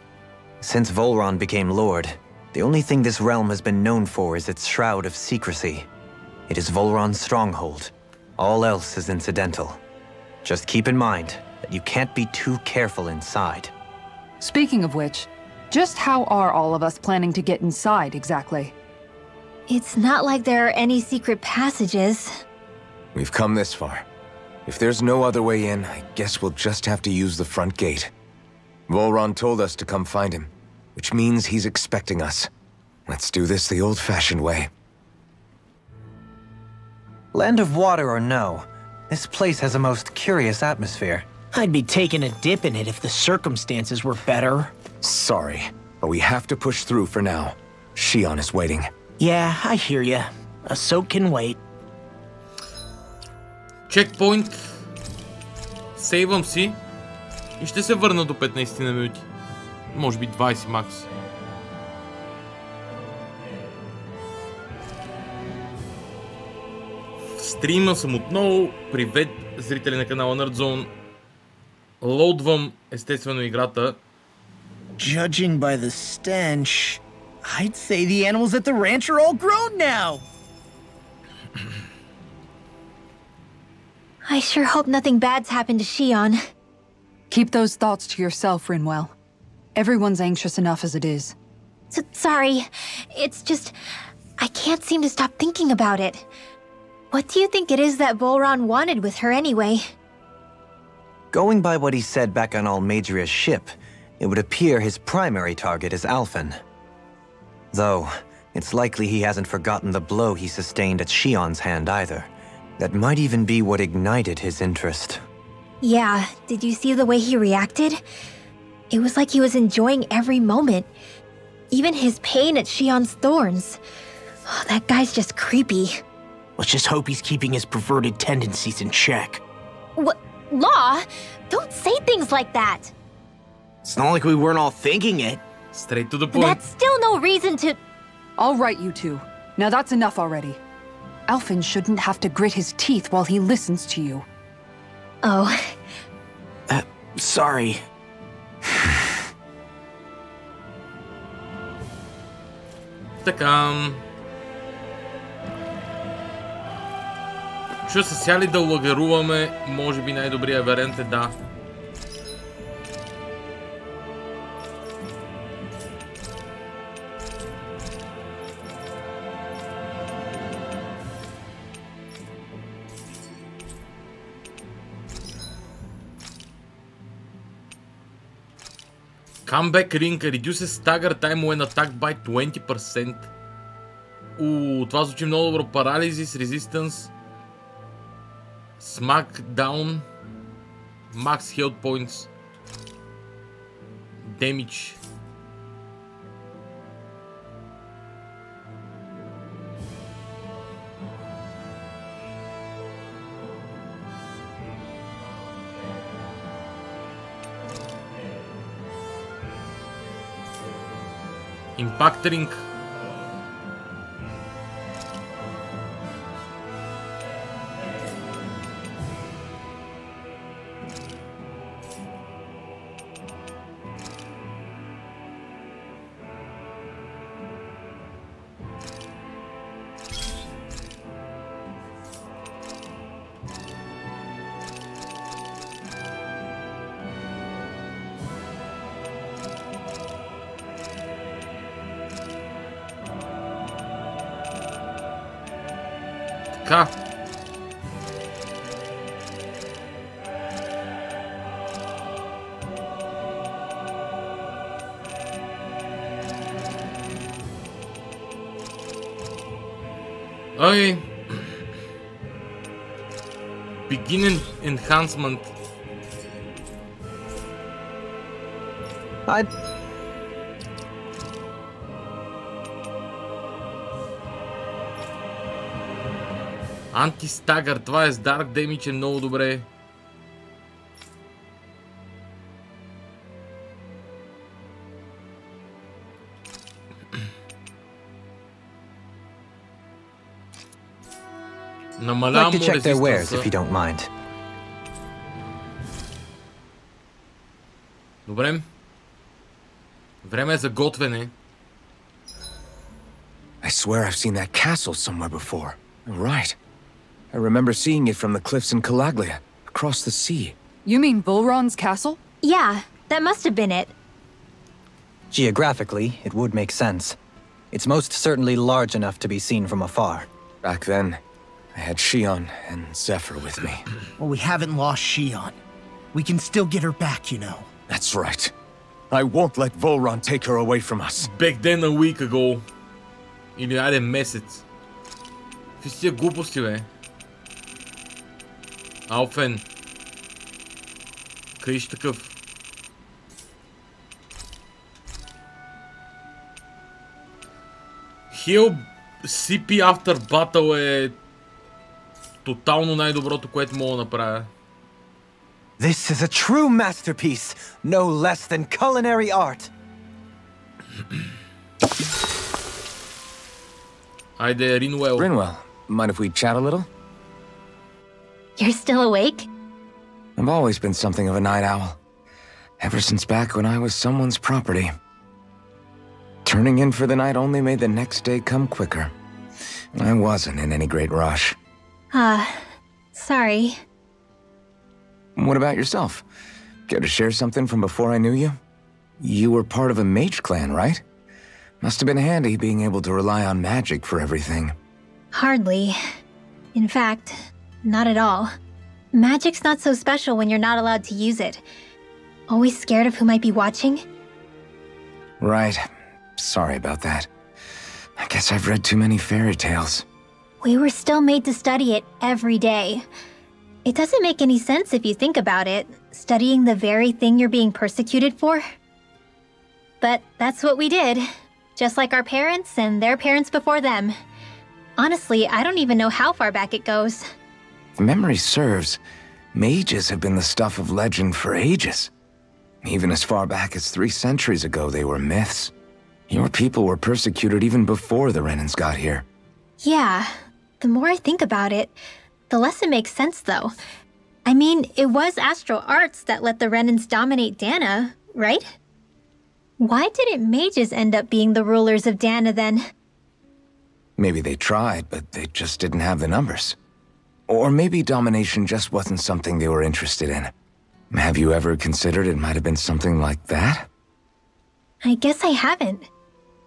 Since Volron became Lord, the only thing this realm has been known for is its shroud of secrecy. It is Volron's stronghold. All else is incidental. Just keep in mind that you can't be too careful inside. Speaking of which, just how are all of us planning to get inside exactly? It's not like there are any secret passages. We've come this far. If there's no other way in, I guess we'll just have to use the front gate. Volron told us to come find him, which means he's expecting us. Let's do this the old-fashioned way. Land of Water or no, this place has a most curious atmosphere. I'd be taking a dip in it if the circumstances were better. Sorry, but we have to push through for now. Shion is waiting. Yeah, I hear ya. A soak can wait. Чекпоинт. Сейвам си. И ще се върна до 15 на минути. Може би 20 макс. В стрима съм отново. Привет, зрители на канала Nerdzone. Лоудвам естествено играта. Judging by the stench, I'd say the animals at the ranch are all grown now. I sure hope nothing bad's happened to Shion. Keep those thoughts to yourself, Rinwell. Everyone's anxious enough as it is. Sorry. It's just... I can't seem to stop thinking about it. What do you think it is that Volron wanted with her anyway? Going by what he said back on Almadria's ship, it would appear his primary target is Alphen. Though, it's likely he hasn't forgotten the blow he sustained at Shion's hand either. That might even be what ignited his interest. Yeah, did you see the way he reacted? It was like he was enjoying every moment. Even his pain at Shion's thorns. Oh, that guy's just creepy. Let's just hope he's keeping his perverted tendencies in check. What? Law? Don't say things like that. It's not like we weren't all thinking it. Straight to the point. That's still no reason to... All right, you two. Now that's enough already. Alphen shouldn't have to grit his teeth while he listens to you. Oh. Sorry. Така... Ще се сяли да лагеруваме, може би най-добрият вариант е да. Comeback ring reduces stagger time when attacked by 20%. Това звучи много добро. Paralysis, Resistance, Smackdown, Max Health Points, Damage. Impacting. Така. Ой. Begin enhancement. Антистагър, това е с Dark Damage, е много добре. Намалявам му резистанса. Добре. Време е за готвене. I swear I've seen that castle somewhere before. Right. I remember seeing it from the cliffs in Calaglia, across the sea. You mean Bullron's castle? Yeah, that must have been it. Geographically, it would make sense. It's most certainly large enough to be seen from afar. Back then, I had Shion and Zephyr with me. Well, we haven't lost Shion. We can still get her back, you know. That's right. I won't let Volron take her away from us. Back then a week ago. Или айде месец. Какви си тия глупости, бе? Алфен. Къдеш такъв? Heal CP After Battle е тотално най-доброто, което мога да направя. This is a true masterpiece, no less than culinary art. Айде, Rinwell. Rinwell, mind if we chat a little? You're still awake? I've always been something of a night owl. Ever since back when I was someone's property. Turning in for the night only made the next day come quicker. I wasn't in any great rush. Sorry. What about yourself? Care to share something from before I knew you? You were part of a mage clan, right? Must have been handy being able to rely on magic for everything. Hardly. In fact, not at all. Magic's not so special when you're not allowed to use it. Always scared of who might be watching? Right. Sorry about that. I guess I've read too many fairy tales. We were still made to study it every day. It doesn't make any sense if you think about it, studying the very thing you're being persecuted for. But that's what we did, just like our parents and their parents before them. Honestly, I don't even know how far back it goes. If memory serves, mages have been the stuff of legend for ages. Even as far back as 3 centuries ago, they were myths. Your people were persecuted even before the Renans got here. Yeah, the more I think about it, the less it makes sense, though. I mean, it was astral arts that let the Renans dominate Dana, right? Why didn't mages end up being the rulers of Dana, then? Maybe they tried, but they just didn't have the numbers. Or maybe domination just wasn't something they were interested in. Have you ever considered it might have been something like that? I guess I haven't.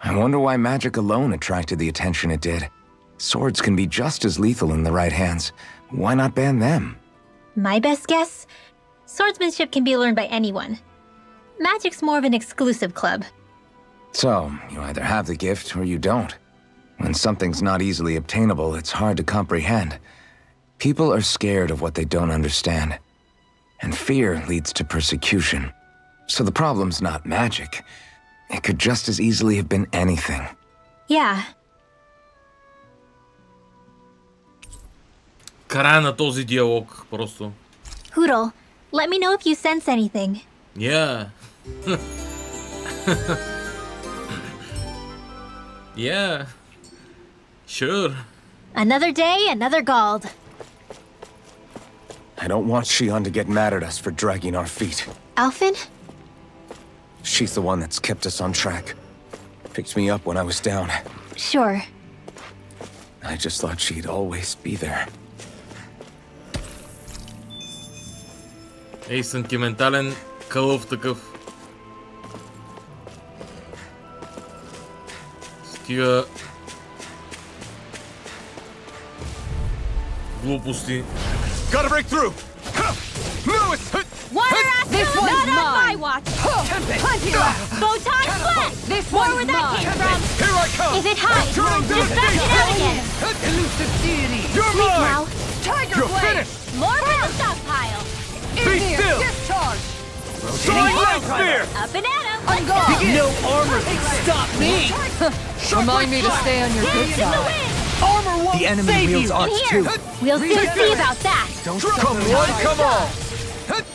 I wonder why magic alone attracted the attention it did. Swords can be just as lethal in the right hands. Why not ban them? My best guess? Swordsmanship can be learned by anyone. Magic's more of an exclusive club. So, you either have the gift or you don't. When something's not easily obtainable, it's hard to comprehend. People are scared of what they don't understand. And fear leads to persecution. So the problem's not magic. It could just as easily have been anything. Yeah. Края на този диалог, просто. Hoodle, let me know if you sense anything. Yeah. Yeah. Sure. Another day, another Gald. I don't want Shion to get mad at us for dragging our feet. Alphen? She's the one that's kept us on track. Picked me up when I was down. Sure. I just thought she'd always be there. Ей, сантиментален кълъв такъв. Стига... глупости. Gotta break through! No, it's... Water This Astral, one's not on my mine. watch! Plenty left. Photon Flash! This More one's where that mine. came from! Here I come! If it hides, Eternal just back it out again! Elusive deity. You're Sweet mine! now. Tiger You're blade. finished! More for the stockpile! Igneous still. discharge. Soaring Light Spear! Up and at 'em! On Let's guard. go! No armor can stop me! Remind me to stay on your good Hands in the side. wind! Armor won't The enemy save wields you! In arts here! too. We'll soon see about that! Come one, come all!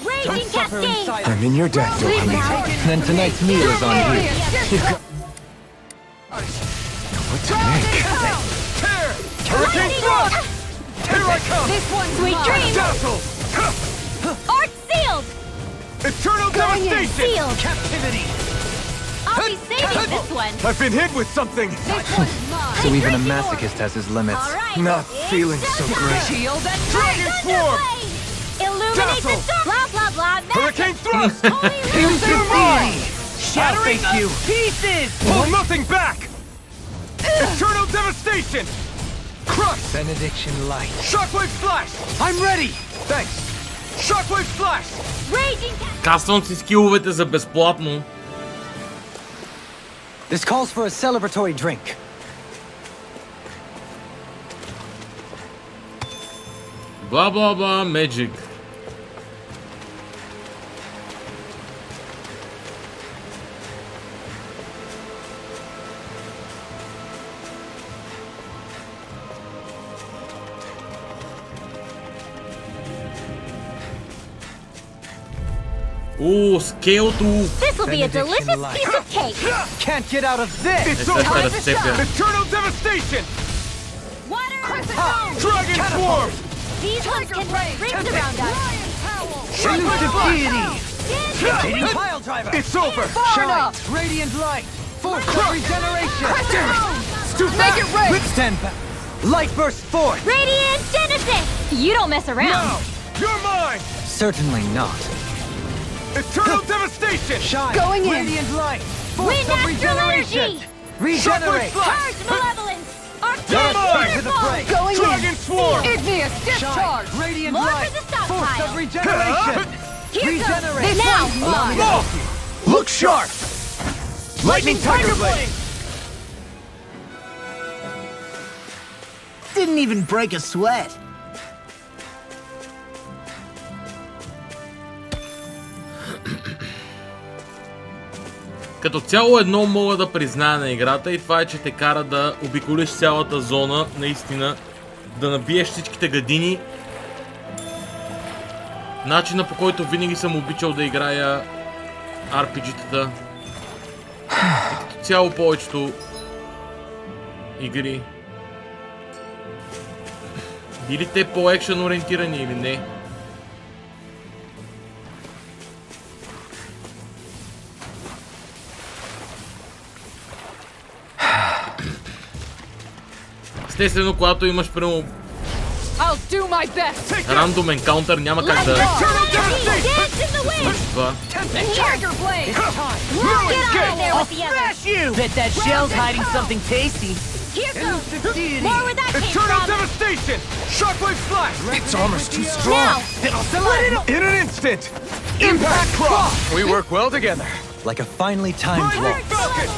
Raging Cascade! I'm in your debt, Sweet Dohami. now. Then tonight's meal is on you. What to make? Tear! Hurricane Thrust! Here I come! This one's Sweet mine. dreams! Dazzle! Art sealed! Eternal Going in. Devastation! Sealed! Captivity! I'll be saving this one! I've been hit with something! This one's mine. So even a Drinking masochist has his limits. All right! Not feeling so great. Shield and Dragon Swarm! Thunderblade! Illuminate the Dazzle! dark! Blah, blah, blah! Hurricane Thrust! You're mine! Shattering I'll you pieces! Pull nothing back! Eternal Devastation! Crush! Benediction light. Shockwave Flash! I'm ready! Thanks! Shockwave Flash! Raging Cascade! Каствам си скиловете за безплатно. This calls for a celebratory drink. Бла бла бла, Magic. Ooh, scale to... This'll be a delicious light. piece of cake! Can't get out of this! It's Esta over! разцепя. Eternal Devastation! Water Dragon Swarm! These ones can run rings around us! Elusive Deity! Hitting pile driver! It's over! Shine! Radiant light! Force of regeneration! It's too Make fast! it rain. Withstand light burst forth! Radiant Genesis! You don't mess around! Now! You're mine! Certainly not. Eternal Devastation! Shine! Going in. Radiant light! Force Wind of Astral regeneration! Energy! Regenerate! Flash! Charge Malevolence! You're mine! To the fray! Going Dragon in. Swarm! Igneous discharge. Shine! Radiant More light! for the Force stockpile! of regeneration! Here goes! Regenerate! Now! Allow me to Whoa! help you. Look sharp! Lightning Tiger Blade! Didn't even break a sweat. Като цяло едно мога да призная на играта и това е, че те кара да обиколиш цялата зона, наистина, да набиеш всичките гадини. Начина, по който винаги съм обичал да играя RPG-тата. И като цяло повечето игри. Били те по-екшън ориентирани или не. Естествено, когато имаш прямо I'll do my best. рандом енкаунтър, няма как да Dance in the wind! това. Tiger blade. Get on there with the others! Smash you! Bet that shell's hiding something tasty. Here goes! More where that came Eternal from! Devastation! Shockwave Flash! Its armor's too strong. Now! It'll split it up in an instant! Impact Cross! We work well together. Like a finely timed Lightning waltz. Falcon!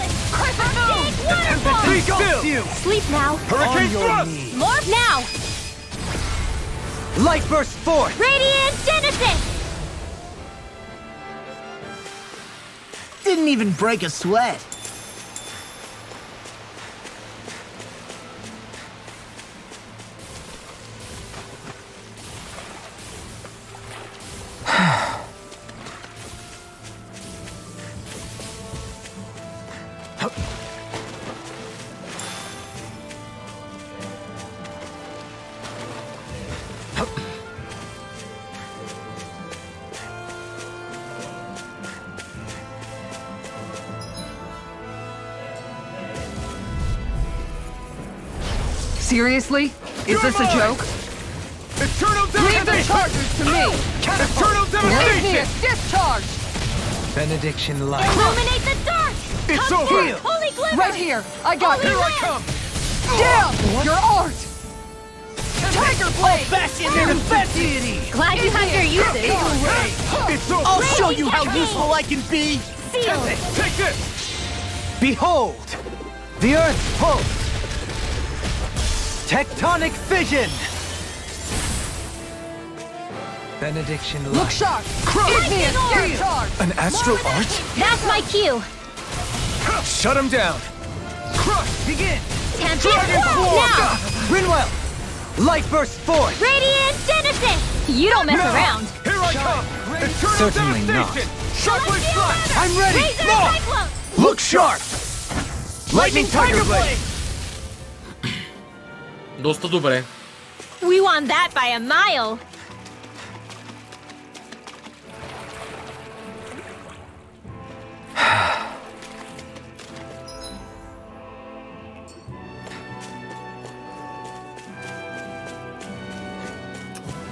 Malevolence! Archaic Be Waterfall! still! you! Sleep now. Hurricane thrust! Morph now. Light burst forth! Radiant Genesis. Didn't even break a sweat. Seriously? Is this a joke? Eternal Leave the devastation! charges to me! Eternal devastation! Discharge! Benediction light. Illuminate the dark. It's Come over! forth, Holy Glimmer. Right here! I got Holy you! Here I Lamp. come! Damn! Your art! Tiger Blade! Bastion and deity! Glad you have your uses. It's over! I'll show Radiant you how Cascade. useful I can be! Sealed. Take this! Behold! The earth pulse! Tectonic fission! Benediction light. Look sharp! Igneous discharge! An astral art? That's my cue. Shut him down! Crush! Begin! Tempest Dragon Swirl Claw. now. Rinwell! Light burst forth! Radiant Genesis. You don't mess around. Here I come! Eternal Certainly not. devastation! Shockwave slash! I'm ready! Razor No! Cyclone. Look sharp! Lightning Tiger Blade! Доста добре. We won that by a mile.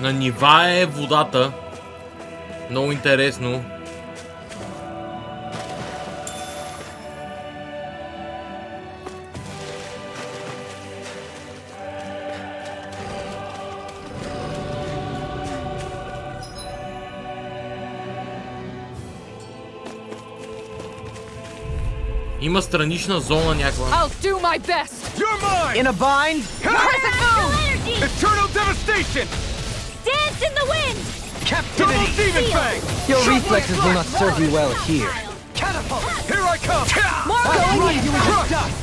На нива е водата. Много интересно. Има странична зона някаква. I'll do my best! You're mine! In a bind? Astral energy. Eternal devastation! Dance in the wind. Double Captivity! demon fang! Your reflexes will not serve you well here. Catapult! Here I come! More Right, you in the Crush! dust!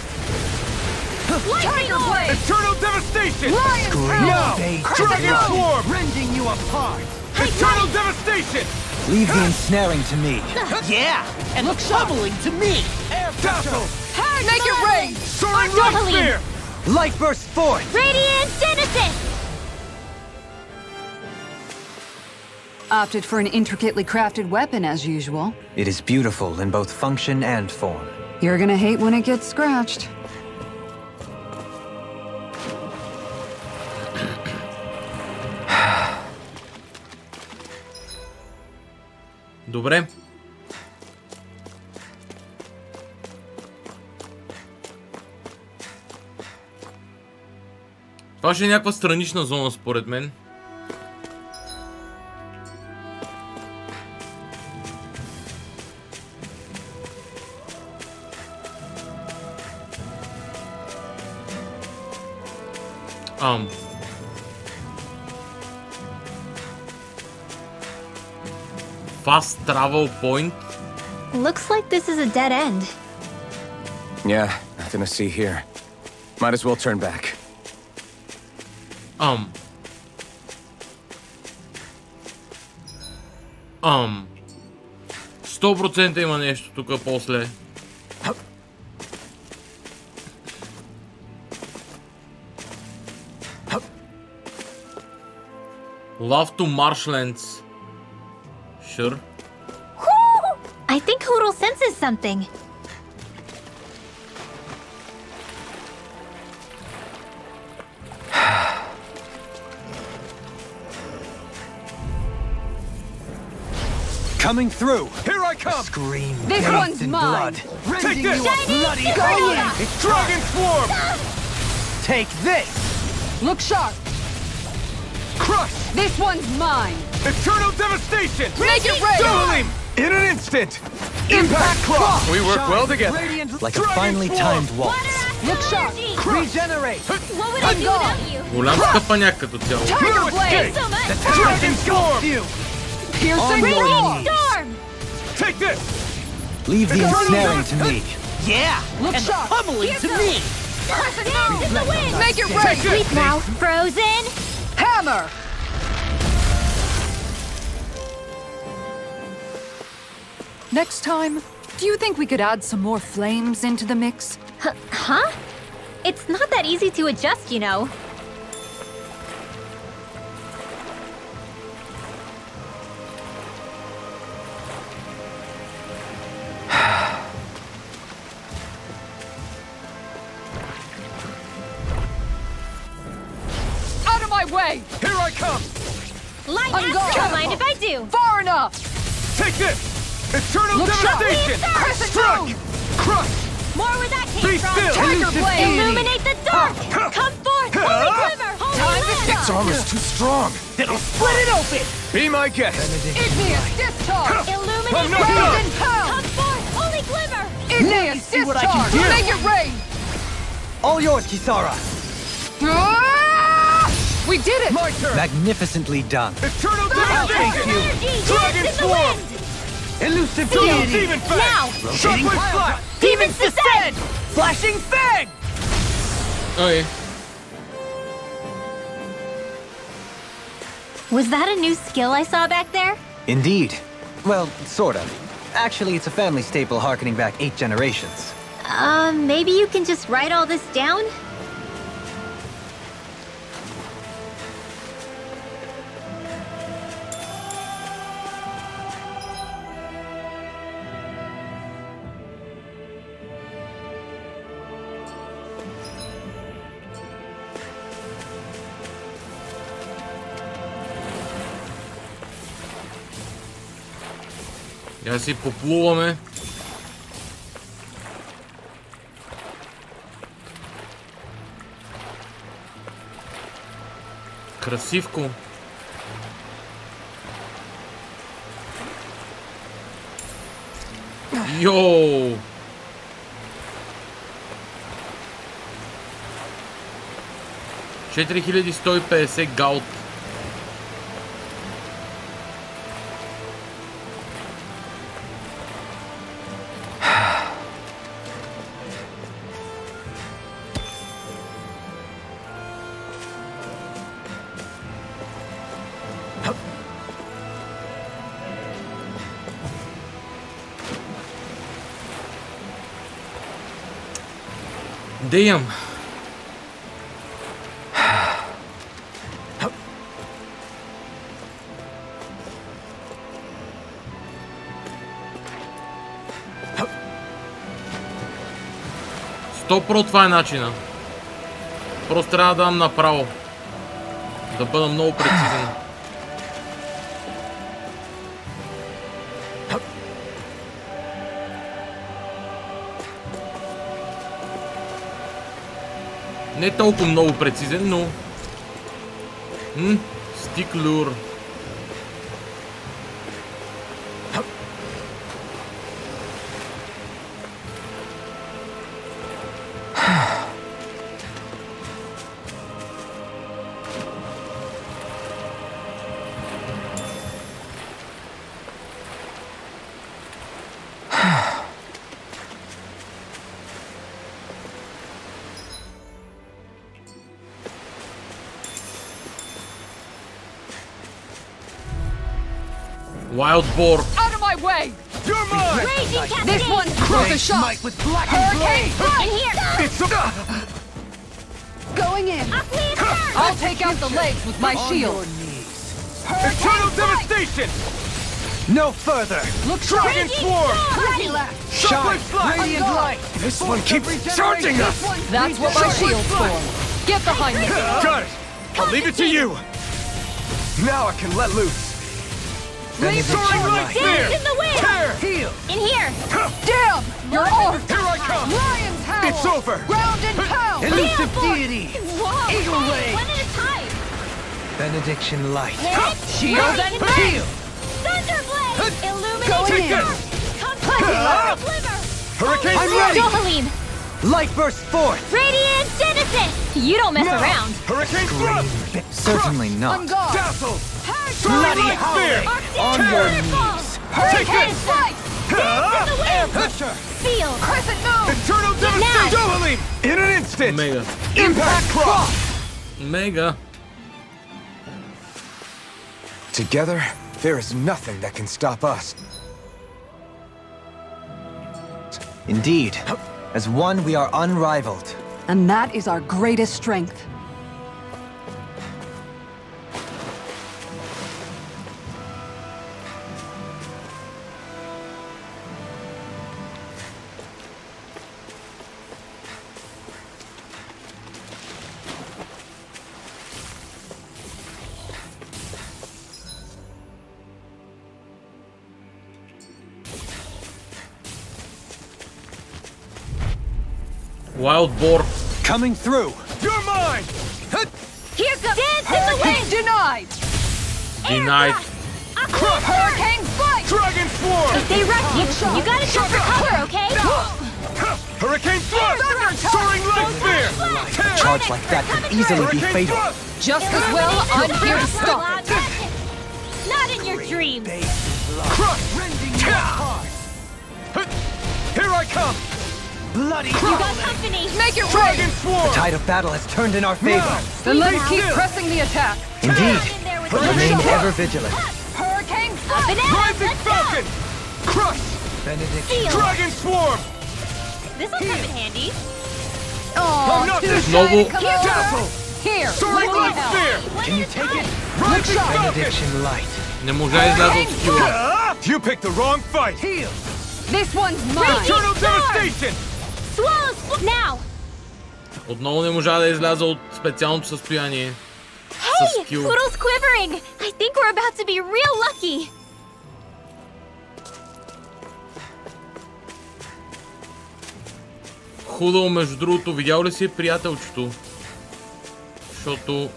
Lightning Orb. Eternal devastation! Scream Now! fade Dragon to swarm! rending you apart! Eternal devastation! Leave the ensnaring to me. Yeah! And bubbling to me! Dazzle! Make it rain! Soaring light Doubling. spear! Light burst forth! Radiant Genesis. Opted for an intricately crafted weapon as usual. It is beautiful in both function and form. You're gonna hate when it gets scratched. Добре. Това ще е някаква странична зона според мен. Fast travel point. Looks like this is a dead end. Yeah, nothing to see here. Might as well turn back. 100% има нещо тук после. Love to marshlands. Sure. I think Hoodle senses something. Coming through! Here I come! Scream This bathed one's in mine. blood. Take Rending this! you a bloody Go in! It's Dragon Swarm! Take this! Look sharp! Crush! This one's mine! Eternal devastation! Make it rain! Double him! In an instant! Impact Claw! We work well together. Like a Dragon finely swarm! timed waltz. Look sharp! Regenerate! What would I do without you? Голям скъпаняк като цяло. Tiger Blade! So much! Dragon Storm! Piercing Raging Storm! Take this! Leave the ensnaring to me. Yeah! Look and sharp. the pummeling to me! Dance in the wind! Make it rain! Sleep now! Frozen! Hammer! Next time, do you think we could add some more flames into the mix? Huh? It's not that easy to adjust, you know. Out of my way! Here I come! Light I'm Astro, gone. mind if I do? Far enough! Take this! Eternal Look sharp. devastation! Crescent Strike! moon. Crush! More where that Be came from! still! Tiger blade! Illuminate the dark! Come forth! Holy Quiver! Holy Land! Its armor's too strong! It'll split it open! Be my guest! Igneous discharge! Illuminate I'm the not dark! done. And pound! Come forth! Holy Quiver! Igneous see what I can discharge! do. Make it rain! All yours, Kisara. Ah! We did it! My turn! Magnificently done. Eternal Thank devastation! Energy! Dragon Dance in the Storm! wind! Elusive Double deity! Demon Fang! Now! Shockwave Flash! Demons descend! Flashing Fang! Okay. Was that a new skill I saw back there? Indeed. Well, sort of. Actually, it's a family staple harkening back 8 generations. Maybe you can just write all this down? Я си поплуваме. Красивко. Йоу! $4150 гаут. Damn. Стопро това е начина. Просто трябва да дам направо. Да бъда много прецизен. Не толкова много прецизен, но... Стиклюр. Wild boar. Out of my way! You're mine! Raging Cascade! This one's worth a shot! With black Hurricane! In here! It's a... Going in! Please turn! I'll take out the legs with my shield! Eternal devastation! No further! Look sharp! Dragon Swarm! Ready, left! Shockwave Flash! Radiant light! This one keeps charging us! That's what my shield's for! Get behind me! Got it! I'll leave it to you! Now I can let loose! Soaring Light Spear! Dance in the wind! Tear! Heal! In here! Damn! You're off! Here I come! Lion's howl! It's over! Ground and pound! Elusive deity! Whoa! Eagle Hey, Wave! one at a time! Benediction light! Shield and heal! Thunderblade! Illuminate Going the in. dark! Come forth! Quiver! Hurricane I'm Slash! ready! Dohalim! Light burst forth! Radiant Genesis! this! You don't mess around! Hurricane thrust! Certainly not. Dazzle! Bloody howling! On your knees! Hurricane strike! Air pressure! Seal! Crescent moon! Eternal devastation! Dohalim! In an instant! Мега. Impact cross! Мега. Together, there is nothing that can stop us. Indeed. As one, we are unrivaled. And that is our greatest strength. Wild boar. Coming through. You're mine! Here goes! Dance in the wind! Denied! Denied. Hurricane fight! Dragon swarm! If they rush you, you gotta jump for cover, okay? Hurricane thrust! Soaring light spear! A charge like that could easily be Hurricane fatal. thrust! Just as well, I'm here to stop it. Not in your dreams! Crush! Here I come! Bloody You got company! Make it Dragon rain! swarm! The tide of battle has turned in our favor. Then let's keep pressing the attack. Indeed. In there with Remain the ever vigilant. Hurricane Bananas, Rising let's go! falcon! Crush! Benedict. Seal! Dragon swarm! This'll come in handy. I'm not this Noble. Dazzle! Here! Soaring light spear! Can you take it? Rising falcon! Benediction light. Не можа изляза от скила. You picked the wrong fight! This one's mine! Eternal devastation! Swallow now! Отново не можа да изляза от специалното състояние. Hey! С скил. Poodle's quivering! I think we're about to be real lucky! Худо, между другото, видял ли си приятелчето? Защото...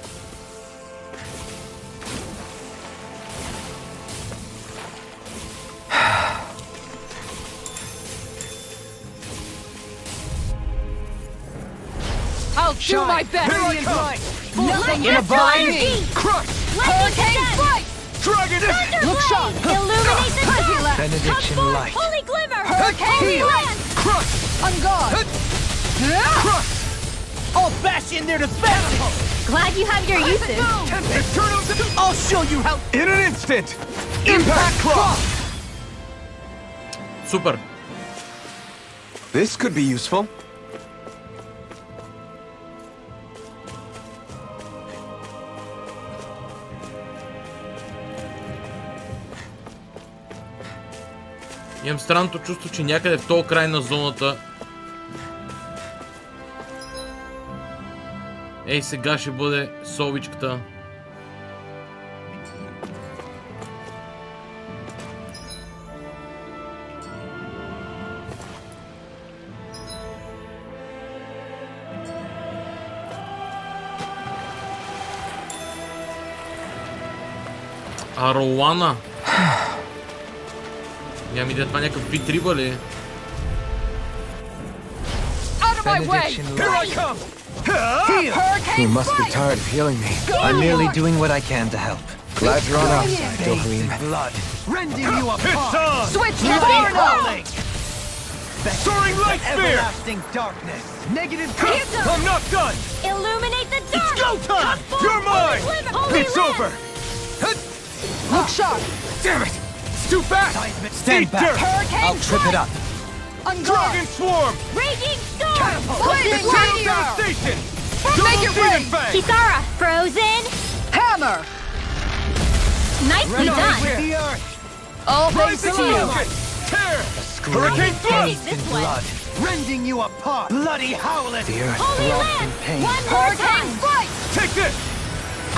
I'll do my best! Nothing in a bind! Crush! Hurricane fight! Dragon! Look sharp! Illuminate the dark! Benediction Come forth, light. holy glimmer! Hurricane Holy light! land! Crush! On guard! Crush! I'll bash in their defense! Glad you have your uses. Eternal I'll show you how. In an instant! Impact cross! Супер! This could be useful. Имам странното чувство, че някъде в този край на зоната... Ей, сега ще бъде совичката. А Ролана? Няма идея, това някакъв вид риба ли? Out of my way! Benediction Here I light. come! You must be tired of healing me. I'm merely doing what I can to help. Glad you're on our side, Bathed Dohalim. in blood. Rending you It's apart. on! Switch to Bloody Barno! howling. Soaring light spear! Everlasting darkness. Negative. I'm not done! Illuminate the dark! It's go time! You're mine! Holy It's land! over! Look sharp! Damn it! It's too fast! Stand Deep back. dirt! Hurricane I'll trip it up. On guard! Dragon swarm! Raging storm! Blazing Eternal meteor! devastation! Make it rain! Kisara, frozen! Hammer! Nicely done! The earth. All thanks Rising to you! falcon! Tear! Hurricane thrust! Bathed in This way. blood. Rending you apart. Bloody howling. The earth Holy throbs in land! pain. One more Hurricane time! fight! Take this!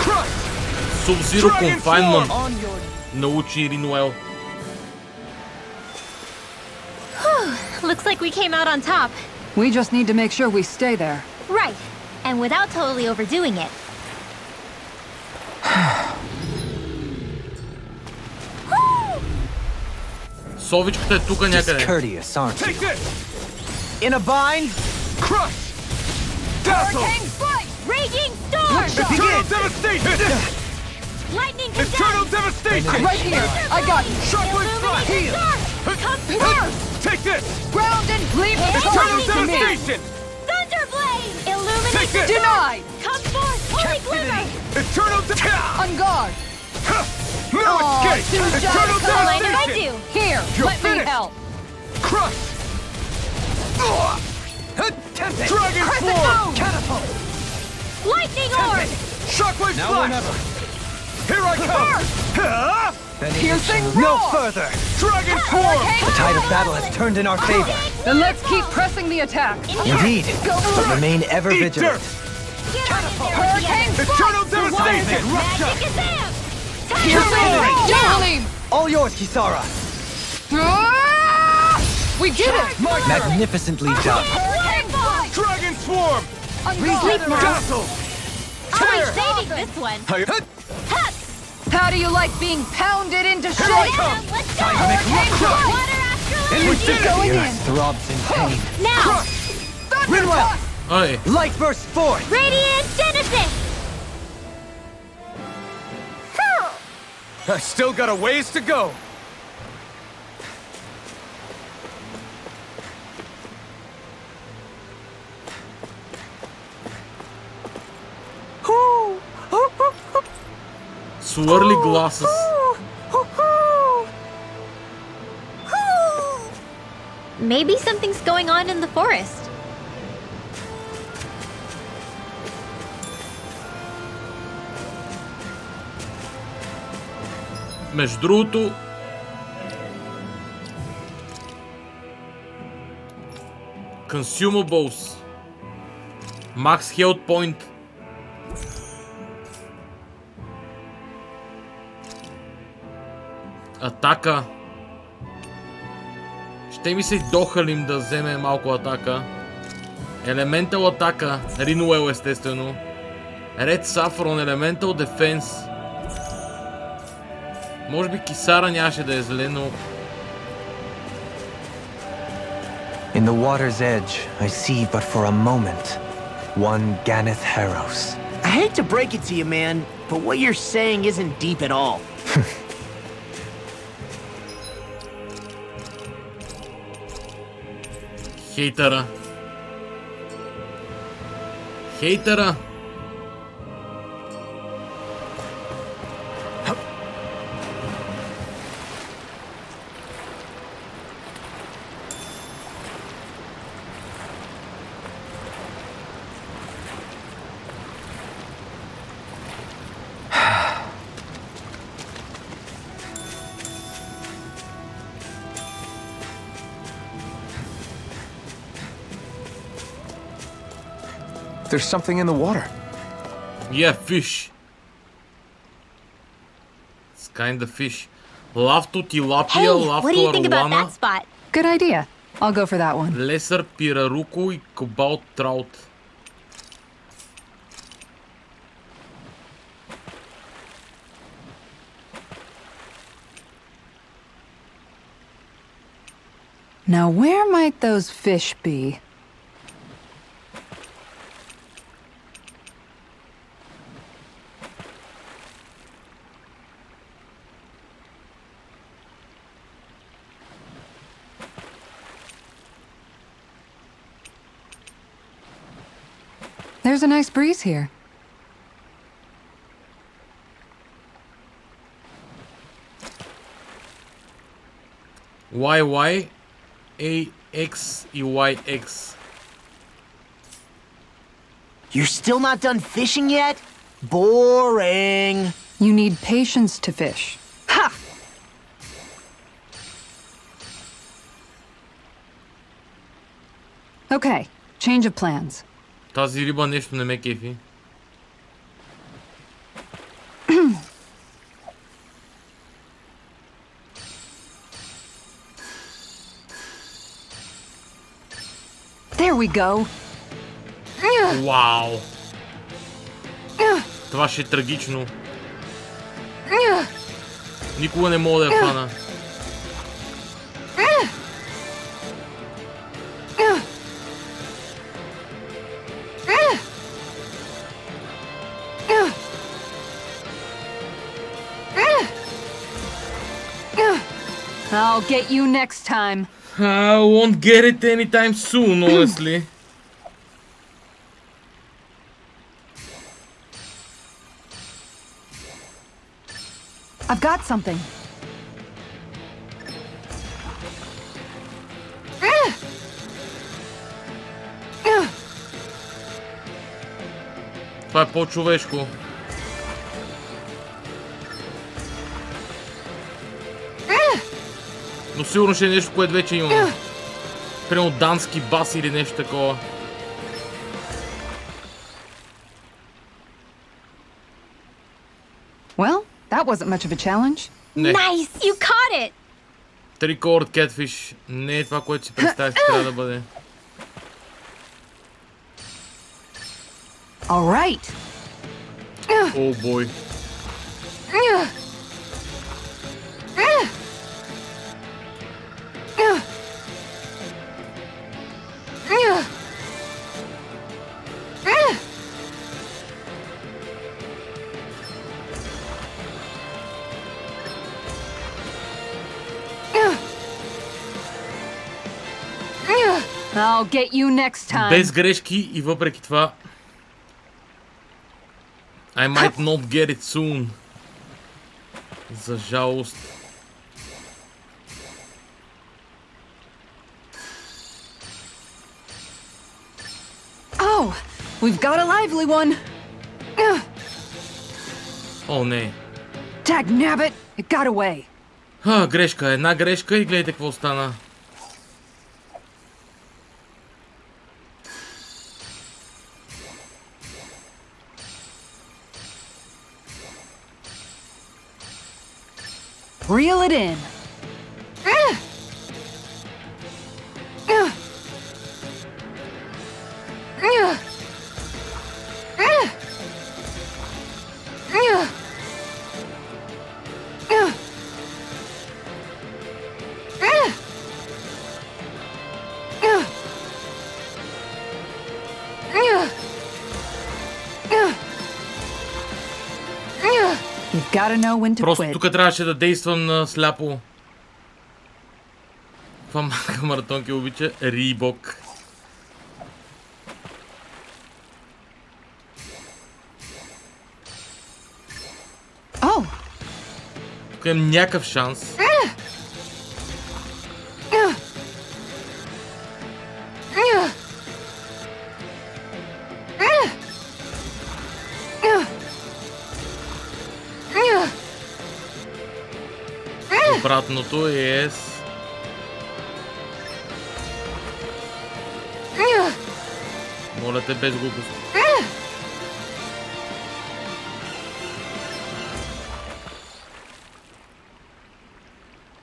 Crush! Sub-Zero Dragon Confinement swarm! On your научи Ринуел. Looks like we came out on top. We just need to make sure we stay there. Right. And without totally overdoing it. Совичката е тука някъде. Discourteous, aren't you? Take this! in a bind. Crush! Hurricane Flight! Raging Storm! Eternal devastation! Lightning Eternal Condemn! devastation! Right here! I got you! Shockwave strike! Illuminating Storm! Come first! Take this! Ground and leave the Eternal charge to me! devastation! Thunderblade! Take Illuminate this! Denied! Come forth! Holy Glimmer! Eternal On guard! No escape! too Eternal shy. Mind if I devastation! do? Here! You're let finished. me help! Crush! Dragon Crescent Form! Moon! Catapult! Lightning Orb! Shockwave Now or Flash! never. Here I come! Huh? Piercing No roar! further! Dragon Form! The tide of battle has turned in our favor. Then let's keep pressing the attack! Indeed, but remain ever Eat vigilant. dirt! Hurricane Eternal Flight! devastation! Magic Kazam! Piercing roar! Down! All yours, Kisara! We did it! Magnificently done. Hurricane Flight! Dragon Swarm! On guard! Dazzle! I'll be saving this one! How do you like being pounded into shape? Adam, let's go! Hurricane Flight! Water Astral! We did it! Going The in! earth throbs in pain. Now! Rinwell! Oj, Light bursts forth! Radiant Genesis! I still got a ways to go. swirly glasses. Maybe something's going on in the forest. Между другото, Consumables, Max Health Point, атака. Ще ми се дохалим да вземе малко атака. Elemental атака, Renewal естествено. Red Saffron, Elemental Defense. Може би Кисара нямаше да е зле, но... In the water's edge, I see but for a moment. One Ganeth Harrows. I hate to break it to you, man, but what you're saying isn't deep at all. Хейтъра. Хейтъра. There's something in the water. Yeah, fish. It's kind of fish. Lafto tilapia, Hey, lafto what do you think about arulana, that spot? Good idea. I'll go for that one. lesser piraruku и cobalt trout. Now where might those fish be? There's a nice breeze here. YY, AX и YX. You're still not done fishing yet? Boring. You need patience to fish. Ha! Okay, change of plans. Тази риба нещо не ме кефи. There we go. Вау! Това ще е трагично. Никога не мога да я фана. I'll get you next time. I won't get it anytime soon, honestly. I've got something. Това е по-човешко. Но сигурно ще е нещо, което вече имам. Примерно дански бас или нещо такова. Well, that wasn't much of a challenge. Не. Nice! You caught it! Three-cored catfish. Не е това, което си представих, че трябва да бъде. All right. О, бой. I'll get you next time. Без грешки и въпреки това I might not get it soon. За жалост. Oh, we've got a lively one. О, не. Dag nabbit, it got away. Грешка. Една грешка и гледайте какво стана. Reel it in. You've got to know when to Просто quit. тук трябваше да действам на сляпо. Това малка маратонки обича Рибок. Oh. Тук имам някакъв шанс. Обратното е моля те, без глупост.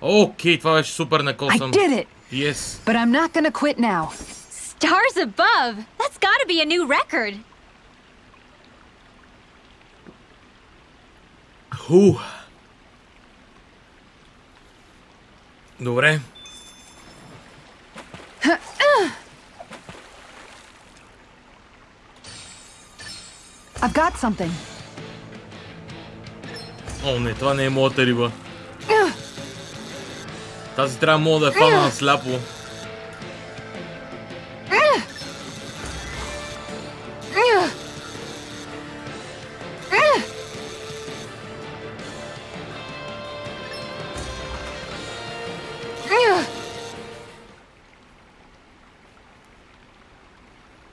Окей, това беше супер накосан. I did it. Yes. But I'm not gonna quit now. Stars above! That's gotta be a new record! Ху. Добре. I've got something. О, не, това не е моята риба. Тази трябва мога да е фана на сляпо.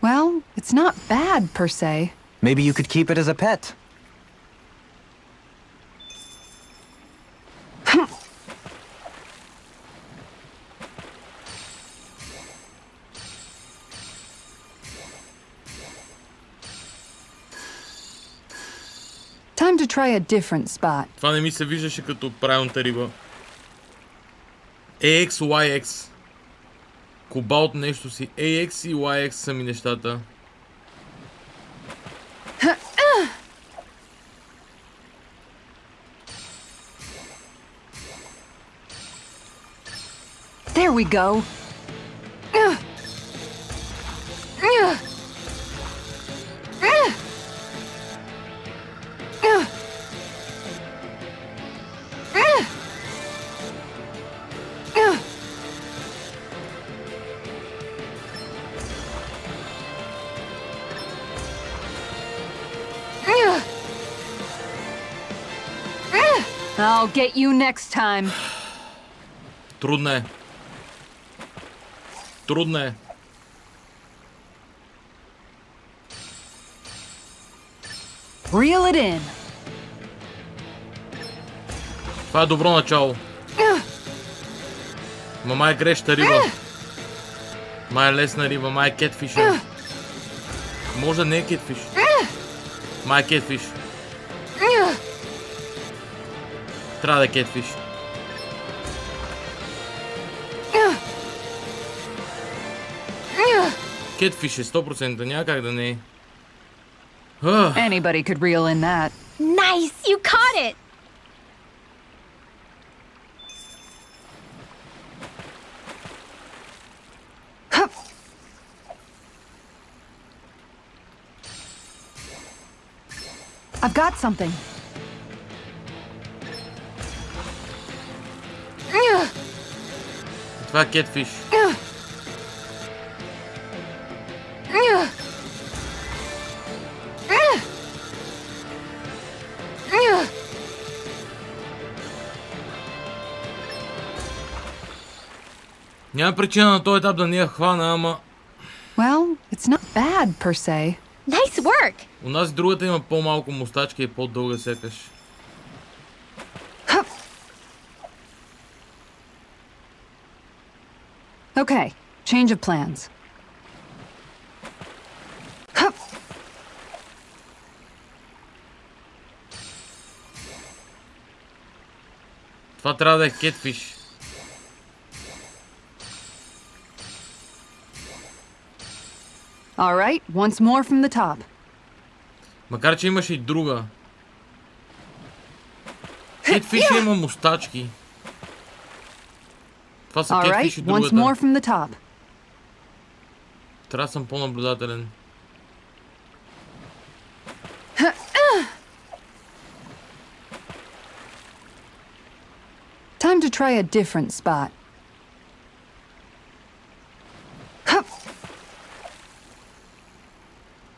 Well, it's not bad per se. Maybe you could keep it as a pet. Time to try a different spot. Това не ми се виждаше като правилната риба. AX, YX. Кобалт нещо си. AX и YX са ми нещата. There we go. I'll get you next time. Трудно е. Трудно е. Reel it in. Това е добро начало. Ма май е грешна риба. Май е лесна риба, май е кетфиш. Може да не е кетфиш. Май е кетфиш. Трябва да е кетфиш. Кетфиш е 100%, няма как да не е. Anybody could reel in that. Nice! You caught it! I've got something. Това е кетфиш. Няма причина на този етап да не я хвана, ама... Well, it's not bad per se. Nice work! У нас другата има по-малко мустачка и по-дълга сякаш. Okay, change of plans. Това трябва да е кетфиш. All right, once more from the top. Макар че имаше и друга. Кетфиш има мустачки. Това са All right, кетфиш и once more другата. from the top. Трябва да съм по-наблюдателен. Time to try a different spot.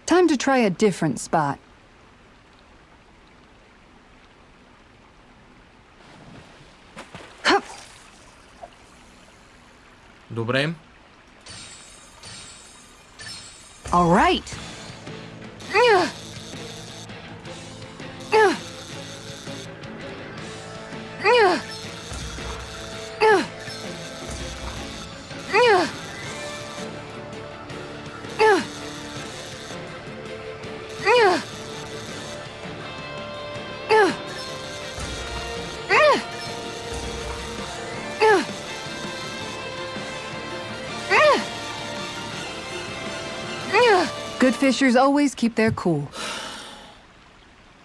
Time to try a different spot. Добре. All right. Good fishers always keep their cool.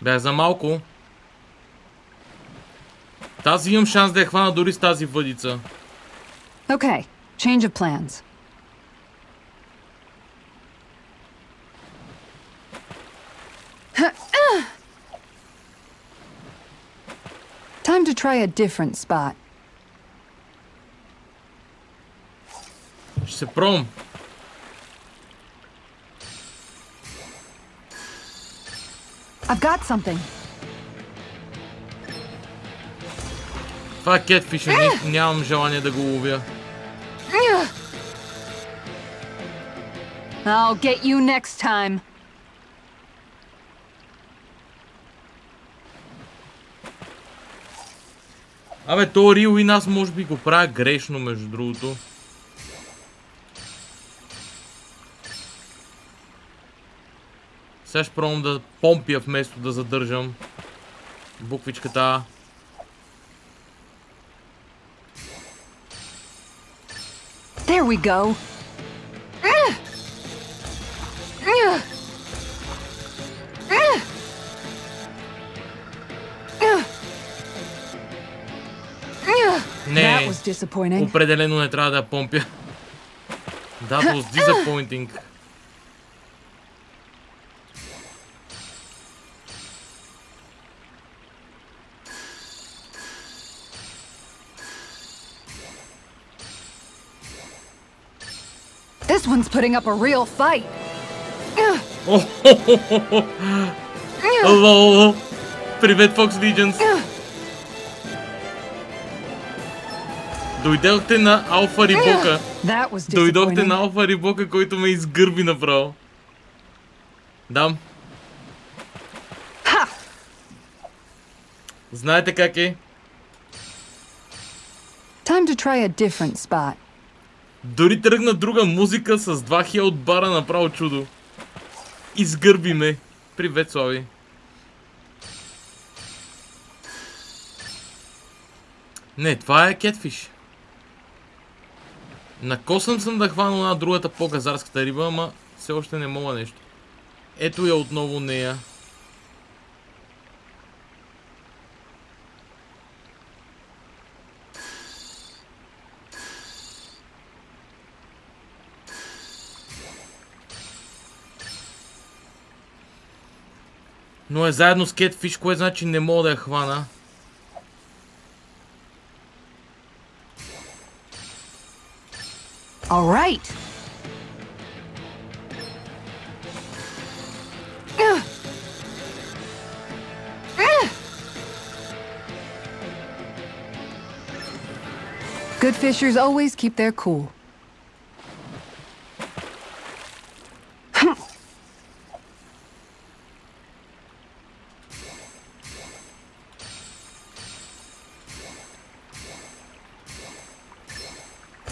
Бях за малко. Тази имам шанс да я хвана дори с тази въдица. Okay, change of plans. Time to try a different spot. Ще се пробвам. I've got something. Това е кетфиш, нямам желание да го ловя. I'll get you next time. Абе, то рил и аз може би го правя грешно, между другото. Сега ще пробвам да помпя вместо да задържам буквичката А. There we go. That was disappointing. Определено не трябва да я помпя. That was disappointing. This one's putting up a real fight. Hello. Привет, Fox Legends. Дойдохте на алфа рибока. That was Дойдохте disappointing. на алфа рибока, който ме изгърби направо. Дам. Знаете как е? Time to try a different spot. Дори тръгна друга музика с 2 хелт бара, направо чудо. Изгърби ме. Привет, Слави. Не, това е кетфиш. Накосъм съм да хвана на другата по-газарската риба, ама все още не мога нещо. Ето я отново нея. Но е заедно с кетфиш, което значи не мога да я хвана. All right. Good fishers always keep their cool.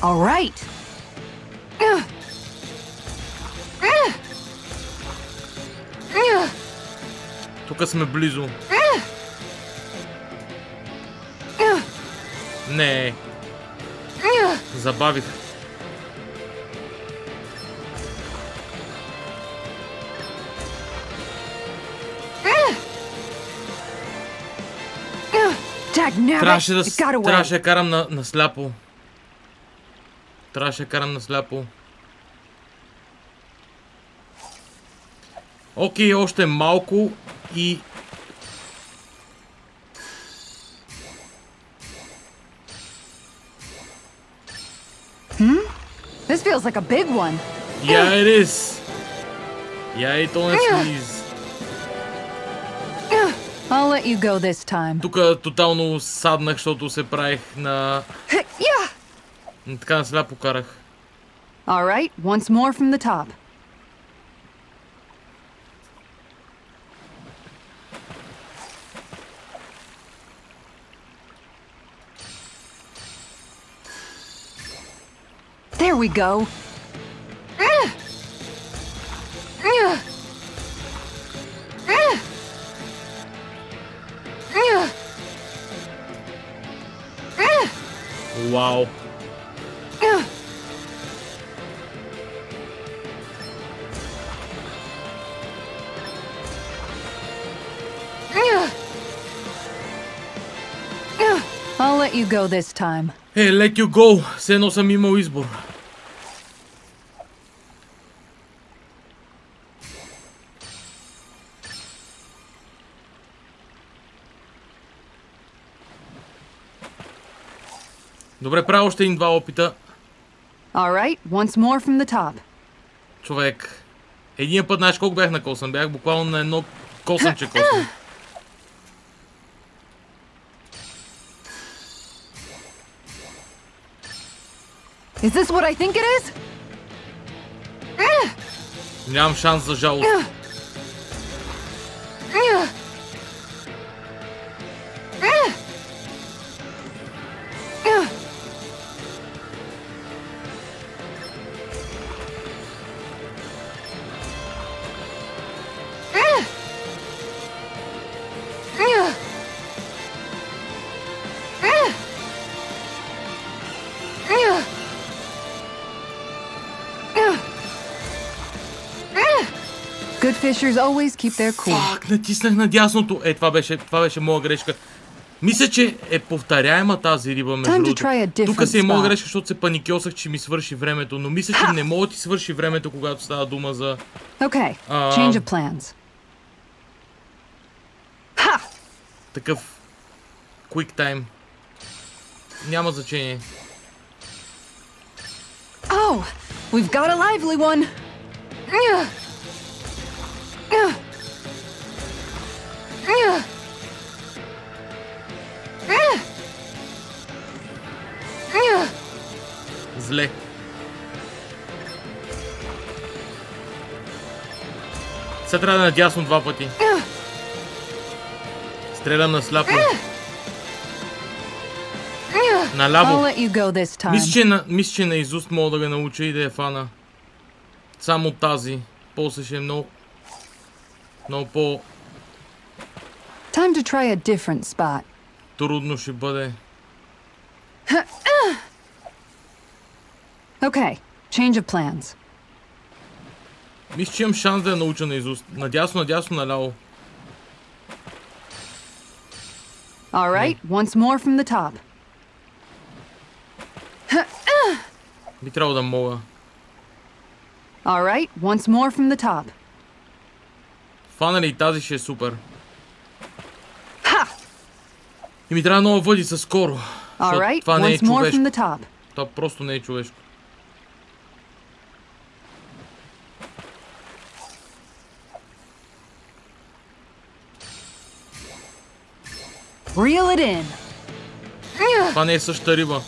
All right. Тук сме близо. Не. Забавих. Трябваше да карам на сляпо. Трябваше да карам на сляпо. Окей, още малко и... This feels like a big one. Yeah, it is. Yeah, it honestly is. I'll let you go this time. Тук тотално саднах, защото се правих на... Така на сляпо карах. All right, once more from the top. There we go. Wow. I'll let you go this time. Hey, let you go. Все едно съм имал избор. Добре, правя още един-два опита. All right, once more from the top. Човек. Един път, знаеш колко бях на косъм? Бях буквално на едно косъмче косъм. Is this what I think it is? Нямам шанс за жалост. Good fishers always keep their cool. Фак, натиснах на дясното. Това беше моя грешка. Мисля, че е повторяема тази риба, между другото. Тук си е моя грешка, защото се паникьосах, че ми свърши времето, но мисля, че не мога да ти свърши времето, когато става дума за... Okay, change of plans. Такъв... Quick time. Няма значение. Oh, we've got a lively one. Зле. Сега трябва да надясно 2 пъти. Стрелям на сляпо. Наляво. Мисля, че наизуст мога да го науча и да я фана. Само тази. После ще е много по... Time to try a different spot. Трудно ще бъде. Okay, change of plans. Мисля, че имам шанс да я науча наизуст. Надясно, наляво. Alright, once more from the top. Би трябвало да мога. Alright, once more from the top. Фана ли и тази ще е супер. И ми трябва нова въдица скоро. Alright, това не е once more човешко. from the top. Това просто не е човешко. Reel it in. Това не е същата риба.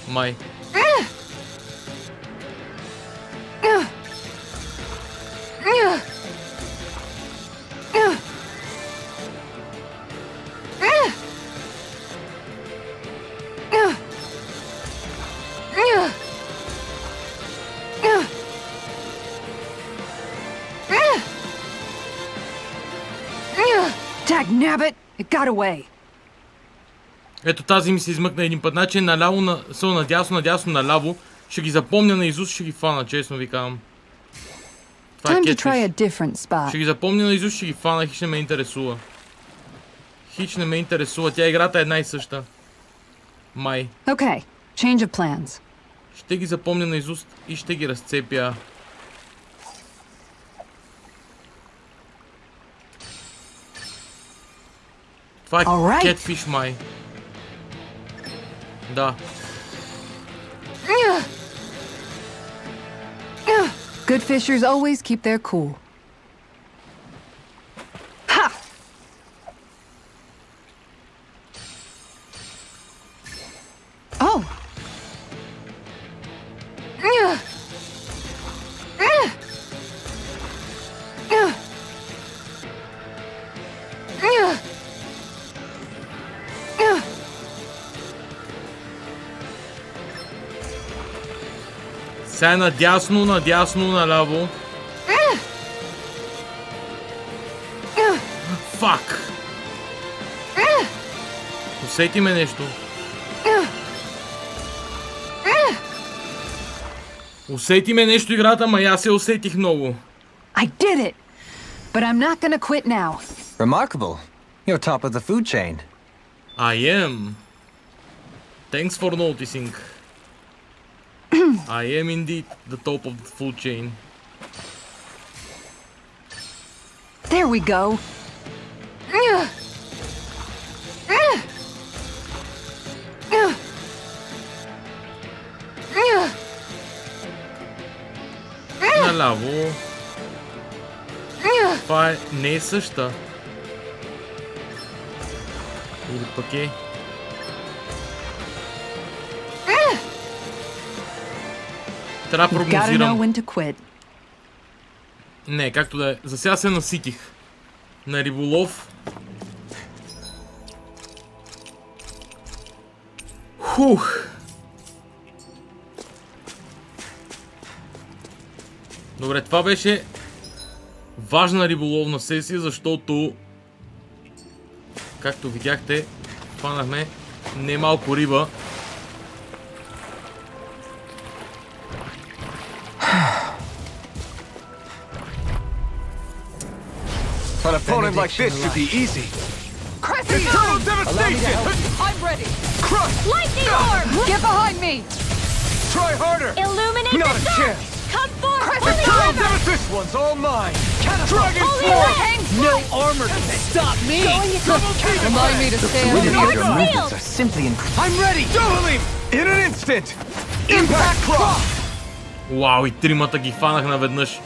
Май. Dagnabbit, it got away. Ето тази ми се измъкна един път. Значи наляво, надясно, наляво. Ще ги запомня наизуст, ще ги фана, честно ви казвам. Това е кетфиш. Ще ги запомня наизуст, ще ги фана, хич не ме интересува. Хич не ме интересува, тя играта е една и съща. Май. Okay, change of plans. Ще ги запомня наизуст и ще ги разцепя. Това е кетфиш, май. Да. Good fishers always keep their cool. Ha! Oh. Сега надясно, наляво. Фак! Усети ме нещо. Усети ме нещо играта, ма аз се усетих много. I did it! But I'm not gonna quit now. Remarkable. You're top of the food chain. I am. Thanks for noticing. I am indeed the top of the food chain. There we go. Наляво. Това не е съща. Или пък е. Трябва да прогнозирам. Не, както да е. За сега се наситих. На риболов. Хух. Добре, това беше важна риболовна сесия, защото както видяхте, хванахме немалко риба. An opponent like this should be easy. Eternal devastation! I'm ready. Crush! Lightning orb! Get behind me. Try harder! Illuminate Not the a dark! chance! Come forth! Holy Eternal river! devastation! This one's all mine! Dragon Holy Sword! river! No armor can stop me! Remind me to stay on Fluidity the of your Shield! movements are simply incredible. I'm ready! Double leap! In an instant! Impact Cross! Вау, и тримата ги фанах наведнъж.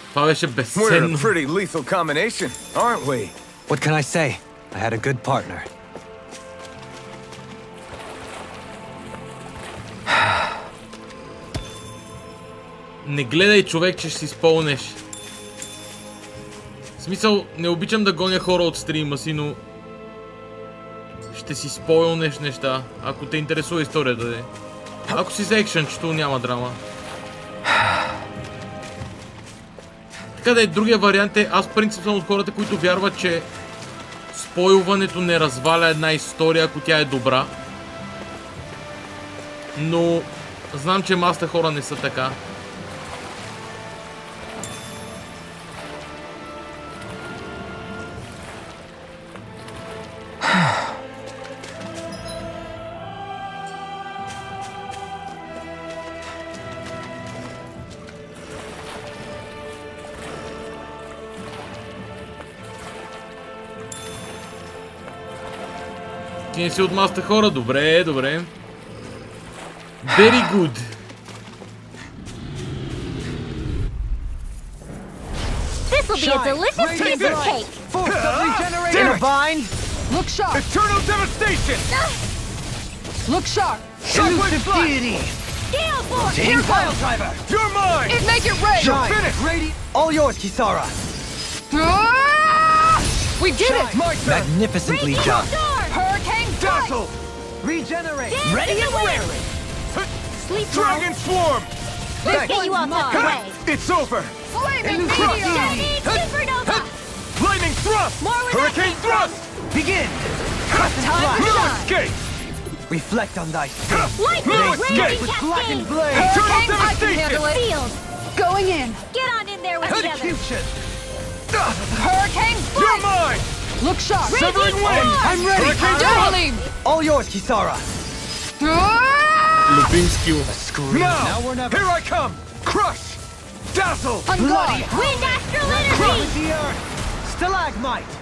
Това беше We're безценно. a pretty lethal combination, aren't we? What can I say? I had a good partner. Не гледай, човек, че ще си спълнеш. В смисъл, не обичам да гоня хора от стрима си, но ще си спойлнеш неща, ако те интересува историята де. Ако си за екшънчето, няма драма. Така да е, другия вариант е, аз принцип съм от хората, които вярват, че спойлването не разваля една история, ако тя е добра. Но знам, че масата хора не са така. Ти не си от масата хора? Добре, добре. Very good. This'll be a delicious piece of cake. Force of regeneration, Vine. Look sharp! Eternal devastation! Look sharp! Elusive deity. Gale Force! Here, pile driver. You're mine! Make it rain! Shine. Finish! Radiant. All yours, Kisara. Ah! We did it! My turn! Magnificently done. Storm! Hurricane Dazzle! Regenerate. Dance Ready in and the wind. raring. Sleep Dragon swarm! Let's get you off our way. It's over! Flaming Thrust! meteor! Supernova! Lightning thrust! More with Hurricane that thrust! Begin. Time to No shine! escape! Reflect on thy state. Lightning No raging escape! With blackened cascade! blade. Hurricane, I can devastation! handle it! Field! Going in! Get on in there with the others! Execution. Hurricane, You're strike! mine! Look sharp! Severing wind! I'm ready. Hurricane thrust! Javelin! All yours, Kisara. Ah! Любим скил. Scream. Now or Now! never. Here I come! Crush! Dazzle! Unguarding! Wind astral With energy! the earth. Stalagmite.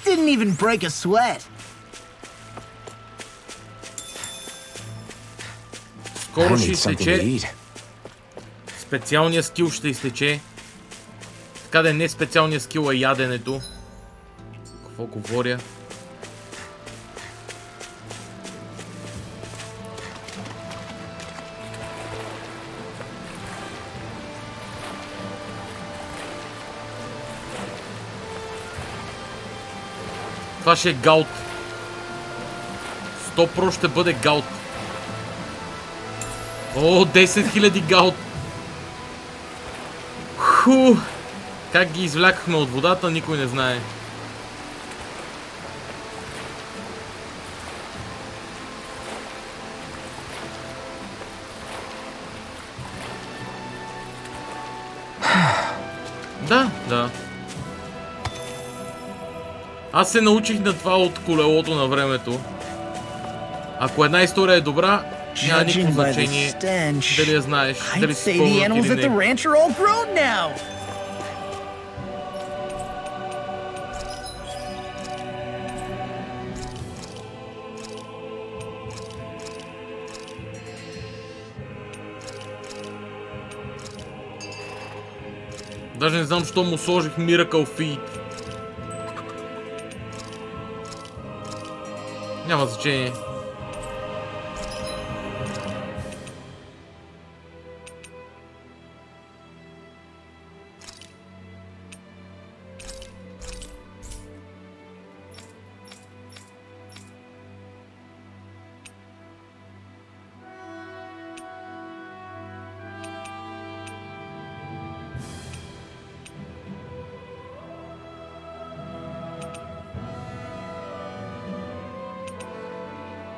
Didn't even break a sweat. Скоро ще изтече. Специалният скил ще изтече. Така да е, не специалният скил, а яденето. Какво говоря? Това ще е гаут. 100% ще бъде гаут. О, 10 000 гаут. Ху! Как ги извлякахме от водата, никой не знае. Да, да. Аз се научих на това от колелото на времето. Ако една история е добра, няма никакво значение дали я знаеш, дали си спомнят или не. ranch are all grown now. Даже не знам, защо му сложих Miracle Feed. Няма значение.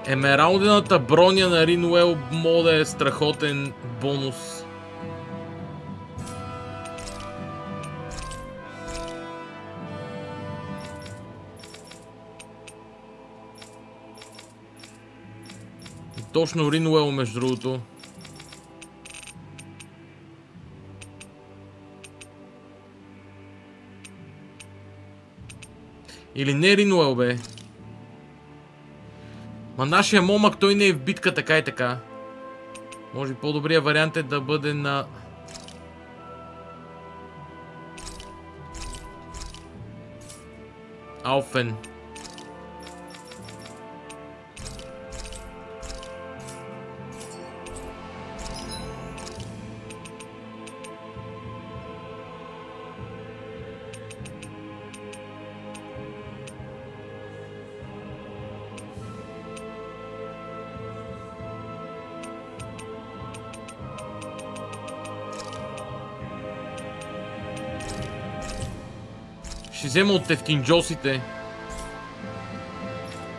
Емералдената броня на Ринуел мода е страхотен бонус. И точно Ринуел, между другото. Или не Ринуел, бе. Ма нашия момък, той не е в битка така и така. Може би по-добрият вариант е да бъде на... Алфен. Ще взема от тефтинджосите.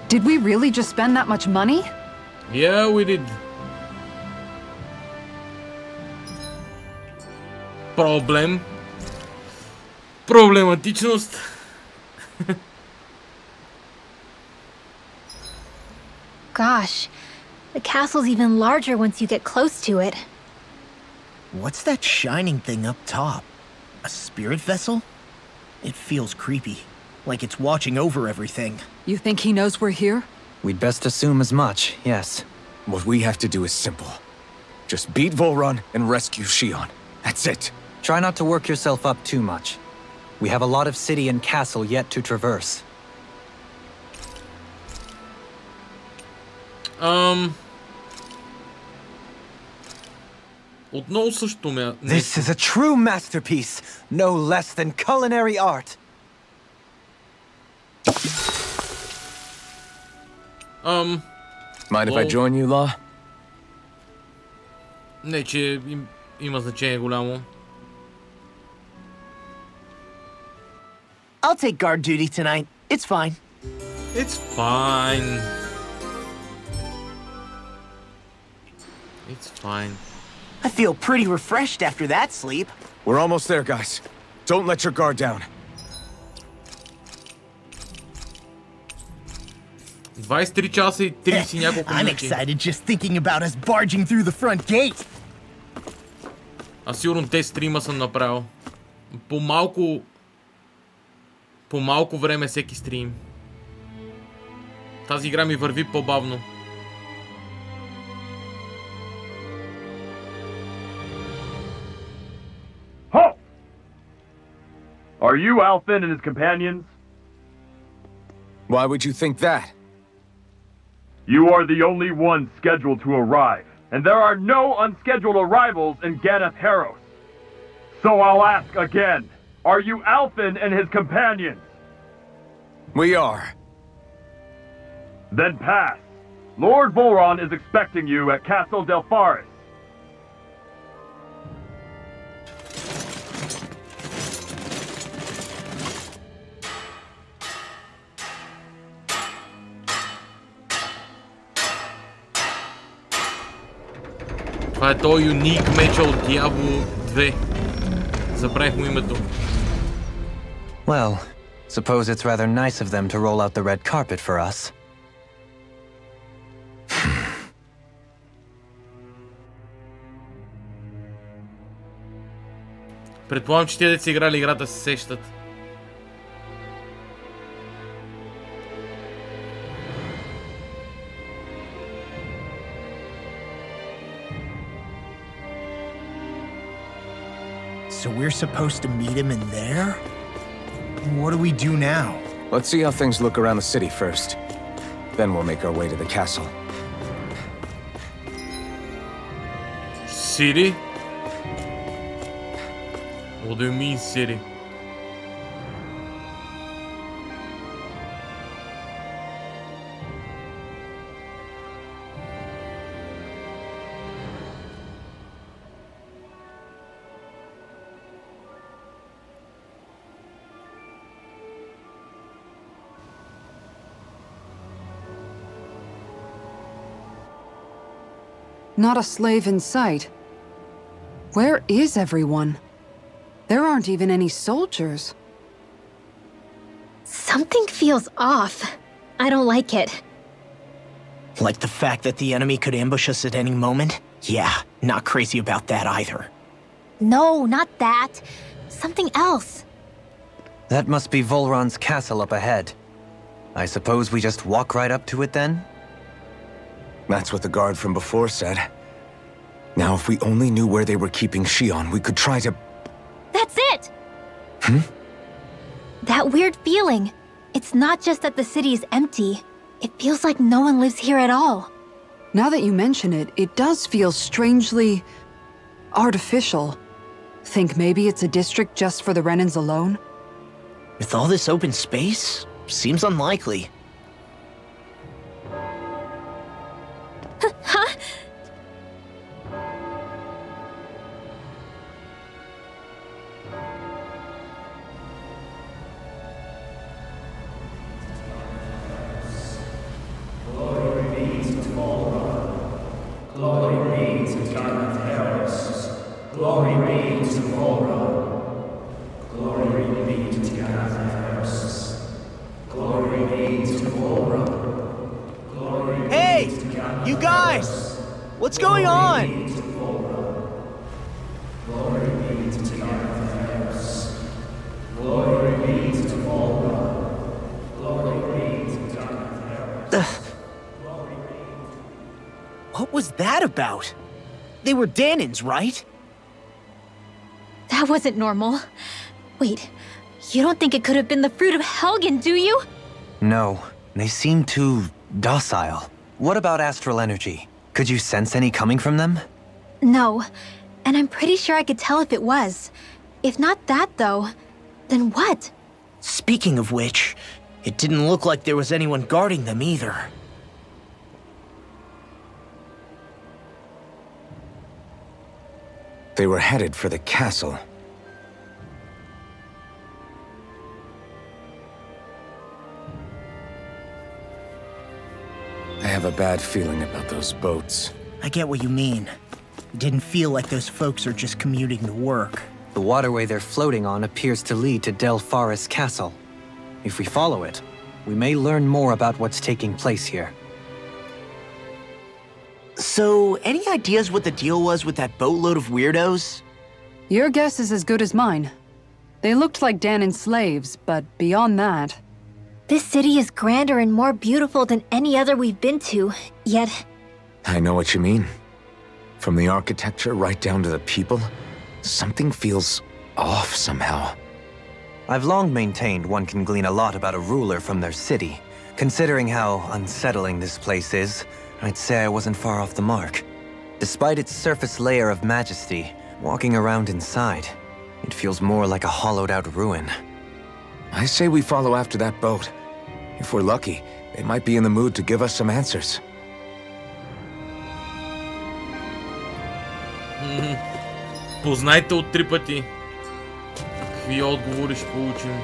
Did we really just spend that much money? Yeah, we did. Проблем. Проблематичност. Gosh, the castle's even larger once you get close to it. What's that shining thing up top? A spirit vessel? It feels creepy, like it's watching over everything. You think he knows we're here? We'd best assume as much, yes. What we have to do is simple. Just beat Volron and rescue Shion. That's it. Try not to work yourself up too much. We have a lot of city and castle yet to traverse. Отново същото ме... This is a true masterpiece, no less than culinary art. Mind if I join you, Law? Не, че има значение голямо. I'll take guard duty tonight. It's fine. It's fine. It's fine. I feel pretty refreshed after that sleep. We're almost there, guys. Don't let your guard down. 23 часа и 30 няколко I'm минути. excited just thinking about us barging through the front gate. Аз сигурно 10 стрима съм направил. По малко време всеки стрим. Тази игра ми върви по-бавно. Halt! Are you Alphen and his companions? Why would you think that? You are the only ones scheduled to arrive, and there are no unscheduled arrivals in Ganath Haros. So I'll ask again, are you Alphen and his companions? We are. Then pass. Lord Volron is expecting you at Castle Delpharis. Това е този юник меча от Diablo 2. Забравих му името. Well, suppose it's rather nice of them to roll out the red carpet for us. Предполагам, че те деца играли играта се сещат. So we're supposed to meet him in there? What do we do now? Let's see how things look around the city first. Then we'll make our way to the castle. City? What do you mean, city? Not a slave in sight. Where is everyone? There aren't even any soldiers. Something feels off. I don't like it. Like the fact that the enemy could ambush us at any moment? Yeah, not crazy about that either. No, not that. Something else. That must be Volron's castle up ahead. I suppose we just walk right up to it then? That's what the guard from before said. Now, if we only knew where they were keeping Shion, we could try to... That's it! That weird feeling. It's not just that the city is empty. It feels like no one lives here at all. Now that you mention it, it does feel strangely... artificial. Think maybe it's a district just for the Renans alone? With all this open space? Seems unlikely. Huh? Glory be to Gareth Glory be to Volra. Glory be to Gareth Glory be to Volra. Glory Hey! be to Gareth You guys! What's going on? Glory be to Gareth Glory be to Volra. Glory be to Gareth. What was that about? They were Danins, right? That wasn't normal. Wait, you don't think it could have been the fruit of Helgen, do you? No, they seem too docile. What about astral energy? Could you sense any coming from them? No, and I'm pretty sure I could tell if it was. If not that, though, then what? Speaking of which, it didn't look like there was anyone guarding them either. They were headed for the castle. I have a bad feeling about those boats. I get what you mean. It didn't feel like those folks are just commuting to work. The waterway they're floating on appears to lead to Del Forest Castle. If we follow it, we may learn more about what's taking place here. So, any ideas what the deal was with that boatload of weirdos? Your guess is as good as mine. They looked like Danin slaves, but beyond that... This city is grander and more beautiful than any other we've been to, yet... I know what you mean. From the architecture right down to the people, something feels off somehow. I've long maintained one can glean a lot about a ruler from their city. Considering how unsettling this place is, I'd say I wasn't far off the mark. Despite its surface layer of majesty, walking around inside, it feels more like a hollowed-out ruin. I say we follow after that boat. If we're lucky, they might be in the mood to give us some answers. Познайте от 3 пъти. Какви отговори ще получим?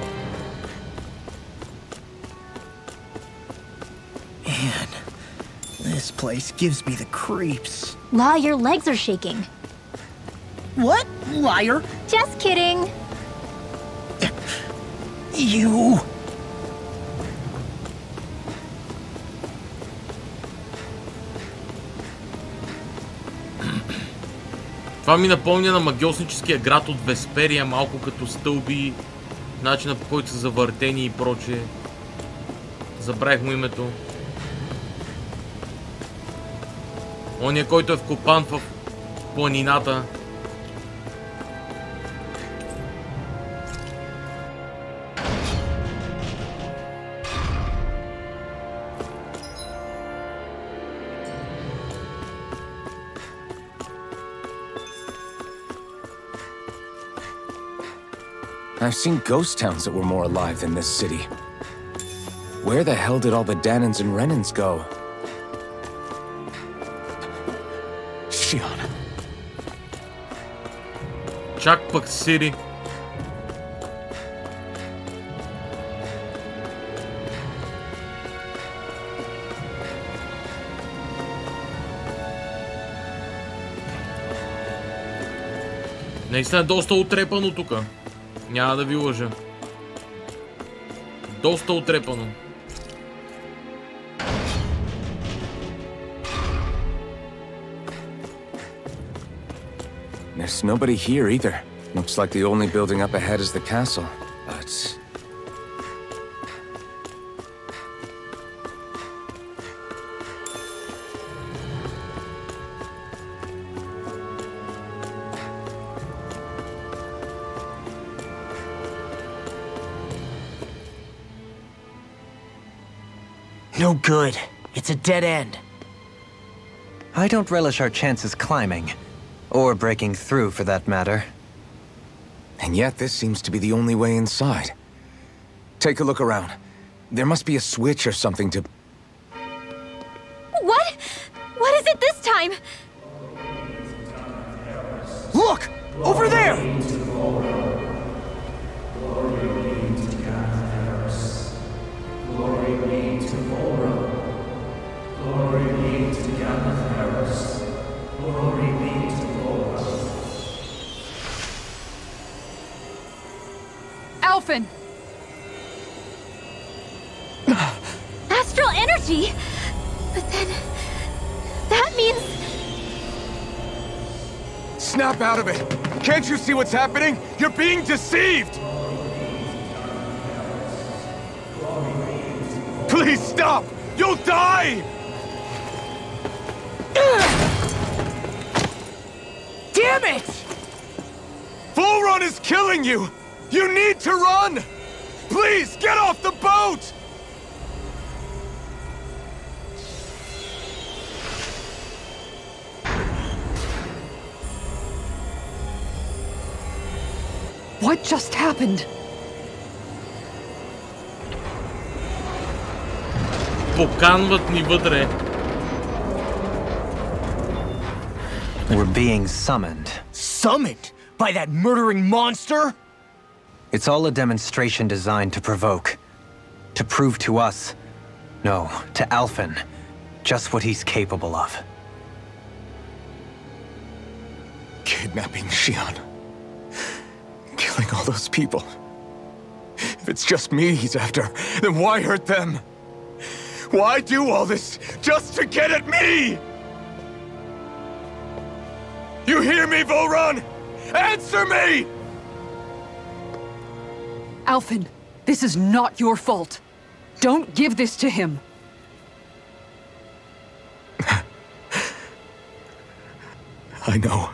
Man, this place gives me the creeps. La, your legs are shaking. What? Liar? Just kidding. You... Това ми напомня на магиосническия град от Весперия, малко като стълби, начина по който са завъртени и прочее. Забравих му името. Ония, който е вкопан в планината. I've seen ghost towns that were more alive than this city. Where the hell did all the Danins and Renins go? Shion. Чак пък Сири. Наистина е доста отрепано тука. Няма да ви лъжа. Доста отрепано. There's nobody here either. Looks like the only building up ahead is the castle, but... No good. It's a dead end. I don't relish our chances climbing. Or breaking through, for that matter. And yet this seems to be the only way inside. Take a look around. There must be a switch or something to... What? What is it this time? Look! Over there! Glory be to Volran. Alphen! Astral energy? But then... that means... Snap out of it! Can't you see what's happening? You're being deceived! Please stop! You'll die! Damn it! Full run is killing you! You need to run! Please, get off the boat! What just happened? Поканват ни вътре. We're being summoned. Summoned? By that murdering monster? It's all a demonstration designed to provoke. To prove to us, no, to Alphen, just what he's capable of. Kidnapping Xion. Killing all those people. If it's just me he's after, then why hurt them? Why do all this just to get at me? You hear me, Volran? Answer me! Alphen, this is not your fault. Don't give this to him. I know.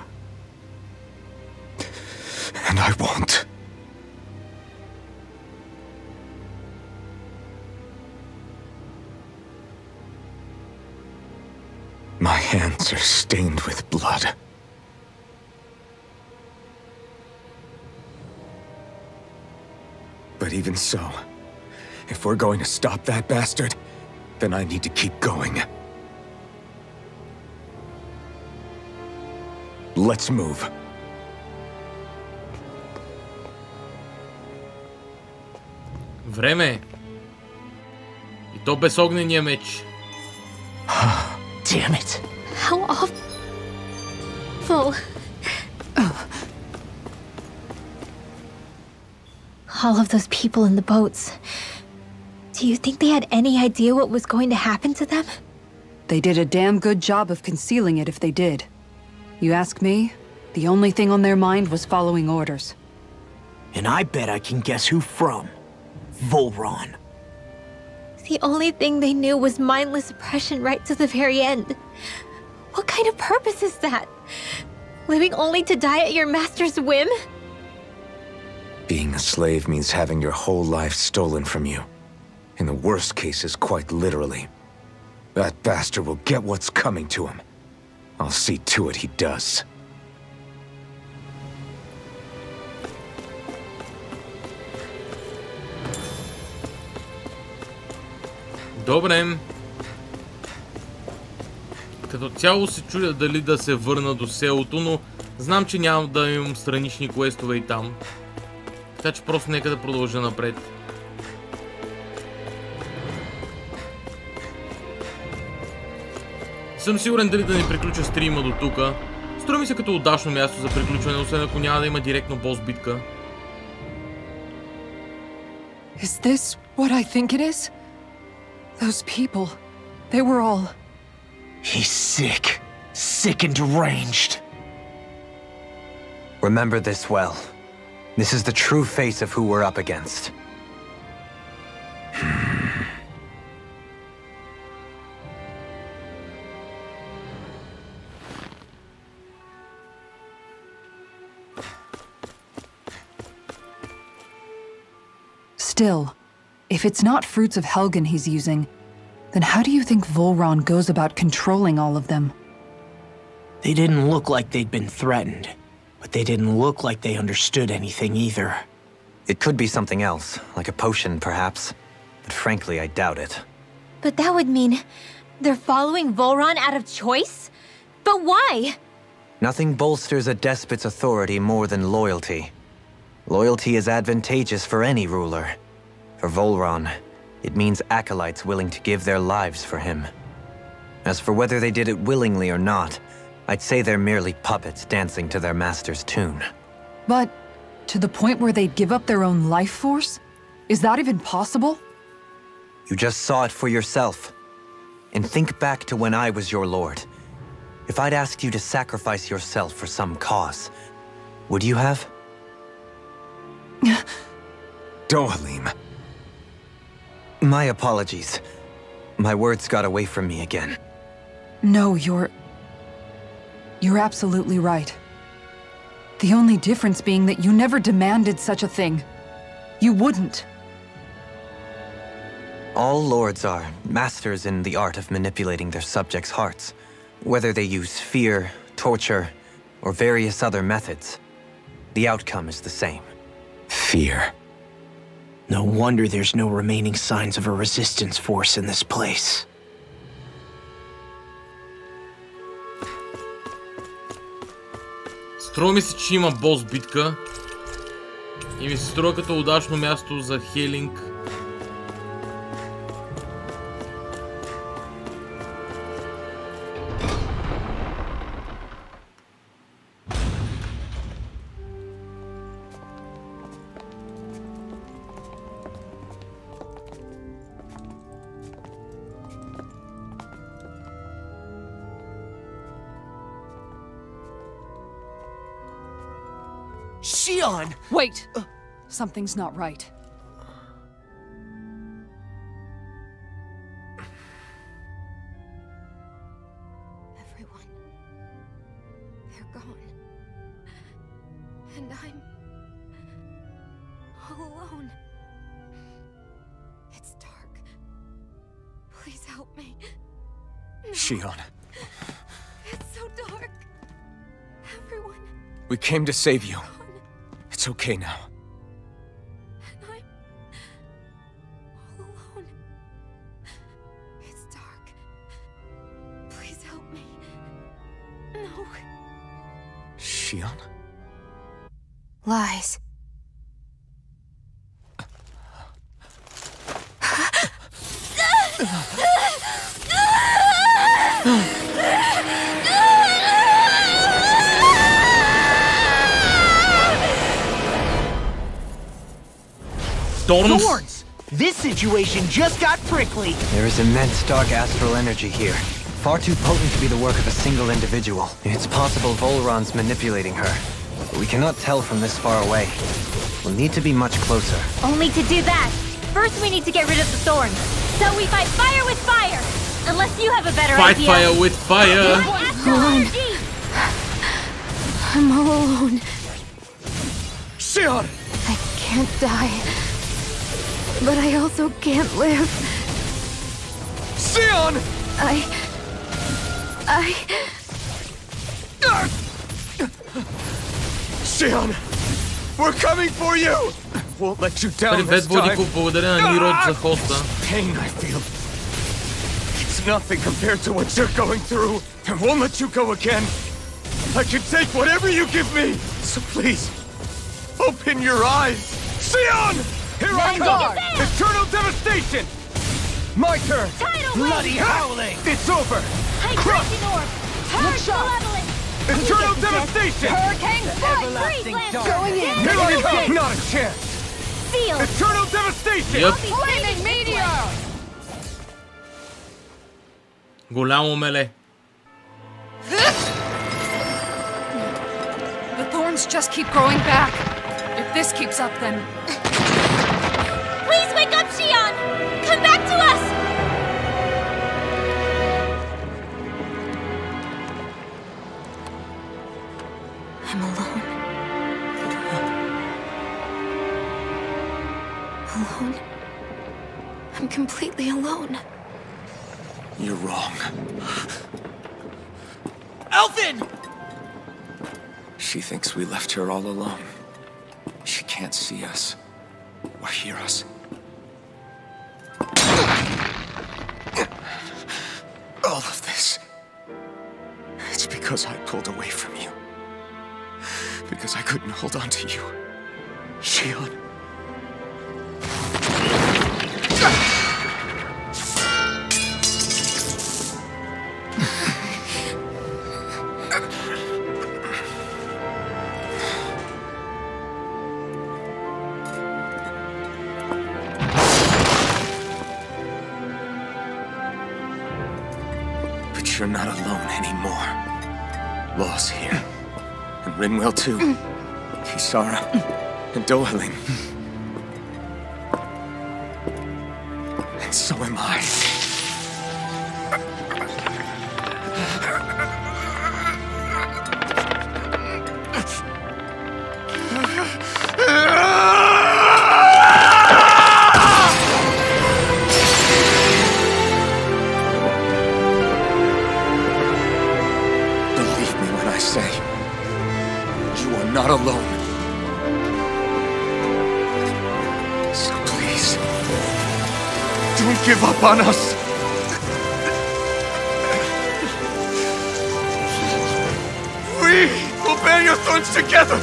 And I won't. My hands are stained with blood. But even so, if we're going to stop that bastard, then I need to keep going. Let's move. Време е. И то без огнения меч. Damn it. How awful. All of those people in the boats. Do you think they had any idea what was going to happen to them? They did a damn good job of concealing it if they did. You ask me, the only thing on their mind was following orders. And I bet I can guess who from. Volran. The only thing they knew was mindless oppression right to the very end. What kind of purpose is that? Living only to die at your master's whim? Being a slave means having your whole life stolen from you. In the worst cases, quite literally. That bastard will get what's coming to him. I'll see to it he does. Добре. Като цяло се чудя дали да се върна до селото, но знам, че няма да имам странични квестове и там. Така че просто нека да продължа напред. Съм сигурен дали да не приключа стрима до тука. Струва ми се като удачно място за приключване, освен ако няма да има директно бос битка. Is this what I think it is? Those people, they were all... He's sick. Sick and deranged. Remember this well. This is the true face of who we're up against. Still, if it's not fruits of Helgen he's using, then how do you think Volran goes about controlling all of them? They didn't look like they'd been threatened, but they didn't look like they understood anything either. It could be something else, like a potion perhaps, but frankly I doubt it. But that would mean they're following Volran out of choice? But why? Nothing bolsters a despot's authority more than loyalty. Loyalty is advantageous for any ruler. For Volran, it means acolytes willing to give their lives for him. As for whether they did it willingly or not, I'd say they're merely puppets dancing to their master's tune. But to the point where they'd give up their own life force? Is that even possible? You just saw it for yourself. And think back to when I was your lord. If I'd asked you to sacrifice yourself for some cause, would you have? Dohalim. My apologies. My words got away from me again. No, you're absolutely right. The only difference being that you never demanded such a thing. You wouldn't. All lords are masters in the art of manipulating their subjects' hearts. Whether they use fear, torture, or various other methods, the outcome is the same. Fear. No wonder there's no remaining signs of a resistance force in this place. Струва ми се, че има бос битка. И ми се струва като удачно място за хелинг. Shion! Wait! Something's not right. Everyone. They're gone. And I'm all alone. It's dark. Please help me. No. Shion. It's so dark. Everyone. We came to save you. It's okay now. And I'm all alone. It's dark. Please help me. No. Shion? Lies. Thorns! This situation just got prickly! There is immense dark astral energy here. Far too potent to be the work of a single individual. It's possible Volron's manipulating her, but we cannot tell from this far away. We'll need to be much closer. Only to do that, first we need to get rid of the thorns. So we fight fire with fire! Unless you have a better Fight idea. fire with fire! I'm all alone. Shion! I can't die. But I also can't live. Shion! Shion! We're coming for you! Won't let you down Привет, this time. Бодиков, благодаря на Нирод за хоста. Pain I feel. It's nothing compared to what you're going through. I won't let you go again. I can take whatever you give me. So please, open your eyes. Shion! Here I come! Eternal devastation! My turn! Bloody howling! It's over! Crushing orb! Purge malevolence! Eternal devastation! Hurricane! Everlasting dark! Going in! Here I come! Not a chance! Seal! Eternal devastation! Yep. Flaming meteor! Голямо меле. The thorns just keep growing back. If this keeps up, then... Please wake up, Shion! Come back to us! I'm alone. Alone? I'm completely alone. You're wrong. Elfin! She thinks we left her all alone. She can't see us or hear us. All of this, it's because I pulled away from you. Because I couldn't hold on to you. Shion. you're not alone anymore. Law's here. And Rinwell too. Kisara. And Dohaling. And so am I. Believe me when I say, you are not alone. So please, don't give up on us. We will bear your thorns together.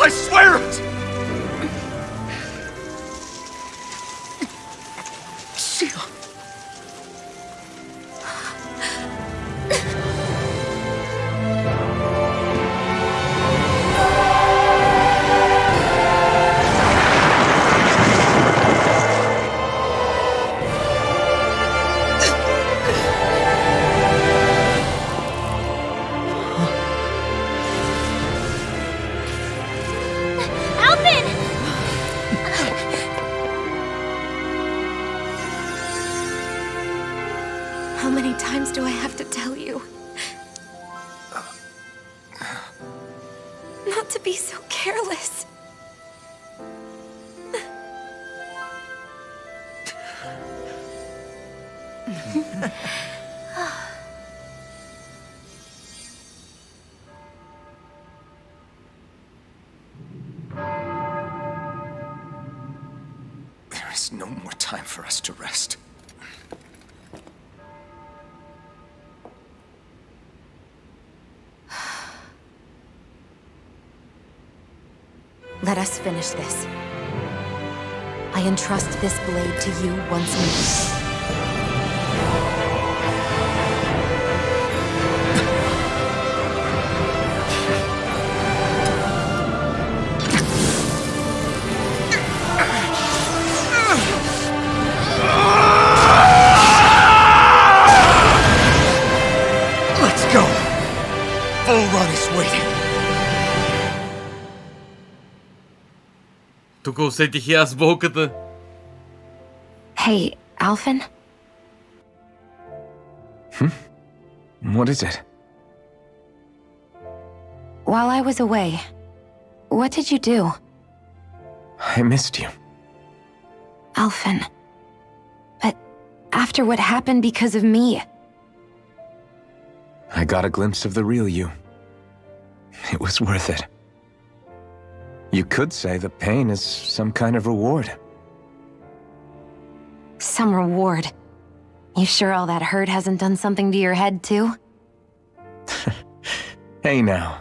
I swear it. Xion. How many times do I have to tell you? Not to be so careless. There is no more time for us to rest. Let us finish this. I entrust this blade to you once more. Let's go. Bull Run is waiting. Тук усетих и аз болката. Hey, Alphen? What is it? While I was away, what did you do? I missed you. Alphen. But after what happened because of me, I got a glimpse of the real you. It was worth it. You could say the pain is some kind of reward. some reward. You sure all that hurt hasn't done something to your head, too? Hey now.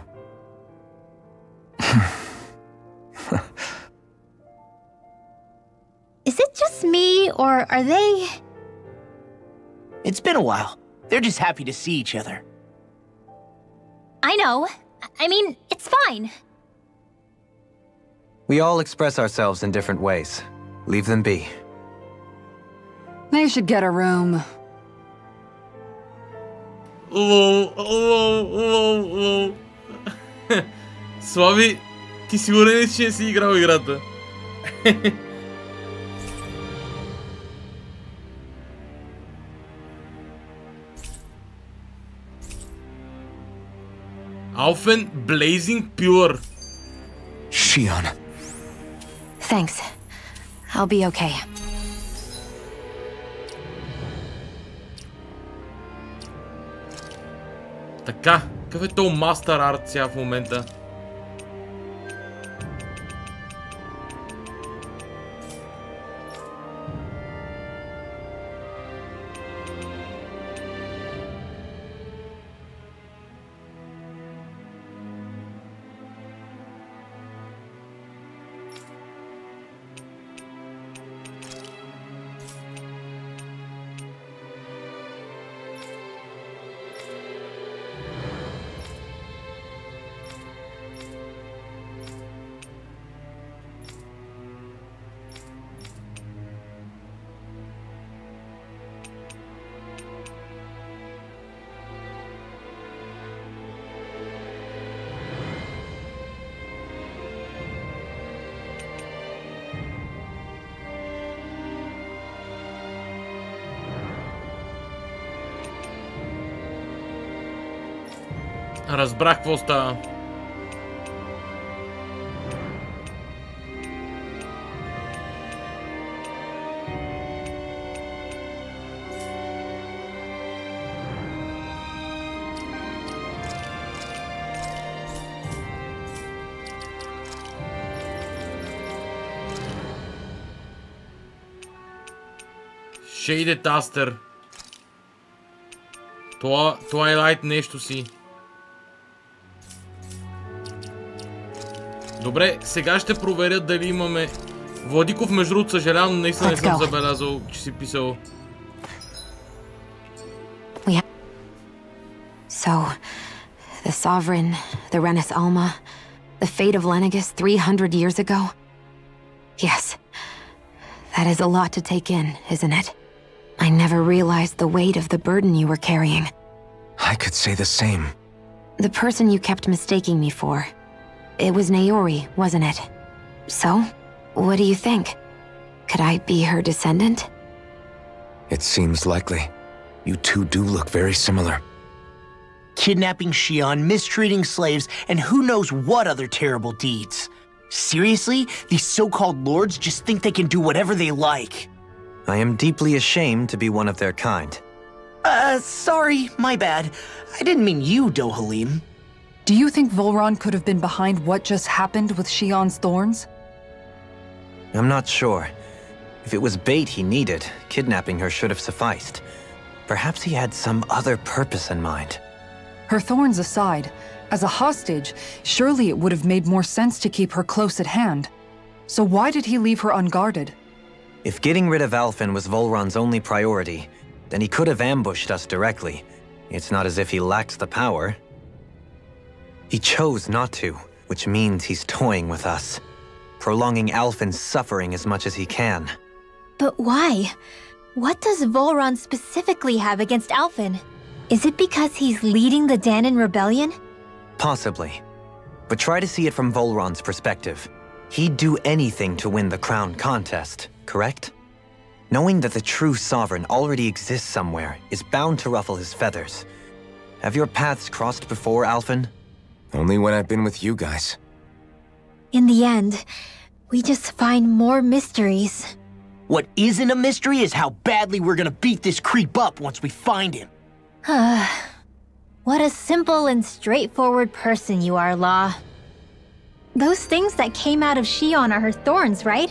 Is it just me, or are they... It's been a while. They're just happy to see each other. I know. I mean, it's fine. We all express ourselves in different ways. Leave them be. They should get a room. Лол. Слави, ти сигурен ли, че не си играл играта? Alphen Blazing Pure. Xion. Thanks. I'll be okay. Така, какъв е то мастер арт сега в момента? Разбрах какво става. Shaded Aster. Twilight нещо си. Добре, сега ще проверя дали имаме... Владиков, между другото, съжалявам, наистина не съм забелязал, че си писал. So, the Sovereign, the Renis Alma, the fate of Lenegis 300 years ago. Yes, that is a lot to take in, isn't it? I never realized the weight of the burden you were carrying. I could say the same. The person you kept mistaking me for. It was Naori, wasn't it? So, what do you think? Could I be her descendant? It seems likely. You two do look very similar. Kidnapping Shion, mistreating slaves, and who knows what other terrible deeds. Seriously? These so-called lords just think they can do whatever they like. I am deeply ashamed to be one of their kind. Sorry, my bad. I didn't mean you, Dohalim. Do you think Volron could have been behind what just happened with Shion's thorns? I'm not sure. If it was bait he needed, kidnapping her should have sufficed. Perhaps he had some other purpose in mind. Her thorns aside, as a hostage, surely it would have made more sense to keep her close at hand. So why did he leave her unguarded? If getting rid of Alphen was Volron's only priority, then he could have ambushed us directly. It's not as if he lacks the power. He chose not to, which means he's toying with us, prolonging Alphen's suffering as much as he can. But why? What does Volron specifically have against Alphen? Is it because he's leading the Danon rebellion? Possibly. But try to see it from Volron's perspective. He'd do anything to win the crown contest, correct? Knowing that the true sovereign already exists somewhere is bound to ruffle his feathers. Have your paths crossed before, Alphen? Only when I've been with you guys. In the end, we just find more mysteries. What isn't a mystery is how badly we're gonna beat this creep up once we find him. What a simple and straightforward person you are, Law. Those things that came out of Shion are her thorns, right?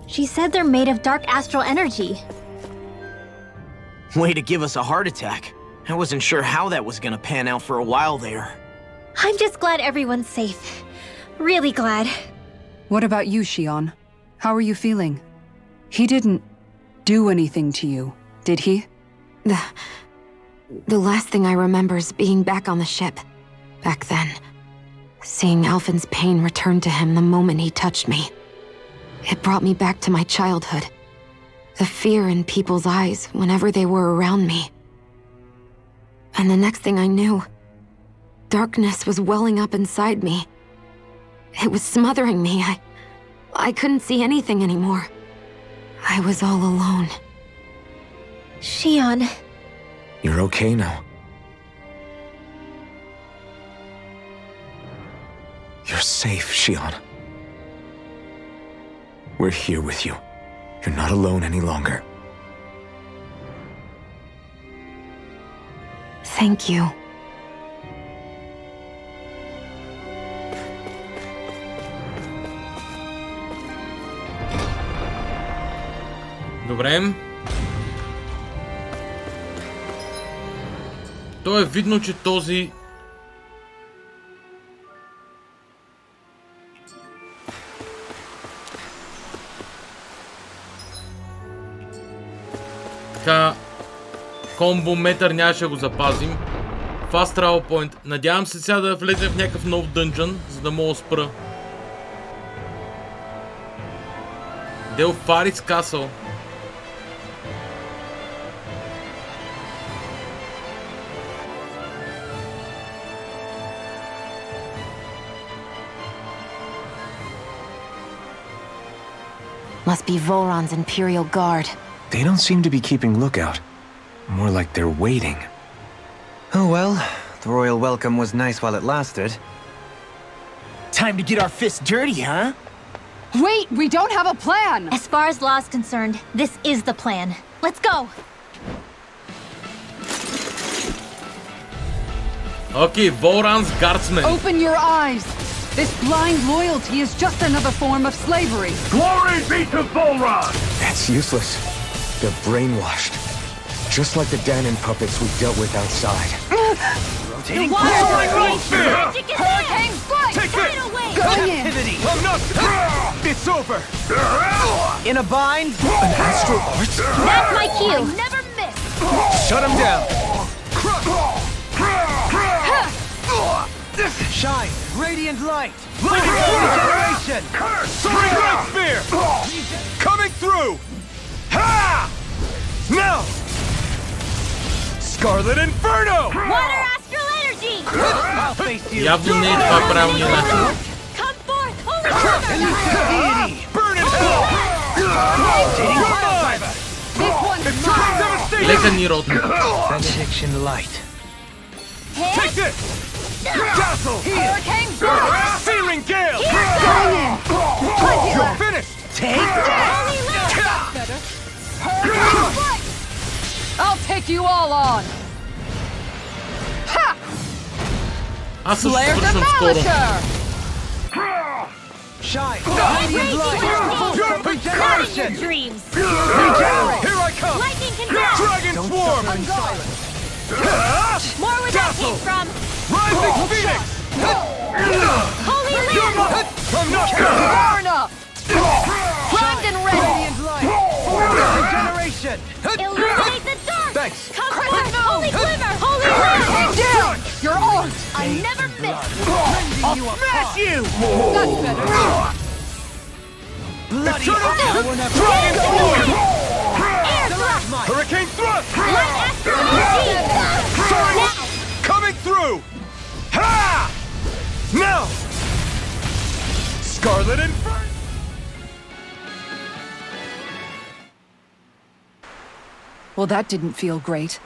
She said they're made of dark astral energy. Way to give us a heart attack. I wasn't sure how that was gonna pan out for a while there. I'm just glad everyone's safe. Really glad. What about you, Shion? How are you feeling? He didn't do anything to you, did he? The last thing I remember is being back on the ship. Back then. Seeing Alphen's pain return to him the moment he touched me. It brought me back to my childhood. The fear in people's eyes whenever they were around me. And the next thing I knew, darkness was welling up inside me. It was smothering me. I couldn't see anything anymore. I was all alone. Shion. You're okay now. You're safe, Shion. We're here with you. You're not alone any longer. Thank you. Добре. То е видно, че този... Така... Комбометър нямаше го запазим. Fast Travel Point. Надявам се сега да влезем в някакъв нов дънжън, за да мога да спра. Дел Фарис Касъл. Must be Volron's Imperial Guard. They don't seem to be keeping lookout. More like they're waiting. Oh well, the royal welcome was nice while it lasted. Time to get our fists dirty, huh? Wait, we don't have a plan! As far as law's concerned, this is the plan. Let's go! Okay, Volran's guardsmen. Open your eyes! This blind loyalty is just another form of slavery. Glory be to Volran! That's useless. They're brainwashed. Just like the Danon puppets we dealt with outside. Rotating Hurricane strike! Take it! Going in! I'm not... It's over! In a bind? An astral art? That's my cue! Never miss! Shut him down! Shine! Radiant light! Regeneration! Light sphere! Coming through! Ha! Now! Scarlet Inferno! Water astral energy! I'll face you! Явно не е това правилният начин. Come forth, holy mother! Burn in hell! This one's Лека ни ротно. Benediction light. Take this! Dazzle! Hurricane strike! Searing Gale! Going in! Plenty You're left! finished! Take that! Hurricane strike! I'll take you all on! Ha! Аз също Flare свършвам скоро. Demolisher! Shine! Radiant light! Regeneration! Dreams! Regenerate! Here I come! Lightning control! Dragon Swarm! More where that came from! Rising Phoenix! Holy land! I'm not Burn up! Primed and ready! Radiant light! Regeneration! Illuminate the dark! Thanks! Come forth, holy quiver! Holy land! Down! Your art! I never miss! I'll smash you! That's better! Bloody Eternal hell! Dragon Swarm! Air thrust! Hurricane Thrust! Light astral energy! Soaring! Now! Coming through! Ha! Now! Scarlet Inferno! Well, that didn't feel great.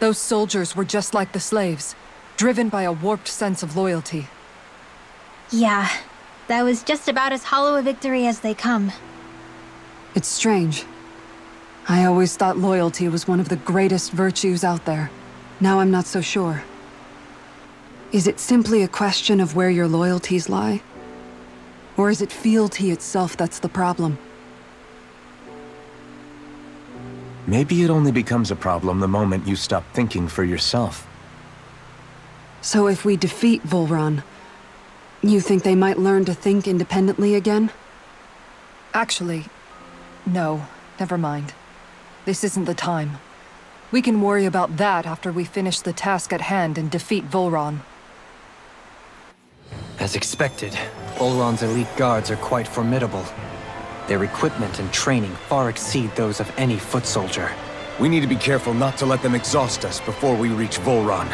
Those soldiers were just like the slaves, driven by a warped sense of loyalty. Yeah, that was just about as hollow a victory as they come. It's strange. I always thought loyalty was one of the greatest virtues out there. Now I'm not so sure. Is it simply a question of where your loyalties lie? Or is it fealty itself that's the problem? Maybe it only becomes a problem the moment you stop thinking for yourself. So if we defeat Volran, you think they might learn to think independently again? Actually, no, never mind. This isn't the time. We can worry about that after we finish the task at hand and defeat Volran. As expected, Volran's elite guards are quite formidable. Their equipment and training far exceed those of any foot soldier. We need to be careful not to let them exhaust us before we reach Volran.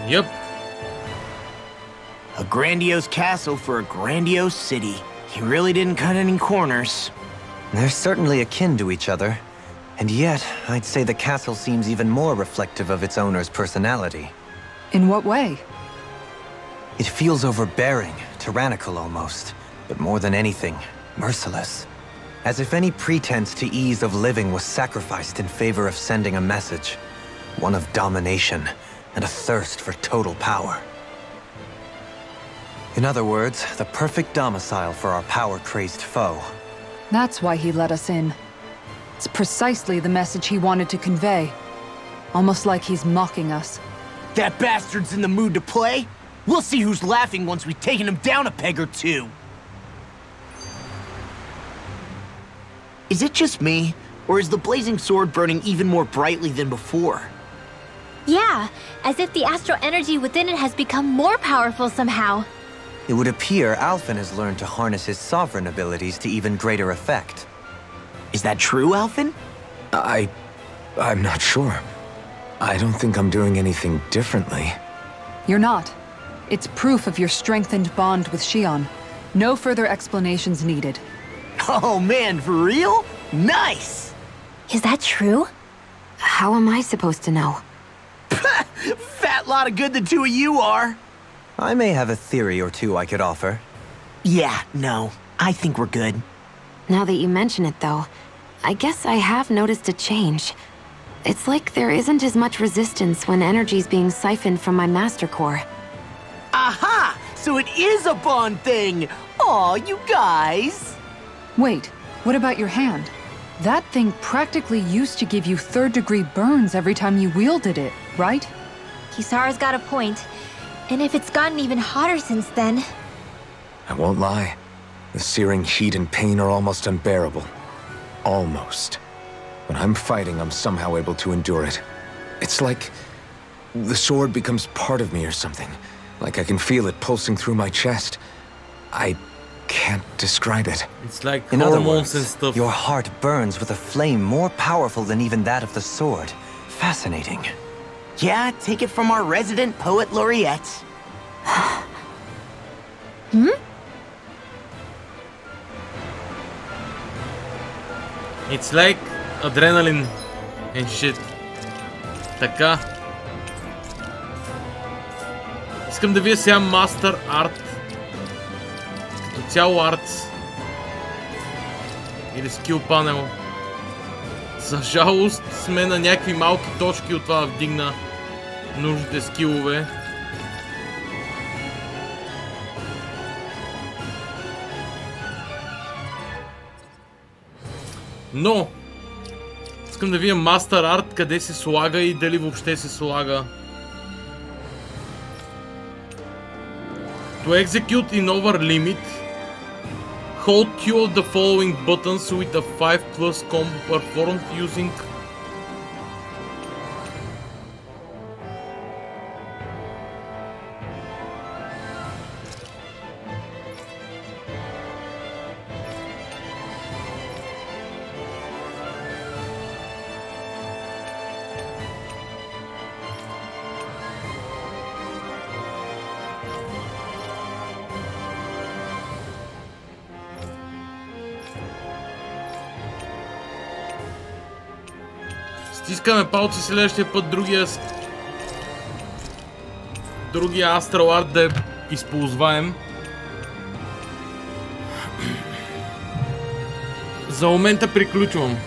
Yep. A grandiose castle for a grandiose city. He really didn't cut any corners. They're certainly akin to each other. And yet, I'd say the castle seems even more reflective of its owner's personality. In what way? It feels overbearing, tyrannical almost. But more than anything, merciless. As if any pretense to ease of living was sacrificed in favor of sending a message. One of domination and a thirst for total power. In other words, the perfect domicile for our power-crazed foe. That's why he let us in. It's precisely the message he wanted to convey. Almost like he's mocking us. That bastard's in the mood to play? We'll see who's laughing once we've taken him down a peg or two. Is it just me, or is the blazing sword burning even more brightly than before? Yeah, as if the astral energy within it has become more powerful somehow. It would appear Alphen has learned to harness his sovereign abilities to even greater effect. Is that true, Alphen? I'm not sure. I don't think I'm doing anything differently. You're not. It's proof of your strengthened bond with Xion. No further explanations needed. Oh man, for real? Nice! Is that true? How am I supposed to know? Fat lot of good the two of you are. I may have a theory or two I could offer. Yeah, no. I think we're good. Now that you mention it, though, I guess I have noticed a change. It's like there isn't as much resistance when energy's being siphoned from my master core. Aha! So it is a Bond thing! Aw, you guys! Wait, what about your hand? That thing practically used to give you third-degree burns every time you wielded it, right? Kisara's got a point. And if it's gotten even hotter since then... I won't lie. The searing heat and pain are almost unbearable. Almost. When I'm fighting, I'm somehow able to endure it. It's like the sword becomes part of me or something. Like I can feel it pulsing through my chest. I can't describe it. It's like In other hormones words, and stuff. your heart burns with a flame more powerful than even that of the sword. Fascinating. Yeah, take it from our resident poet laureate. It's like adrenaline and shit. Така. Искам да видя сега Master Art. Като цяло Arts. Или Skill Panel. За жалост сме на някакви малки точки от това да вдигна нужните скилове. Но искам да видя Master Art къде се слага и дали въобще се слага. To execute in over limit, hold two of the following buttons with a 5+ combo performed using стискаме палци следващия път другия Astral Art да е използваем. За момента приключвам.